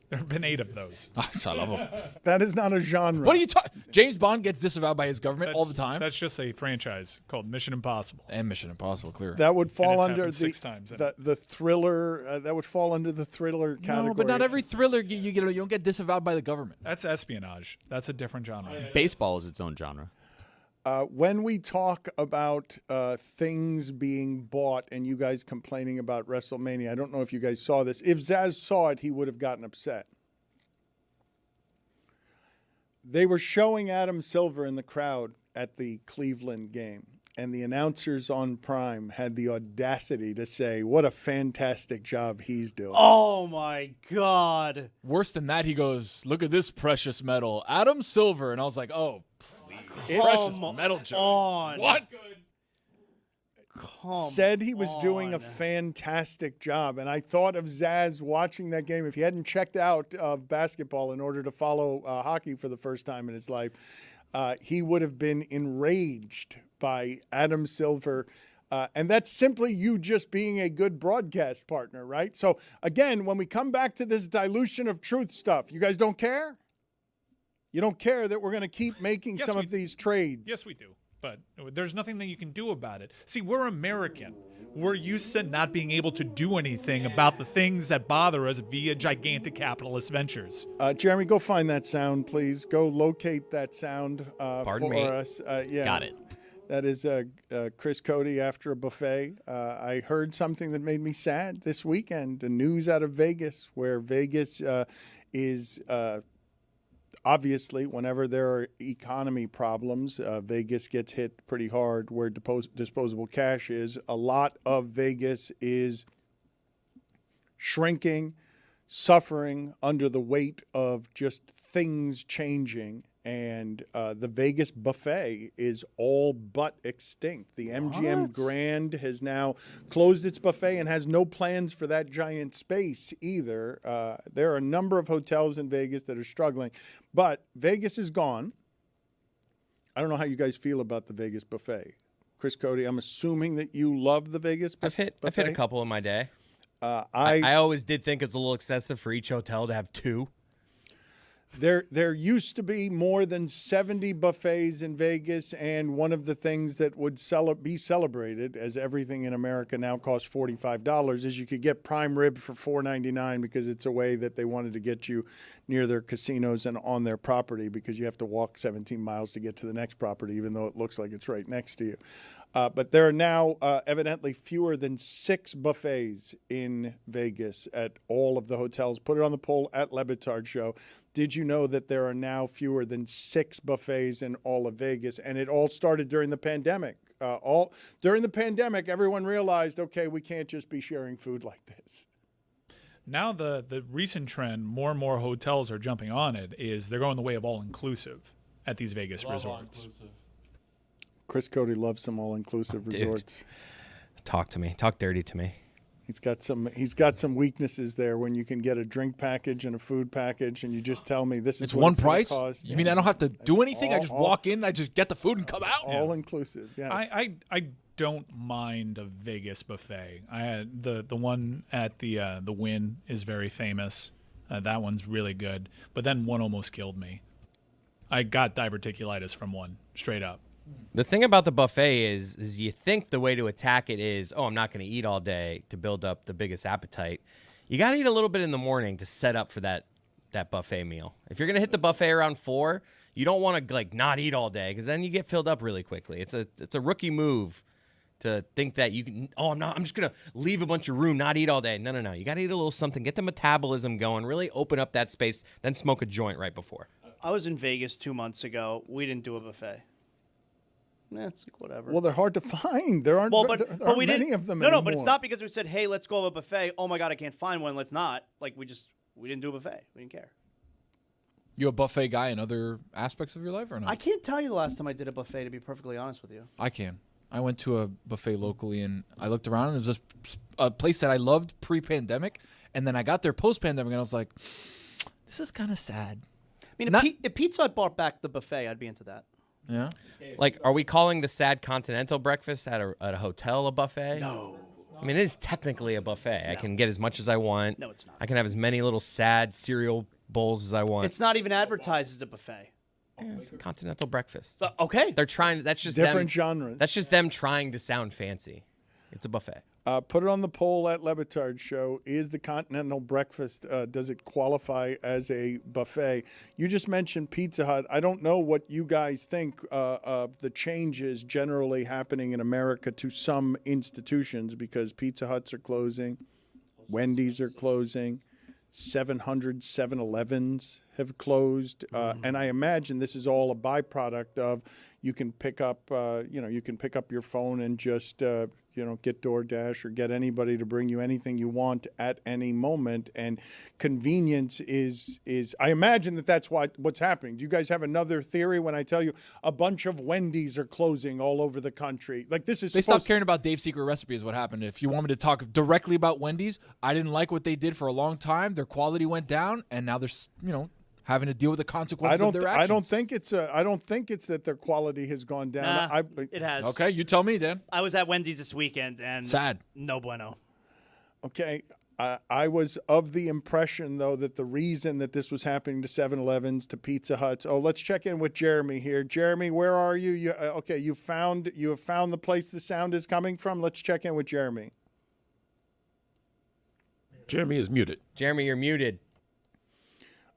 There have been 8 of those.
I love them.
That is not a genre.
What are you talking? James Bond gets disavowed by his government all the time.
That's just a franchise called Mission Impossible.
And Mission Impossible, clear.
That would fall
it's
under
happened 6 times,
the thriller. That would fall under the thriller category.
No, but not every thriller you don't get disavowed by the government.
That's espionage. That's a different genre.
Baseball is its own genre.
When we talk about things being bought and you guys complaining about WrestleMania, I don't know if you guys saw this. If Zaz saw it, he would have gotten upset. They were showing Adam Silver in the crowd at the Cleveland game, and the announcers on Prime had the audacity to say, what a fantastic job he's doing.
Oh, my God.
Worse than that, he goes, look at this precious metal. Adam Silver. And I was like, oh, please. Precious metal joke.
on.
What?
Said he was doing a fantastic job. And I thought of Zaz watching that game. If he hadn't checked out of basketball in order to follow hockey for the first time in his life, he would have been enraged by Adam Silver. And that's simply you just being a good broadcast partner, right? So, again, when we come back to this dilution of truth stuff, you guys don't care? You don't care that we're going to keep making some of these trades?
Yes, we do. But there's nothing that you can do about it. See, we're American. We're used to not being able to do anything about the things that bother us via gigantic capitalist ventures.
Jeremy, go find that sound, please. Go locate that sound
Pardon
for
me?
us. Yeah,
Got it.
That is Chris Cody after a buffet. I heard something that made me sad this weekend. The news out of Vegas, where Vegas is obviously, whenever there are economy problems, Vegas gets hit pretty hard where disposable cash is. A lot of Vegas is shrinking, suffering under the weight of just things changing. and the Vegas buffet is all but extinct. The MGM Grand has now closed its buffet and has no plans for that giant space either. There are a number of hotels in Vegas that are struggling, but Vegas is gone. I don't know how you guys feel about the Vegas buffet. Chris Cody, I'm assuming that you love the Vegas buffet.
I've hit a couple in my day.
I
always did think it's a little excessive for each hotel to have 2.
There used to be more than 70 buffets in Vegas, and one of the things that would be celebrated, as everything in America now costs $45, is you could get prime rib for $4.99 because it's a way that they wanted to get you near their casinos and on their property, because you have to walk 17 miles to get to the next property, even though it looks like it's right next to you. But there are now evidently fewer than 6 buffets in Vegas at all of the hotels. Put it on the poll at Le Batard Show. Did you know that there are now fewer than 6 buffets in all of Vegas? And it all started during the pandemic. During the pandemic, everyone realized, okay, we can't just be sharing food like this.
Now the recent trend, more and more hotels are jumping on it, is they're going the way of all-inclusive at these Vegas resorts.
Chris Cody loves some all-inclusive resorts.
Dude, talk to me. Talk dirty to me.
He's got some weaknesses there when you can get a drink package and a food package, and you just tell me this is
it's
what
one
it's
price.
Cost.
You mean I don't have to do anything? I just walk in, I just get the food and come out.
All inclusive. Yes.
I don't mind a Vegas buffet. I had the one at the Wynn is very famous. That one's really good. But then one almost killed me. I got diverticulitis from one, straight up.
The thing about the buffet is you think the way to attack it is, I'm not going to eat all day to build up the biggest appetite. You got to eat a little bit in the morning to set up for that buffet meal. If you're going to hit the buffet around 4, you don't want to not eat all day, because then you get filled up really quickly. It's a rookie move to think that you can, I'm just going to leave a bunch of room, not eat all day. No. You got to eat a little something, get the metabolism going, really open up that space, then smoke a joint right before.
I was in Vegas 2 months ago. We didn't do a buffet. It's like whatever.
Well, they're hard to find. There aren't, there aren't many of them
anymore. No, but it's not because we said, hey, let's go to a buffet. Oh, my God, I can't find one. Let's not. Like, we didn't do a buffet. We didn't care.
You a buffet guy in other aspects of your life or not?
I can't tell you the last time I did a buffet, to be perfectly honest with you.
I can. I went to a buffet locally, and I looked around, and it was just a place that I loved pre-pandemic, and then I got there post-pandemic, and I was like, this is kind of sad.
I mean, if Pizza Hut brought back the buffet, I'd be into that.
Yeah.
Like, are we calling the sad continental breakfast at a hotel a buffet?
No.
I mean, it is technically a buffet. No. I can get as much as I want.
No, it's not.
I can have as many little sad cereal bowls as I want.
It's not even advertised as a buffet.
Yeah, it's a continental breakfast.
Okay.
They're trying. That's just
different genres.
That's just them trying to sound fancy. It's a buffet.
Put it on the poll at Le Batard Show. Is the continental breakfast, does it qualify as a buffet? You just mentioned Pizza Hut. I don't know what you guys think of the changes generally happening in America to some institutions, because Pizza Huts are closing, Wendy's are closing, 700 7-Elevens have closed, and I imagine this is all a byproduct of you can pick up, you can pick up your phone and just get DoorDash or get anybody to bring you anything you want at any moment. And convenience is I imagine that's what's happening. Do you guys have another theory when I tell you a bunch of Wendy's are closing all over the country? Like, this is
they stopped caring about Dave's Secret Recipe is what happened. If you want me to talk directly about Wendy's, I didn't like what they did for a long time. Their quality went down, and now they're, having to deal with the consequences of their actions.
I don't think it's that their quality has gone down.
It has.
Okay, you tell me, Dan.
I was at Wendy's this weekend, and
sad.
No bueno.
Okay. I was of the impression, though, that the reason that this was happening to 7-Elevens, to Pizza Huts. Oh, let's check in with Jeremy here. Jeremy, where are you? You have found the place the sound is coming from. Let's check in with Jeremy.
Jeremy is muted.
Jeremy, you're muted.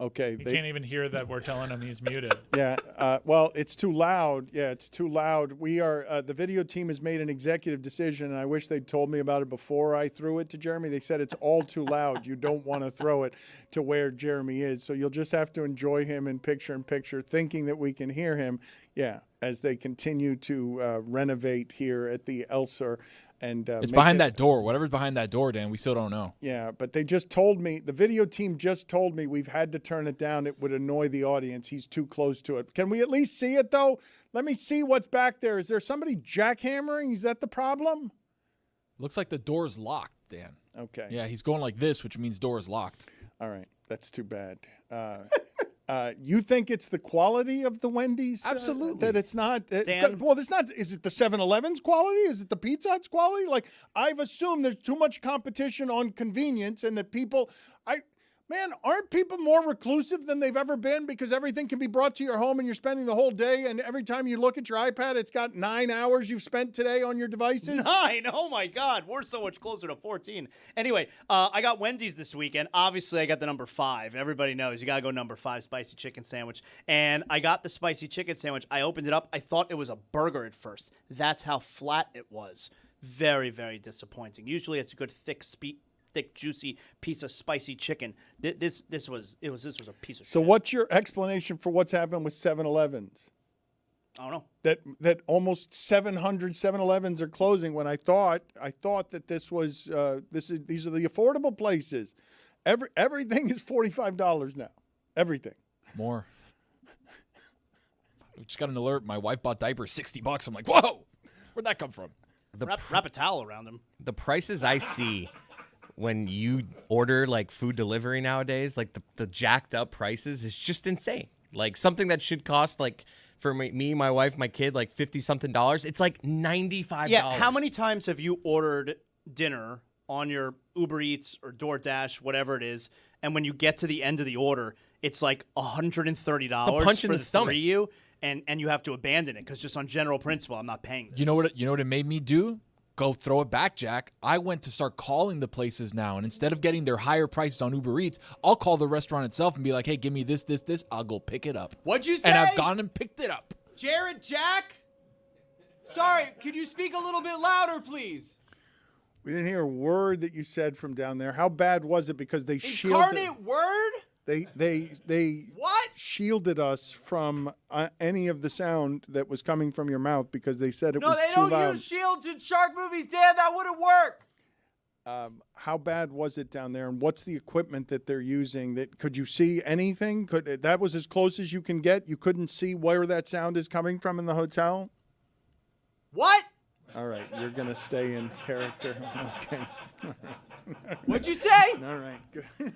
Okay.
He can't even hear that we're telling him he's muted.
Yeah. Well, it's too loud. Yeah, it's too loud. We are the video team has made an executive decision, and I wish they'd told me about it before I threw it to Jeremy. They said it's all too loud. You don't want to throw it to where Jeremy is. So you'll just have to enjoy him in picture, thinking that we can hear him. Yeah, as they continue to renovate here at the Elser and
it's behind that door. Whatever's behind that door, Dan, we still don't know.
Yeah, but they just told me, the video team just told me we've had to turn it down. It would annoy the audience. He's too close to it. Can we at least see it, though? Let me see what's back there. Is there somebody jackhammering? Is that the problem?
Looks like the door's locked, Dan.
Okay.
Yeah, he's going like this, which means door's locked.
All right. That's too bad. You think it's the quality of the Wendy's?
Absolutely.
That it's not.
Dan?
Well, it's not. Is it the 7-Eleven's quality? Is it the Pizza Hut's quality? Like, I've assumed there's too much competition on convenience and that people. Man, aren't people more reclusive than they've ever been because everything can be brought to your home and you're spending the whole day, and every time you look at your iPad, it's got 9 hours you've spent today on your devices?
9? Oh, my God. We're so much closer to 14. Anyway, I got Wendy's this weekend. Obviously, I got the number 5. Everybody knows you got to go number 5, spicy chicken sandwich. And I got the spicy chicken sandwich. I opened it up. I thought it was a burger at first. That's how flat it was. Very, very disappointing. Usually it's a good thick, juicy piece of spicy chicken. This was a piece of shit.
So what's your explanation for what's happened with 7-Elevens?
I don't know.
That almost 700 7-Elevens are closing when I thought that this was these are the affordable places. Everything is $45 now. Everything.
More. I just got an alert. My wife bought diapers $60. I'm like, whoa, where'd that come from?
Wrap a towel around them.
The prices I see when you order like food delivery nowadays, like the jacked up prices is just insane. Like something that should cost like for me, my wife, my kid, like $50-something, it's like $95.
Yeah, how many times have you ordered dinner on your Uber Eats or DoorDash, whatever it is, and when you get to the end of the order, it's like $130
It's a punch in the stomach.
three of you, and you have to abandon it because just on general principle, I'm not paying this.
You know what it made me do? Go throw it back, Jack. I went to start calling the places now, and instead of getting their higher prices on Uber Eats, I'll call the restaurant itself and be like, hey, give me this. I'll go pick it up.
What'd you say?
And I've gone and picked it up.
Jared, Jack? Sorry, could you speak a little bit louder, please?
We didn't hear a word that you said from down there. How bad was it? Because they shielded.
Incarnate Word?
They
what?
shielded us from any of the sound that was coming from your mouth because they said it was too loud.
No, they don't use shields in shark movies, Dan. That wouldn't work.
How bad was it down there, and what's the equipment that they're using? Could you see anything? That was as close as you can get? You couldn't see where that sound is coming from in the hotel?
What?
All right, you're going to stay in character. Okay.
What'd you say?
All right, good.